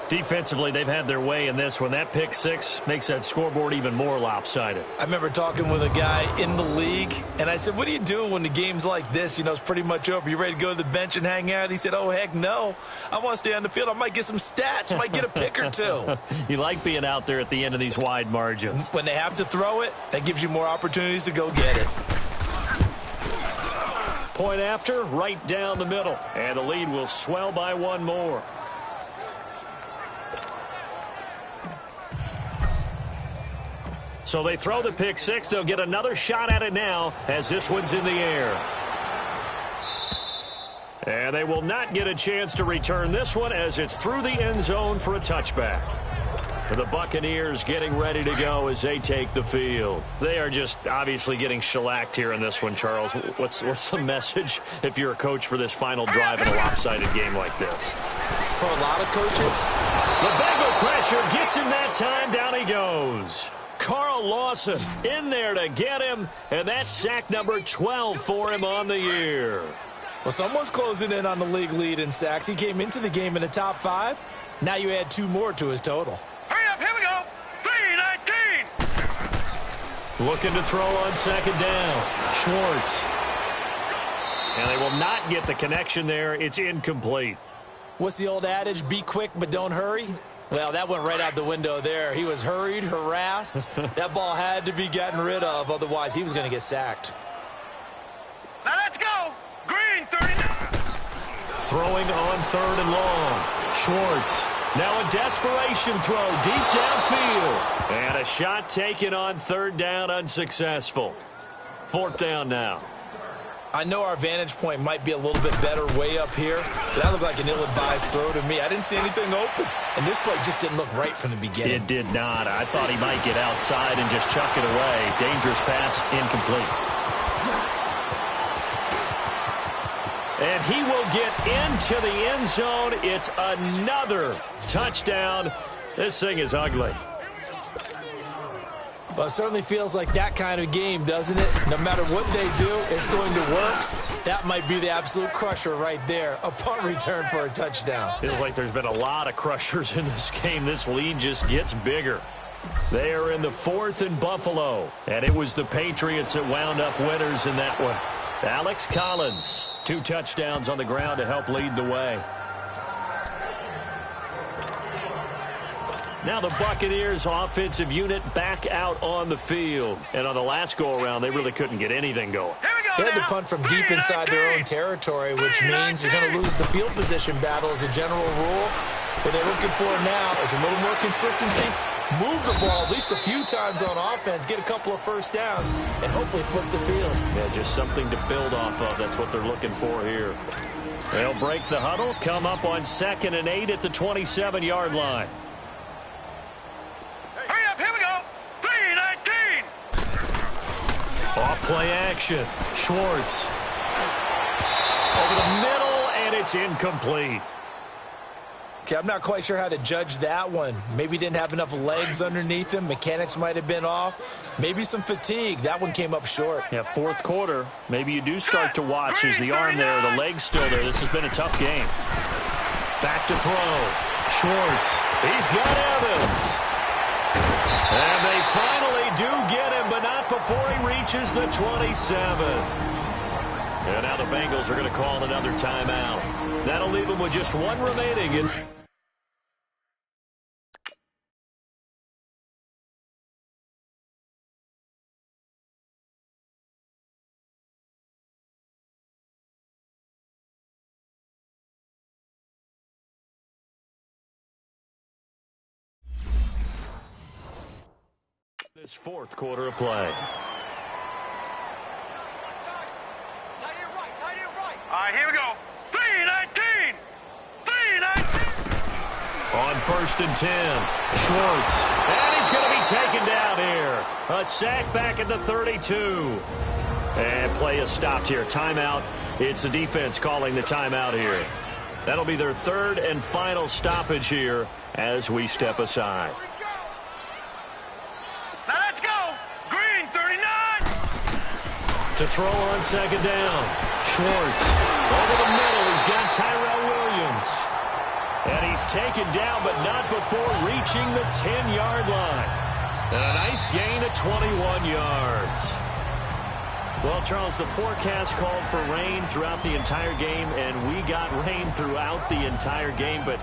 Defensively, they've had their way in this one. That pick 6 makes that scoreboard even more lopsided. I remember talking with a guy in the league, and I said, what do you do when the game's like this? You know, it's pretty much over. You ready to go to the bench and hang out? He said, oh, heck no. I want to stay on the field. I might get some stats. I might get a pick or 2. You like being out there at the end of these wide margins. When they have to throw it, that gives you more opportunities to go get it. Point after, right down the middle. And the lead will swell by one more. So they throw the pick 6. They'll get another shot at it now as this one's in the air. And they will not get a chance to return this one as it's through the end zone for a touchback. For the Buccaneers getting ready to go as they take the field. They are just obviously getting shellacked here in this one, Charles. What's the message if you're a coach for this final drive in a lopsided game like this? For a lot of coaches, the Bengal pressure gets him that time. Down he goes. Carl Lawson in there to get him, and that's sack number 12 for him on the year. Well, someone's closing in on the league lead in sacks. He came into the game in the top 5. Now you add 2 more to his total. Hurry up, here we go. 3-19. Looking to throw on second down. Schwartz. And they will not get the connection there. It's incomplete. What's the old adage? Be quick, but don't hurry. Well, that went right out the window there. He was hurried, harassed. That ball had to be gotten rid of. Otherwise, he was going to get sacked. Now let's go. Green, 39. Throwing on third and long. Schwartz. Now a desperation throw deep downfield. And a shot taken on third down, unsuccessful. Fourth down now. I know our vantage point might be a little bit better way up here, but that looked like an ill-advised throw to me. I didn't see anything open, and this play just didn't look right from the beginning. It did not. I thought he might get outside and just chuck it away. Dangerous pass, incomplete. And he will get into the end zone. It's another touchdown. This thing is ugly. Well, it certainly feels like that kind of game, doesn't it? No matter what they do, it's going to work. That might be the absolute crusher right there. A punt return for a touchdown. Feels like there's been a lot of crushers in this game. This lead just gets bigger. They are in the 4th and Buffalo. And it was the Patriots that wound up winners in that one. Alex Collins, 2 touchdowns on the ground to help lead the way. Now the Buccaneers offensive unit back out on the field. And on the last go-around, they really couldn't get anything going. They had to punt from deep inside their own territory, which means you're going to lose the field position battle as a general rule. What they're looking for now is a little more consistency. Move the ball at least a few times on offense, get a couple of first downs, and hopefully flip the field. Yeah, just something to build off of. That's what they're looking for here. They'll break the huddle, come up on 2nd and 8 at the 27-yard line. Hurry up, here we go. 3-19. Off play action. Schwartz. Over the middle, and it's incomplete. Okay, I'm not quite sure how to judge that one. Maybe didn't have enough legs underneath him. Mechanics might have been off. Maybe some fatigue. That one came up short. Yeah, 4th quarter. Maybe you do start to watch as the arm there, the leg's still there. This has been a tough game. Back to throw. Schwartz. He's got Evans. And they finally do get him, but not before he reaches the 27. And now the Bengals are going to call another timeout. That'll leave them with just 1 remaining. This 4th quarter of play. All right, here we go. 3-19. 3-19. On 1st and 10, Schwartz. And he's going to be taken down here. A sack back at the 32. And play is stopped here. Timeout. It's the defense calling the timeout here. That'll be their 3rd and final stoppage here as we step aside. Now let's go. Green, 39. To throw on 2nd down. Schwartz. Over the middle, he's got Tyrell Williams. And he's taken down, but not before reaching the 10-yard line. And a nice gain of 21 yards. Well, Charles, the forecast called for rain throughout the entire game, and we got rain throughout the entire game. But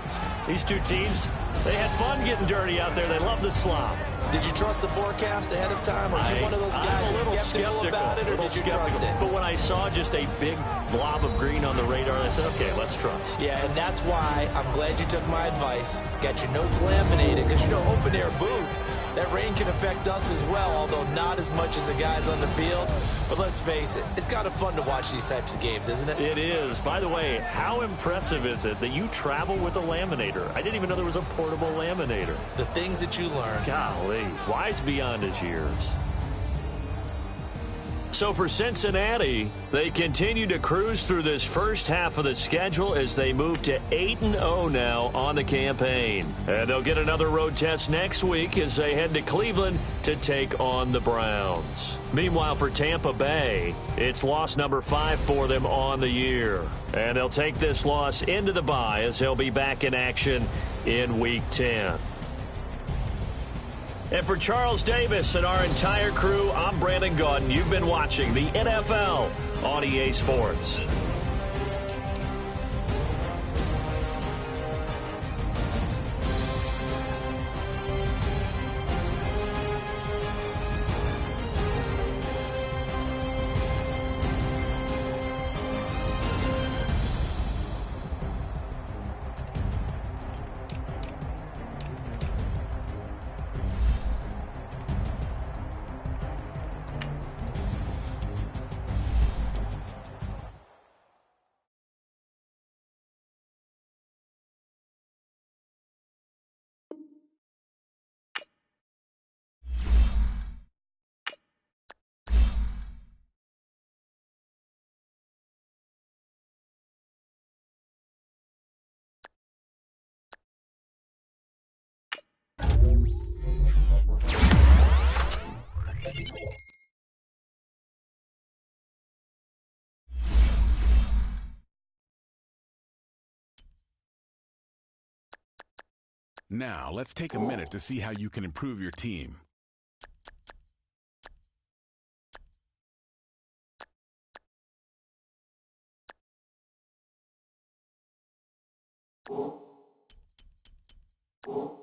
these two teams, they had fun getting dirty out there. They love the slop. Did you trust the forecast ahead of time? Are you one of those guys who's skeptical about it, or did you trust it? But when I saw just a big blob of green on the radar, I said, okay, let's trust. Yeah, and that's why I'm glad you took my advice. Got your notes laminated, because, you know, open-air booth, that rain can affect us as well, although not as much as the guys on the field. But let's face it, it's kind of fun to watch these types of games, isn't it? It is. By the way, how impressive is it that you travel with a laminator? I didn't even know there was a portable laminator. The things that you learn. Golly, wise beyond his years. So for Cincinnati, they continue to cruise through this first half of the schedule as they move to 8-0 now on the campaign. And they'll get another road test next week as they head to Cleveland to take on the Browns. Meanwhile, for Tampa Bay, it's loss number 5 for them on the year. And they'll take this loss into the bye as they'll be back in action in Week 10. And for Charles Davis and our entire crew, I'm Brandon Gaudin. You've been watching the NFL on EA Sports. Now, let's take a minute to see how you can improve your team. Oh.